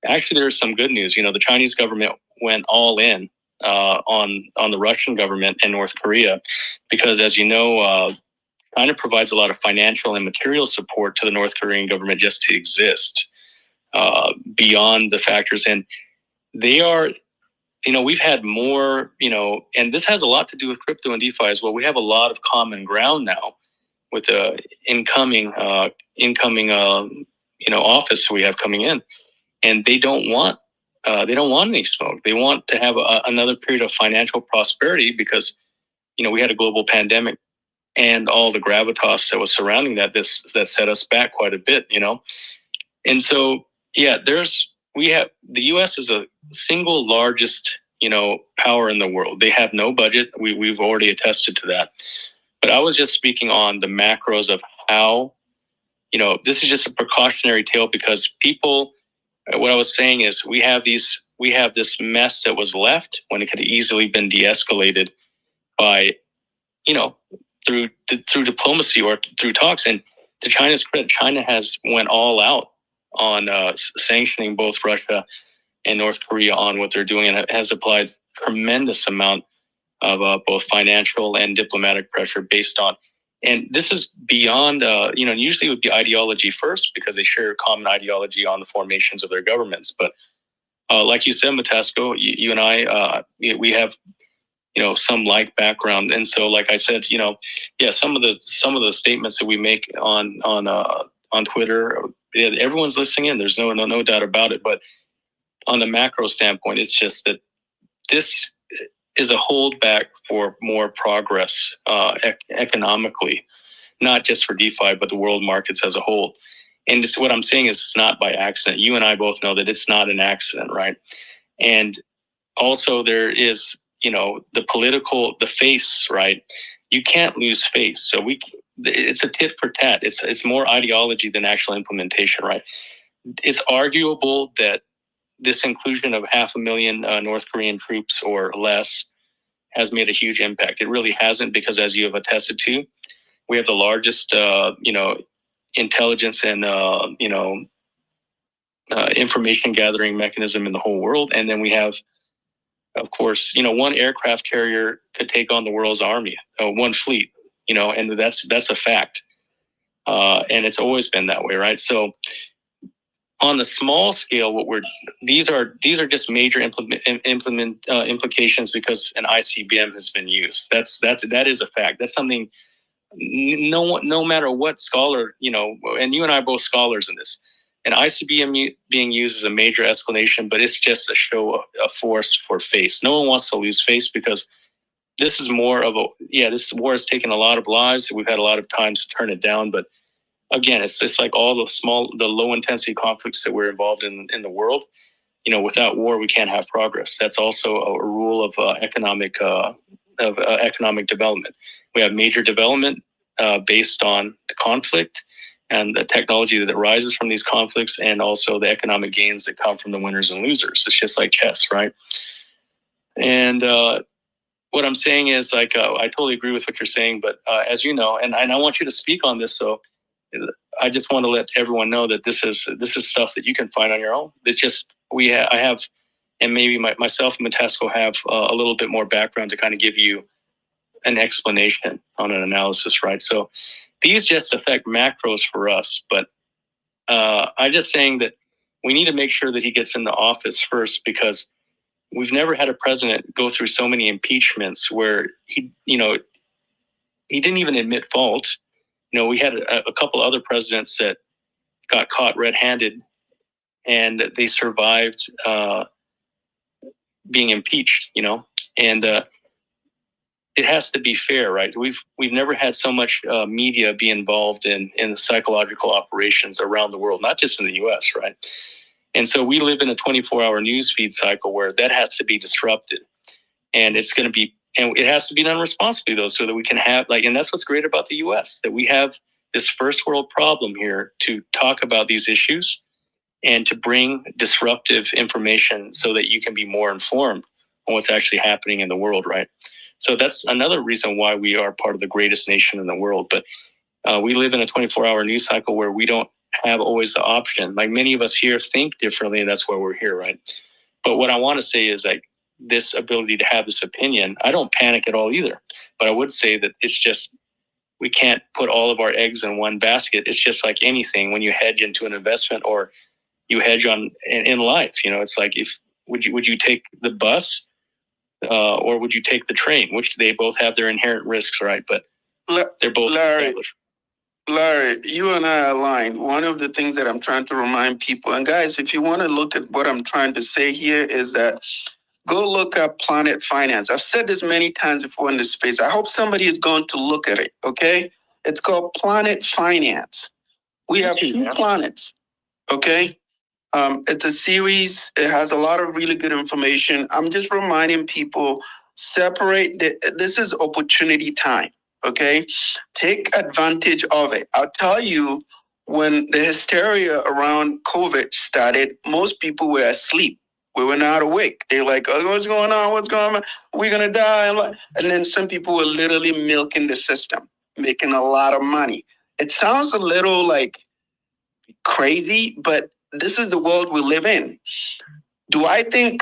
Actually, there's some good news. The Chinese government went all in on the Russian government and North Korea because, as you know, China provides a lot of financial and material support to the North Korean government just to exist beyond the factors. And they are, we've had more, and this has a lot to do with crypto and DeFi as well. We have a lot of common ground now with the incoming office we have coming in, and they don't want any smoke. They want to have another period of financial prosperity because we had a global pandemic and all the gravitas that was surrounding that set us back quite a bit. And so we have the U.S. is a single largest power in the world. They have no budget. We've already attested to that. But I was just speaking on the macros of how, this is just a precautionary tale because people, what I was saying is we have this mess that was left when it could have easily been de-escalated by, through diplomacy or through talks. And to China's credit, China has went all out on sanctioning both Russia and North Korea on what they're doing, and has applied tremendous amount of both financial and diplomatic pressure based on. And this is beyond, usually it would be ideology first because they share a common ideology on the formations of their governments. But like you said, Matasco, you and I, we have, some like background. And so, like I said, some of the statements that we make on Twitter, everyone's listening in. There's no doubt about it. But on the macro standpoint, it's just that this is a holdback for more progress economically, not just for DeFi, but the world markets as a whole. And what I'm saying is it's not by accident. You and I both know that it's not an accident, right? And also there is, the face, right? You can't lose face. So it's a tit for tat. It's more ideology than actual implementation, right? It's arguable that this inclusion of 500,000 North Korean troops or less has made a huge impact. It really hasn't, because as you have attested to, we have the largest, intelligence and, information gathering mechanism in the whole world. And then we have, of course, one aircraft carrier could take on the world's army, one fleet, and that's a fact. And it's always been that way, right? So on the small scale, these are just major implications because an ICBM has been used. That is a fact. That's something no matter what scholar, and you and I are both scholars in this. An ICBM being used is a major escalation, but it's just a show of force for face. No one wants to lose face because this is more of this war has taken a lot of lives. We've had a lot of times to turn it down, but again, it's just like all the low intensity conflicts that we're involved in the world. Without war, we can't have progress. That's also a rule of economic development. We have major development based on the conflict and the technology that arises from these conflicts, and also the economic gains that come from the winners and losers. It's just like chess, right? And what I'm saying is, I totally agree with what you're saying, but as you know, and I want you to speak on this, so I just want to let everyone know that this is stuff that you can find on your own. It's just I have, and maybe myself and Matasco have a little bit more background to kind of give you an explanation on an analysis, right? So these just affect macros for us, but I'm just saying that we need to make sure that he gets in the office first, because we've never had a president go through so many impeachments where he didn't even admit fault. We had a couple other presidents that got caught red-handed, and they survived being impeached. And it has to be fair, right? We've never had so much media be involved in the psychological operations around the world, not just in the U.S., right? And so we live in a 24-hour news feed cycle where that has to be disrupted, and it's going to be. And it has to be done responsibly, though, so that we can have, and that's what's great about the U.S., that we have this first world problem here to talk about these issues and to bring disruptive information so that you can be more informed on what's actually happening in the world, right? So that's another reason why we are part of the greatest nation in the world. But we live in a 24-hour news cycle where we don't have always the option. Like, many of us here think differently, and that's why we're here, right? But what I want to say is, this ability to have this opinion, I don't panic at all either. But I would say that it's just, we can't put all of our eggs in one basket. It's just like anything. When you hedge into an investment, or you hedge in life, it's like, would you take the bus or would you take the train? Which they both have their inherent risks, right? But they're both established. Larry, you and I are aligned. One of the things that I'm trying to remind people, and guys, if you want to look at what I'm trying to say here, is that go look up Planet Finance. I've said this many times before in this space. I hope somebody is going to look at it, okay? It's called Planet Finance. We have 2 planets, okay? It's a series. It has a lot of really good information. I'm just reminding people, this is opportunity time, okay? Take advantage of it. I'll tell you, when the hysteria around COVID started, most people were asleep. We were not awake. They're like, oh, what's going on? What's going on? We're going to die. And then some people were literally milking the system. making a lot of money. It sounds a little like crazy, but this is the world we live in. Do I think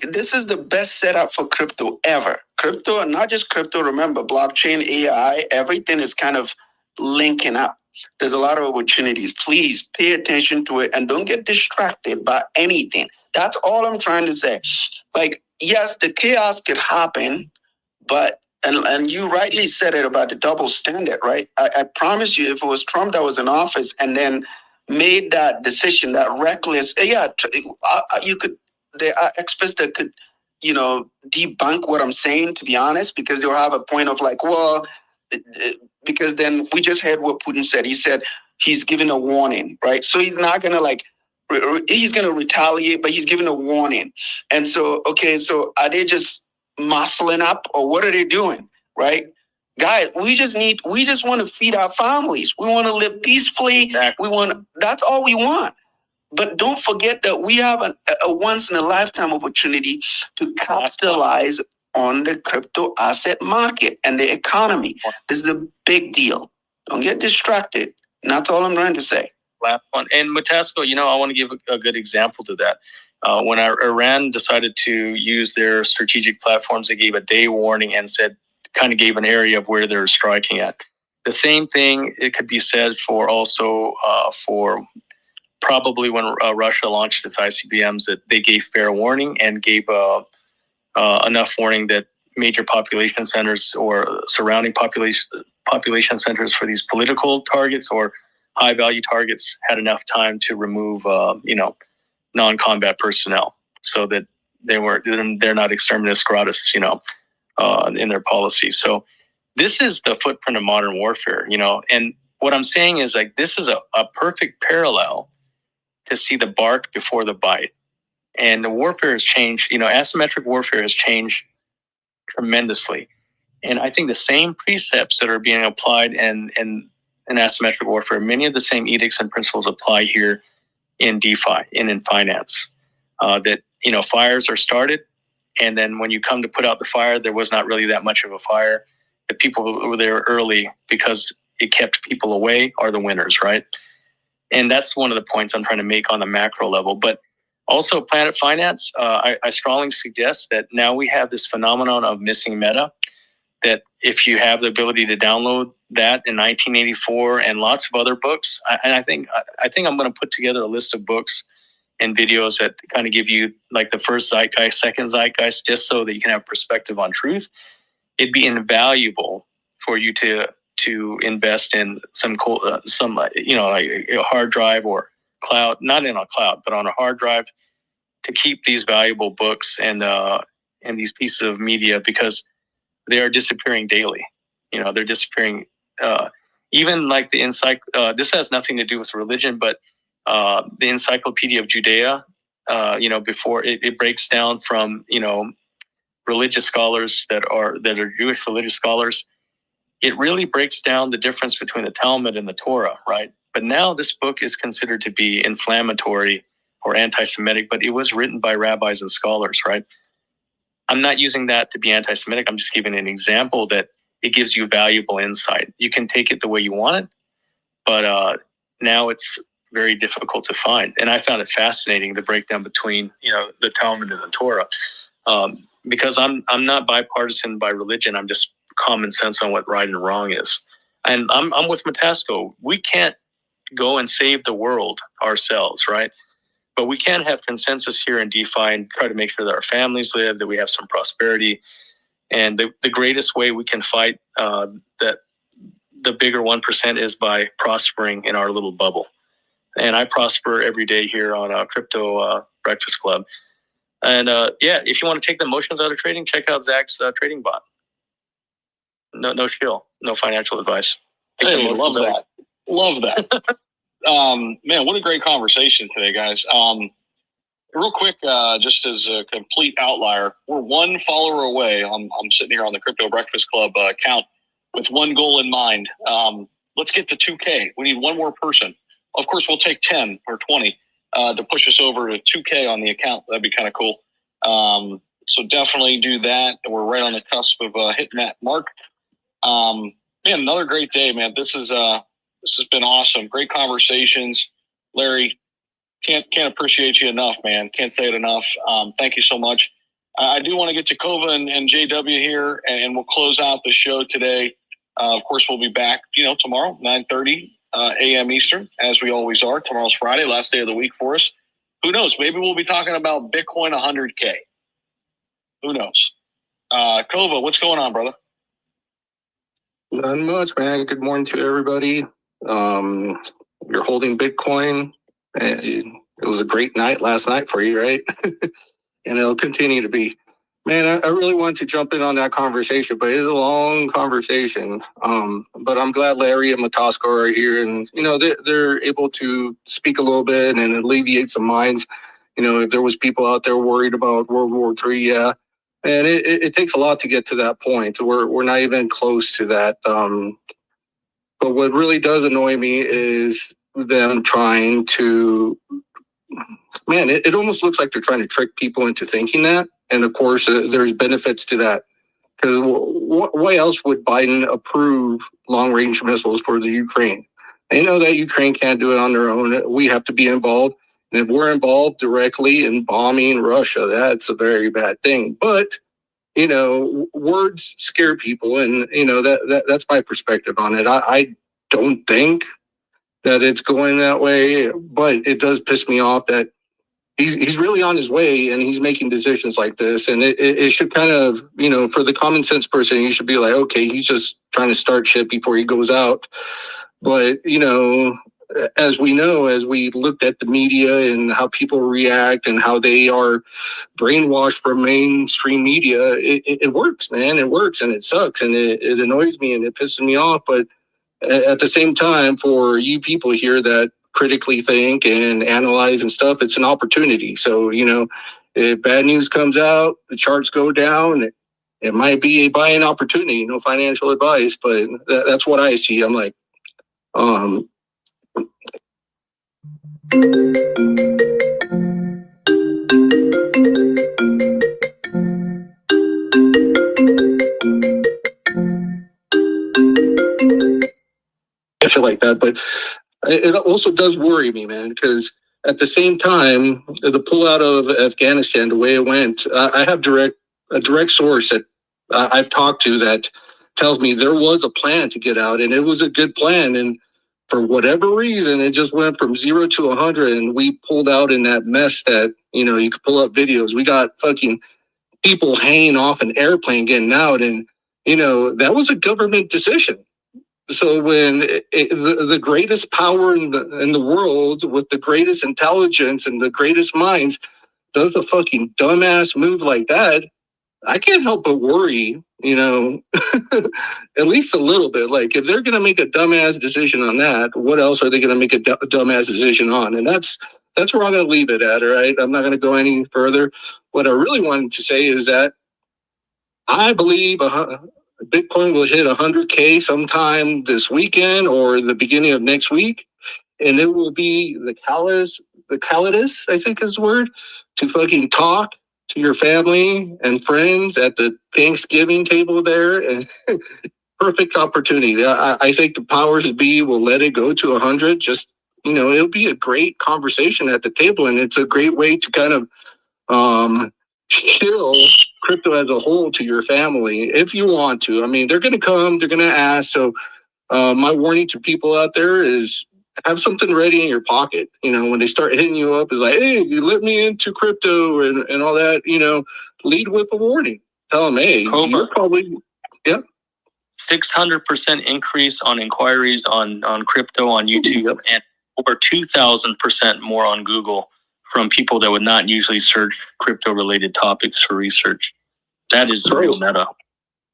this is the best setup for crypto ever? Crypto, and not just crypto, remember, blockchain, AI, everything is kind of linking up. There's a lot of opportunities. Please pay attention to it and don't get distracted by anything. That's all I'm trying to say. Like, yes, the chaos could happen, but, and you rightly said it about the double standard, right? I promise you, if it was Trump that was in office and then made that decision, that reckless, you could, there are experts that could, debunk what I'm saying, to be honest, because they'll have a point of like, well, because then we just heard what Putin said. He said he's giving a warning, right? So he's not going to he's going to retaliate, but he's giving a warning. And so, okay, so are they just muscling up or what are they doing, right? Guys, we just want to feed our families. We want to live peacefully. Exactly. That's all we want. But don't forget that we have a once in a lifetime opportunity to capitalize on the crypto asset market and the economy. This is a big deal. Don't get distracted. And that's all I'm trying to say. Last one. And Matasco, I want to give a good example to that. When Iran decided to use their strategic platforms, they gave a day warning and kind of gave an area of where they're striking at. The same thing, it could be said for also for probably when Russia launched its ICBMs, that they gave fair warning and gave enough warning that major population centers or surrounding population centers for these political targets or high value targets had enough time to remove, non-combat personnel, so that they're not exterminus gratis, in their policy. So this is the footprint of modern warfare, and what I'm saying is like, this is a perfect parallel to see the bark before the bite. And the warfare has changed, asymmetric warfare has changed tremendously. And I think the same precepts that are being applied in asymmetric warfare, many of the same edicts and principles apply here in DeFi and in finance. That, fires are started, and then when you come to put out the fire, there was not really that much of a fire. The people who were there early because it kept people away are the winners, right? And that's one of the points I'm trying to make on the macro level. But also Planet Finance, I strongly suggest that now we have this phenomenon of missing meta, that if you have the ability to download that in 1984 and lots of other books, I think I'm going to put together a list of books and videos that kind of give you like the first zeitgeist, second zeitgeist, just so that you can have perspective on truth. It'd be invaluable for you to invest in some like a hard drive or cloud, not in a cloud, but on a hard drive, to keep these valuable books and these pieces of media, because they are disappearing daily. They're disappearing. Even like the this has nothing to do with religion, but the Encyclopedia of Judea, before it breaks down from religious scholars that are Jewish religious scholars. It really breaks down the difference between the Talmud and the Torah, right? But now this book is considered to be inflammatory or anti-Semitic, but it was written by rabbis and scholars, right? I'm not using that to be anti-Semitic. I'm just giving an example that it gives you valuable insight. You can take it the way you want it, but now it's very difficult to find. And I found it fascinating, the breakdown between the Talmud and the Torah, because I'm not bipartisan by religion. I'm just common sense on what right and wrong is. And I'm with Matasco. We can't go and save the world ourselves, right? But we can have consensus here in DeFi and try to make sure that our families live, that we have some prosperity. And the greatest way we can fight that the bigger 1% is by prospering in our little bubble. And I prosper every day here on a Crypto Breakfast Club. And if you want to take the emotions out of trading, check out Zach's trading bot. No shill, no financial advice. Hey, love that. Love that. Man, what a great conversation today, guys. Real quick, just as a complete outlier, we're one follower away. I'm sitting here on the Crypto Breakfast Club account with one goal in mind. Let's get to 2K. We need one more person. Of course, we'll take 10 or 20 to push us over to 2K on the account. That'd be kind of cool. So definitely do that. We're right on the cusp of hitting that mark. Man, Man, another great day, man. This has been awesome. Great conversations. Larry, can't appreciate you enough, man. Can't say it enough. Thank you so much. I do want to get to Kova and JW here, and we'll close out the show today. Of course, we'll be back, tomorrow, 9:30 a.m. Eastern, as we always are. Tomorrow's Friday, last day of the week for us. Who knows? Maybe we'll be talking about Bitcoin 100K. Who knows? Kova, what's going on, brother? Not much, man. Good morning to everybody. You're holding Bitcoin. It was a great night last night for you, right? And it'll continue to be. Man, I really wanted to jump in on that conversation, but it's a long conversation. But I'm glad Larry and Matasko are here, and they're able to speak a little bit and alleviate some minds. If there was people out there worried about World War III, yeah. And it takes a lot to get to that point. We're not even close to that. But what really does annoy me is them trying to, man, it almost looks like they're trying to trick people into thinking that. And of course, there's benefits to that. Because why else would Biden approve long-range missiles for the Ukraine? They know that Ukraine can't do it on their own. We have to be involved. And if we're involved directly in bombing Russia, that's a very bad thing. But, words scare people. And, that's my perspective on it. I don't think that it's going that way, but it does piss me off that he's really on his way and he's making decisions like this. And it should kind of, for the common sense person, you should be like, okay, he's just trying to start shit before he goes out. But, as we know, as we looked at the media and how people react and how they are brainwashed from mainstream media, it works, man. It works, and it sucks, and it annoys me and it pisses me off. But at the same time, for you people here that critically think and analyze and stuff, it's an opportunity. So, if bad news comes out, the charts go down, it might be a buying opportunity, no financial advice, but that's what I see. I'm like, shit like that. But it also does worry me, man, because at the same time, the pullout of Afghanistan, the way it went, I have a direct source that I've talked to that tells me there was a plan to get out, and it was a good plan. And for whatever reason, it just went from 0 to 100, and we pulled out in that mess that, you could pull up videos. We got fucking people hanging off an airplane getting out, and, that was a government decision. So when the greatest power in the world with the greatest intelligence and the greatest minds does a fucking dumbass move like that, I can't help but worry, at least a little bit. Like, if they're going to make a dumbass decision on that, what else are they going to make a dumbass decision on? And that's where I'm going to leave it at, all right? I'm not going to go any further. What I really wanted to say is that I believe Bitcoin will hit 100K sometime this weekend or the beginning of next week. And it will be the catalyst, I think is the word, to fucking talk to your family and friends at the Thanksgiving table there. And perfect opportunity. I think the powers that be will let it go to 100. Just, it'll be a great conversation at the table. And it's a great way to kind of shill crypto as a whole to your family if you want to. I mean, they're going to come, they're going to ask. So my warning to people out there is have something ready in your pocket. When they start hitting you up, it's like, hey, you let me into crypto and all that, lead with a warning. Tell them, hey, you're probably, yep. 600% increase on inquiries on crypto on YouTube, and over 2,000% more on Google from people that would not usually search crypto-related topics for research. That is the real meta.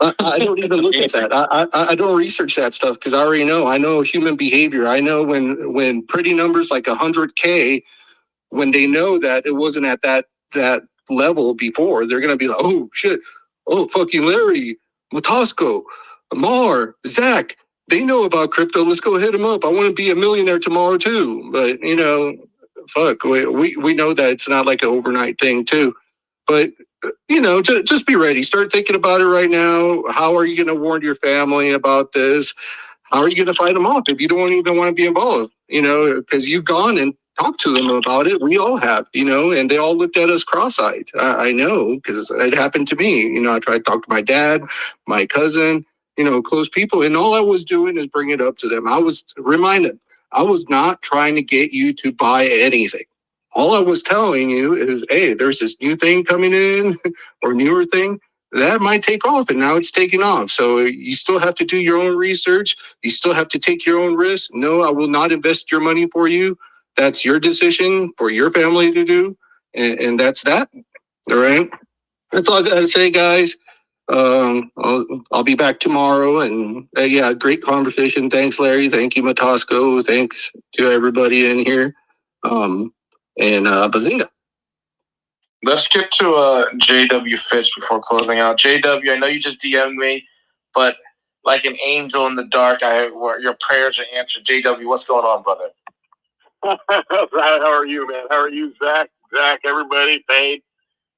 I don't even look at that. I don't research that stuff because I already know. I know human behavior. I know when pretty numbers like 100K, when they know that it wasn't at that level before, they're going to be like, oh, shit. Oh, fucking Larry, Matasko, Mar, Zach, they know about crypto. Let's go hit them up. I want to be a millionaire tomorrow too. But, fuck, we know that it's not like an overnight thing too. But just be ready. Start thinking about it right now. How are you going to warn your family about this? How are you going to fight them off if you don't even want to be involved? Because you've gone and talked to them about it. We all have, and they all looked at us cross-eyed. I know, because it happened to me. I tried to talk to my dad, my cousin, close people, and all I was doing is bring it up to them. I was reminded, I was not trying to get you to buy anything. All I was telling you is, hey, there's this new thing coming in or newer thing that might take off, and now it's taking off. So you still have to do your own research. You still have to take your own risks. No, I will not invest your money for you. That's your decision for your family to do. And that's that. All right. That's all I got to say, guys. I'll be back tomorrow. And yeah, great conversation. Thanks, Larry. Thank you, Matasco. Thanks to everybody in here. Bazinga. Let's get to JW Fitch before closing out. JW, I know you just DM'd me, but like an angel in the dark, your prayers are answered. JW, what's going on, brother? How are you, man? How are you, Zach? Zach, everybody, Fade.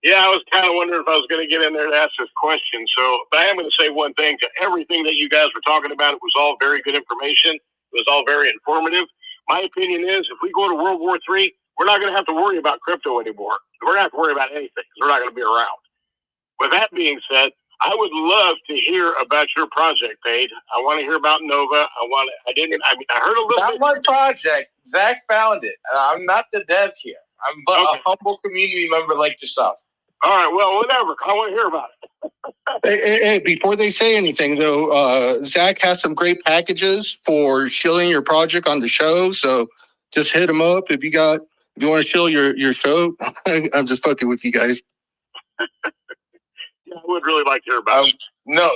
Yeah, I was kind of wondering if I was going to get in there to ask this question. But I am going to say one thing. To everything that you guys were talking about, it was all very good information. It was all very informative. My opinion is, if we go to World War III, we're not going to have to worry about crypto anymore. We're going to have to worry about anything because we're not going to be around. With that being said, I would love to hear about your project, Paige. I want to hear about Nova. I heard a little bit. Not my project. Zach found it. I'm not the dev here. I'm a humble community member like yourself. All right, well, whatever. I want to hear about it. Hey, before they say anything, though, Zach has some great packages for shilling your project on the show. So just hit him up if you want to shill your show. I'm just fucking with you guys. Yeah, I would really like to hear about it. No,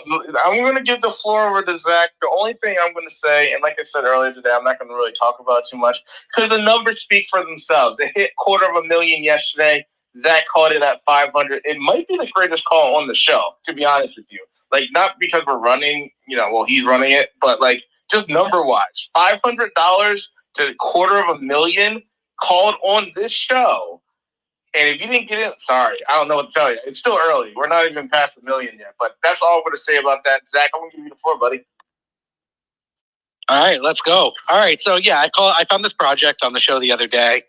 I'm going to give the floor over to Zach. The only thing I'm going to say, and like I said earlier today, I'm not going to really talk about it too much because the numbers speak for themselves. It hit 250,000 yesterday. Zach called it at 500. It might be the greatest call on the show, to be honest with you. Like, not because we're running, he's running it, but like just number-wise, $500 to 250,000 called on this show. And if you didn't get in, sorry, I don't know what to tell you. It's still early. We're not even past 1 million yet. But that's all I'm going to say about that. Zach, I'm going to give you the floor, buddy. All right, let's go. All right, so yeah, I found this project on the show the other day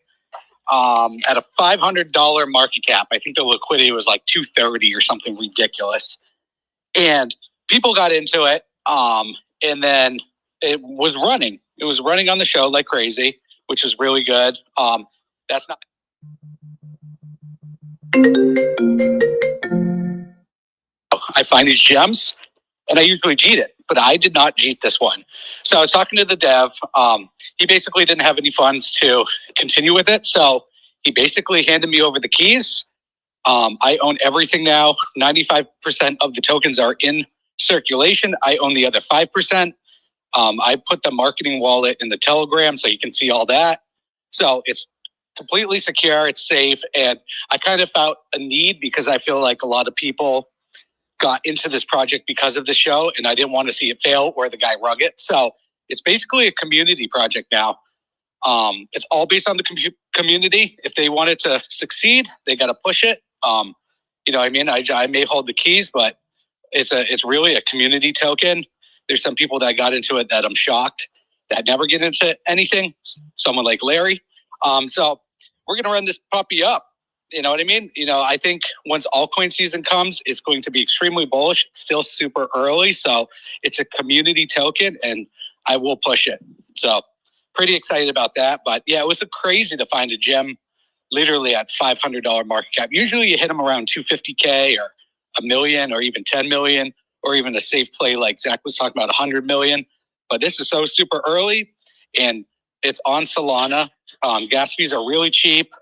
at a $500 market cap. I think the liquidity was like 230 or something ridiculous. And people got into it, and then it was running. It was running on the show like crazy, which is really good. That's not... I find these gems and I usually cheat it, but I did not cheat this one. So I was talking to the dev. He basically didn't have any funds to continue with it. So he basically handed me over the keys. I own everything now. 95% of the tokens are in circulation. I own the other 5%. I put the marketing wallet in the Telegram so you can see all that. So it's completely secure, it's safe, and I kind of felt a need because I feel like a lot of people got into this project because of the show, and I didn't want to see it fail or the guy rug it. So it's basically a community project now. It's all based on the community. If they want it to succeed, they got to push it. You know what I mean? I may hold the keys, but it's really a community token. There's some people that got into it that I'm shocked that never get into anything. Someone like Larry. So we're going to run this puppy up. You know what I mean? I think once altcoin season comes, it's going to be extremely bullish. It's still super early. So it's a community token and I will push it. So pretty excited about that. But yeah, it was crazy to find a gem literally at $500 market cap. Usually you hit them around 250K or $1 million or even 10 million or even a safe play like Zach was talking about 100 million. But this is so super early and it's on Solana. Gas fees are really cheap.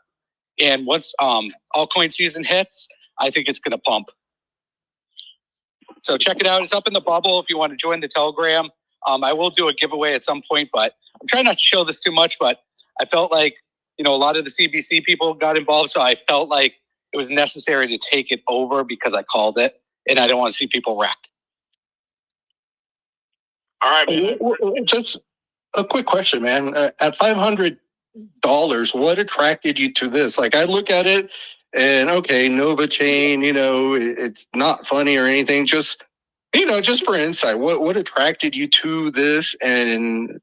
And once altcoin season hits, I think it's going to pump. So check it out. It's up in the bubble if you want to join the Telegram. I will do a giveaway at some point, but I'm trying not to show this too much, but I felt like, a lot of the CBC people got involved. So I felt like it was necessary to take it over because I called it and I don't want to see people wrecked. All right, man. Just a quick question, man. At $500, what attracted you to this? Like, I look at it And okay, Nova Chain, it's not funny or anything. Just, just for insight, what attracted you to this, and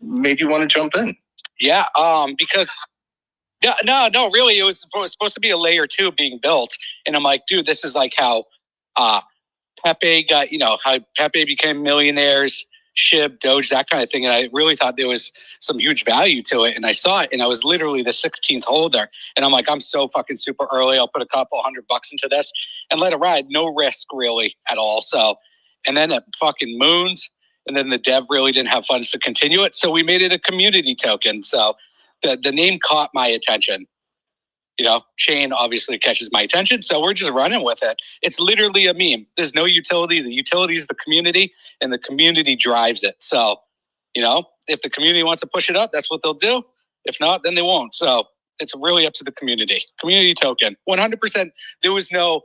made you want to jump in? Yeah, because no, really, it was supposed to be a layer 2 being built, and I'm like, dude, this is like how Pepe got, how Pepe became millionaires, SHIB, Doge, that kind of thing. And I really thought there was some huge value to it. And I saw it, and I was literally the 16th holder. And I'm like, I'm so fucking super early. I'll put a couple $100 into this and let it ride. No risk really at all. So, and then it fucking mooned. And then the dev really didn't have funds to continue it. So we made it a community token. So the name caught my attention. Chain obviously catches my attention, so we're just running with it. It's literally a meme. There's no utility. The utility is the community, and the community drives it. So, if the community wants to push it up, that's what they'll do. If not, then they won't. So it's really up to the community. Community token, 100%. There was no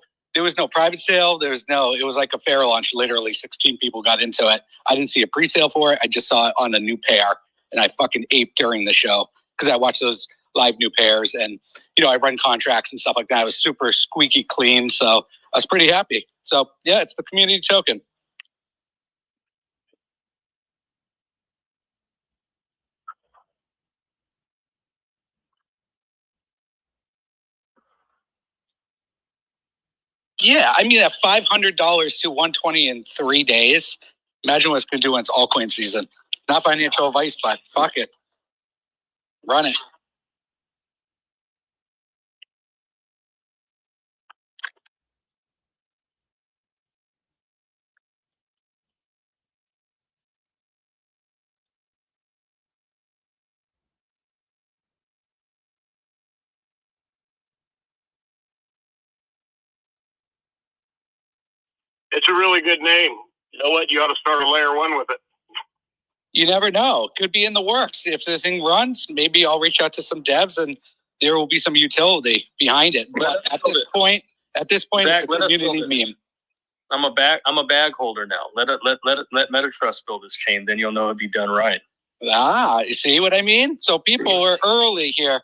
private sale. It was like a fair launch. Literally 16 people got into it. I didn't see a pre-sale for it. I just saw it on a new pair, and I fucking aped during the show because I watched those live new pairs, and I run contracts and stuff like that. It was super squeaky clean, so I was pretty happy. So yeah, it's the community token. Yeah, I mean, at $500 to $120 in 3 days. Imagine what it's going to do when it's altcoin season. Not financial advice, but fuck it, run it. It's a really good name. You know what? You ought to start a layer 1 with it. You never know. Could be in the works. If the thing runs, maybe I'll reach out to some devs and there will be some utility behind it. But at this point, Zach, it's a community meme. I'm a bag holder now. Let MetaTrust build this chain, then you'll know it'll be done right. You see what I mean? So people are early here.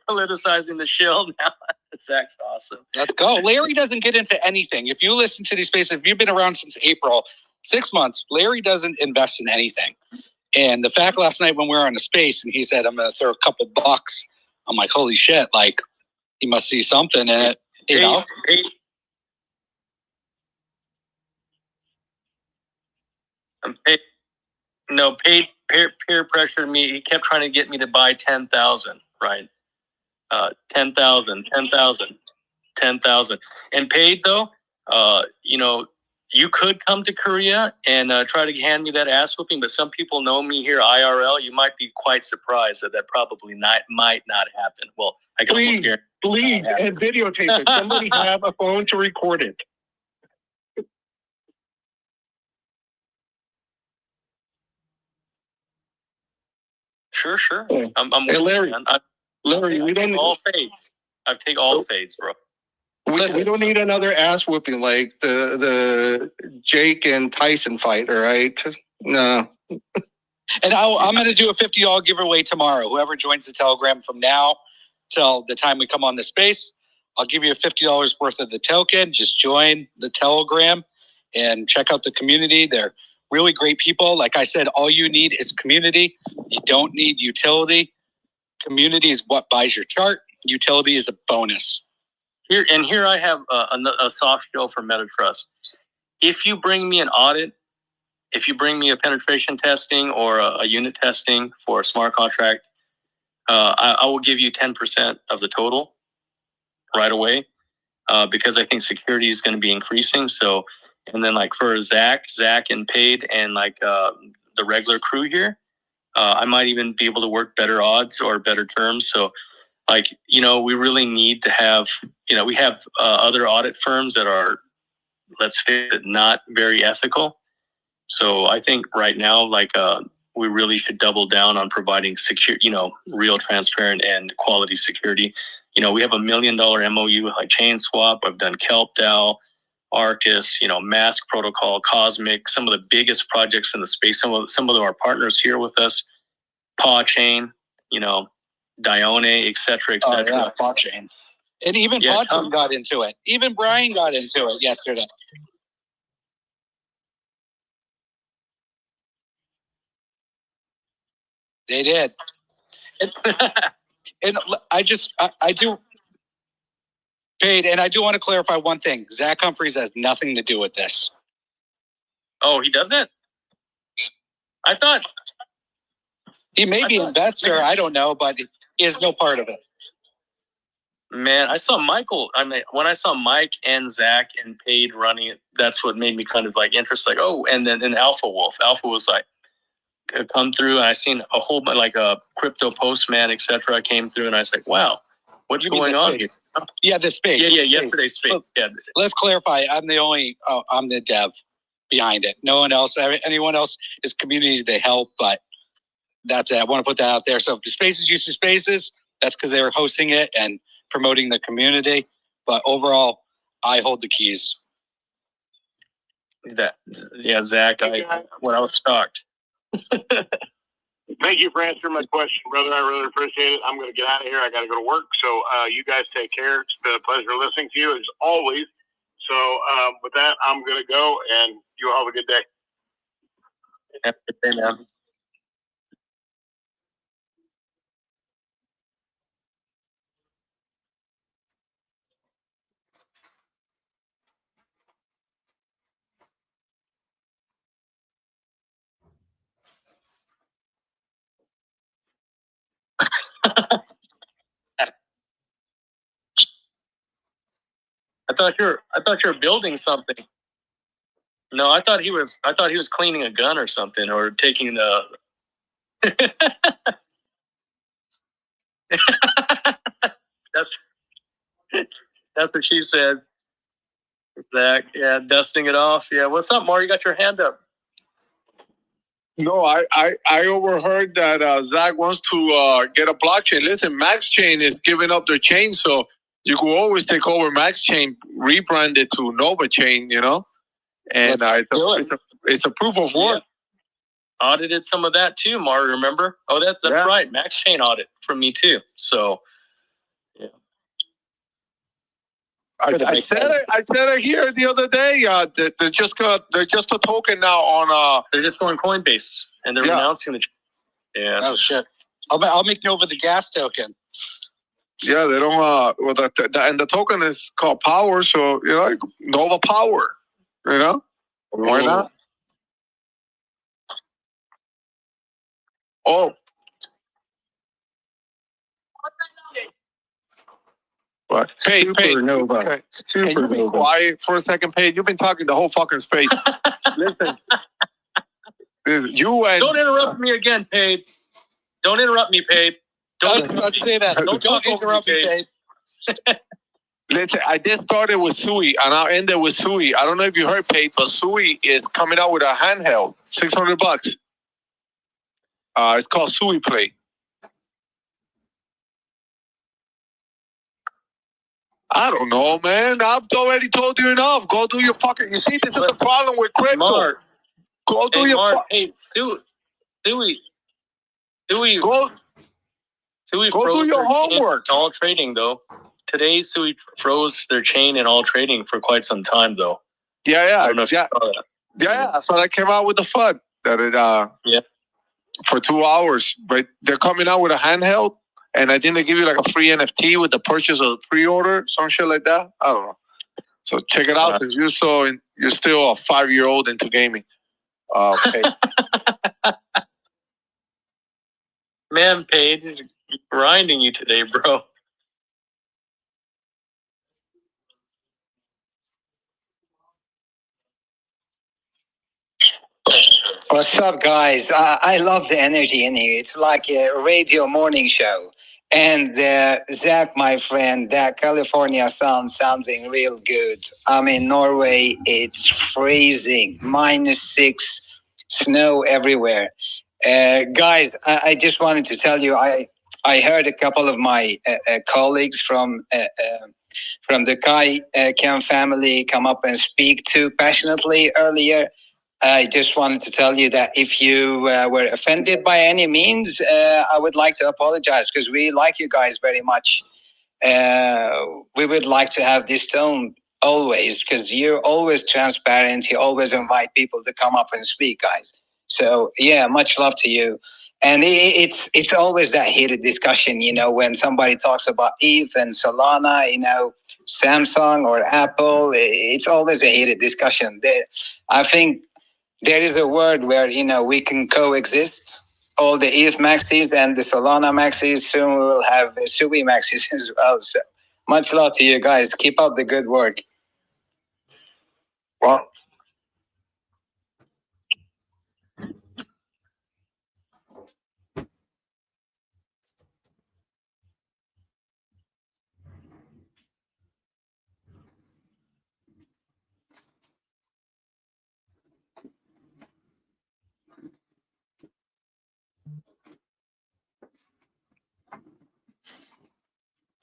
Politicizing the shield now. Zach's awesome. Let's go. Larry doesn't get into anything. If you listen to these spaces, if you've been around since April, 6 months, Larry doesn't invest in anything. And the fact last night when we were on a space and he said, I'm going to throw a couple bucks, I'm like, holy shit, like he must see something in it. Peer pressured me. He kept trying to get me to buy 10,000, right? 10,000. And paid though, you could come to Korea and try to hand me that ass whooping, but some people know me here IRL. You might be quite surprised that probably might not happen. Well, I can almost guarantee. Please, and videotape it. Somebody have a phone to record it. Sure. Hey, I'm Larry. Larry, we don't all fades. I take all fades, bro. We don't need another ass whooping like the Jake and Tyson fight, all right? No. And I'm going to do a $50 giveaway tomorrow. Whoever joins the Telegram from now till the time we come on the space, I'll give you $50 worth of the token. Just join the Telegram and check out the community. They're really great people. Like I said, all you need is community. You don't need utility. Community is what buys your chart. Utility is a bonus. Here I have a soft shell for MetaTrust. If you bring me an audit, if you bring me a penetration testing or a unit testing for a smart contract, I will give you 10% of the total right away because I think security is going to be increasing. So, and then like for Zach and Paid and like the regular crew here, I might even be able to work better odds or better terms. So like, we really need to have, we have other audit firms that are, let's face it, not very ethical. So I think right now, like, we really should double down on providing secure, real transparent and quality security. We have $1 million MOU with like Chain Swap. I've done Kelp DAO, Arcus, Mask Protocol, Cosmic, some of the biggest projects in the space. Some of our partners here with us, Paw Chain, Dione, et cetera, Oh, yeah, blockchain. And even Yeah, Podchain got into it. Even Brian got into it yesterday. They did. And I do, Paid, and I do want to clarify one thing. Zach Humphries has nothing to do with this. Oh, he doesn't? I thought. He may be an investor, I don't know, but he has no part of it. Man, I saw Michael. I mean, when I saw Mike and Zach and Paid running it, that's what made me kind of like interested. Like, oh, and then Alpha Wolf. Alpha was like, come through, and I seen a whole bunch, like a crypto postman, et cetera, came through, and I was like, wow, what's going on here? Yeah, the space. Yeah, yesterday's space. Well, yeah. Let's clarify. I'm the dev behind it. No one else, anyone else is community, they help, but that's it. I want to put that out there. So if the spaces used to spaces, that's because they were hosting it and promoting the community. But overall, I hold the keys. Yeah, Zach, when I was shocked. Thank you for answering my question, brother. I really appreciate it. I'm going to get out of here. I got to go to work. So you guys take care. It's been a pleasure listening to you as always. So with that, I'm going to go, and you all have a good day. Have a good day, man. I thought you were building something. No, I thought he was cleaning a gun or something, or taking the. That's what she said. Zach, yeah, dusting it off. Yeah, what's up, Mar? You got your hand up. No, I overheard that Zach wants to get a blockchain. Listen, Max Chain is giving up their chain, so you can always take over Max Chain, rebrand it to Nova Chain, you know? And it's a proof of work. Yeah. Audited some of that too, Mar, remember? Oh, that's right. Max Chain audit from me too. So, yeah. I said it here the other day. They're just a token now on. They're just going Coinbase, and they're announcing the. Yeah. Oh shit! I'll make Nova the gas token. Yeah, they don't. Well, and the token is called Power, so you know, Nova Power. You know, why not? Oh. What? Hey, Supernova. Okay. Can you be quiet for a second, Paige? You've been talking the whole fucking space. Listen. You and... Don't interrupt me again, Paige. Don't interrupt me, Paige. Don't say that. Don't interrupt me, Paige. Listen, I just started with Sui, and I'll end it with Sui. I don't know if you heard, Paige, but Sui is coming out with a handheld, $600. It's called Sui Play. I don't know, man. I've already told you enough. Go do your fucking... You see, this is the problem with crypto. Mark. Go do your... Hey, Sui. Go froze do your homework. All trading, though. Today, Sui froze their chain in all trading for quite some time, though. Yeah. I don't know if you saw that. Yeah, that's what I came out with the FUD. That it, for 2 hours. But they're coming out with a handheld. And I think they give you like a free NFT with the purchase of the pre-order, some shit like that. I don't know. So check it out because you're still a 5-year-old into gaming. Okay. Man, Paige is grinding you today, bro. What's up, guys? I love the energy in here. It's like a radio morning show. And Zach, my friend, that California sun sounding real good. I'm in Norway. It's freezing, -6, snow everywhere. Guys, I just wanted to tell you, I heard a couple of my colleagues from the Kai Cam family come up and speak too passionately earlier. I just wanted to tell you that if you were offended by any means, I would like to apologize because we like you guys very much. We would like to have this tone always because you're always transparent. You always invite people to come up and speak, guys. So yeah, much love to you. And it's always that heated discussion, you know, when somebody talks about ETH and Solana, you know, Samsung or Apple. It's always a heated discussion. I think there is a word where, you know, we can coexist. All the ETH maxis and the Solana maxis. Soon we will have the Sui maxis as well. So much love to you guys. Keep up the good work. Well,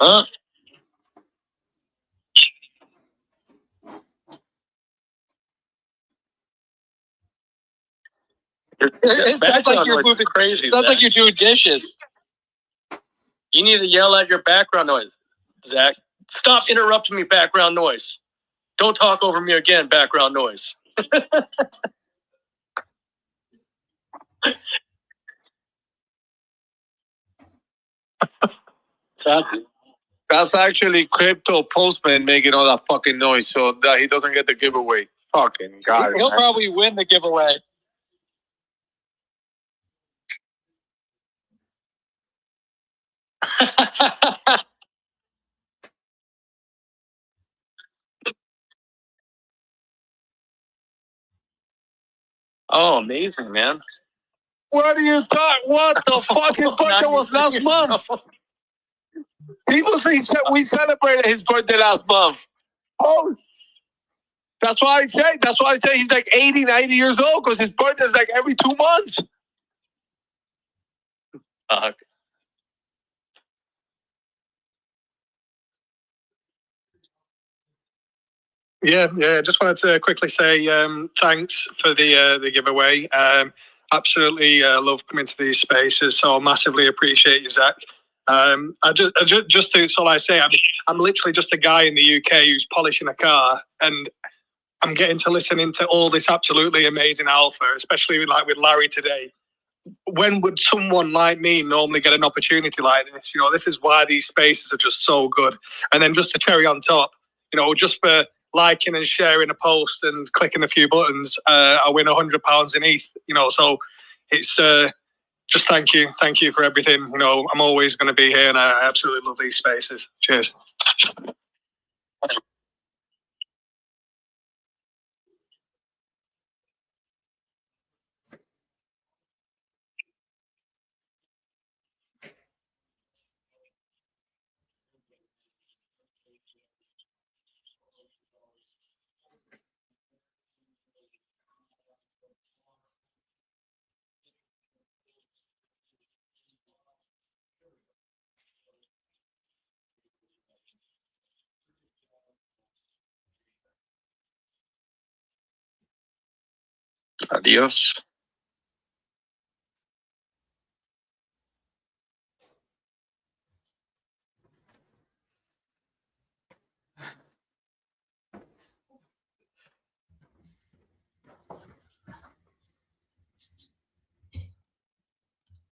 Huh? It sounds like you're moving crazy. Sounds like you're doing dishes. You need to yell at your background noise, Zach. Stop interrupting me, background noise. Don't talk over me again, background noise. that's actually Crypto Postman making all that fucking noise so that he doesn't get the giveaway. Fucking God. He'll probably win the giveaway. Oh, amazing, man. What are you talking? What the fuck? His birthday was last month. We celebrated his birthday last month. Oh, that's why I say. That's why I say he's like 80, 90 years old because his birthday is like every 2 months. Yeah. Just wanted to quickly say thanks for the giveaway. Absolutely love coming to these spaces, so massively appreciate you, Zach. That's all I say. I'm literally just a guy in the UK who's polishing a car, and I'm getting to listen into all this absolutely amazing alpha, especially with Larry today. When would someone like me normally get an opportunity like this? You know, this is why these spaces are just so good. And then just a cherry on top, you know, just for liking and sharing a post and clicking a few buttons, I win £100 in ETH. You know, so it's just thank you for everything. You know, I'm always going to be here, and I absolutely love these spaces. Cheers. Adios.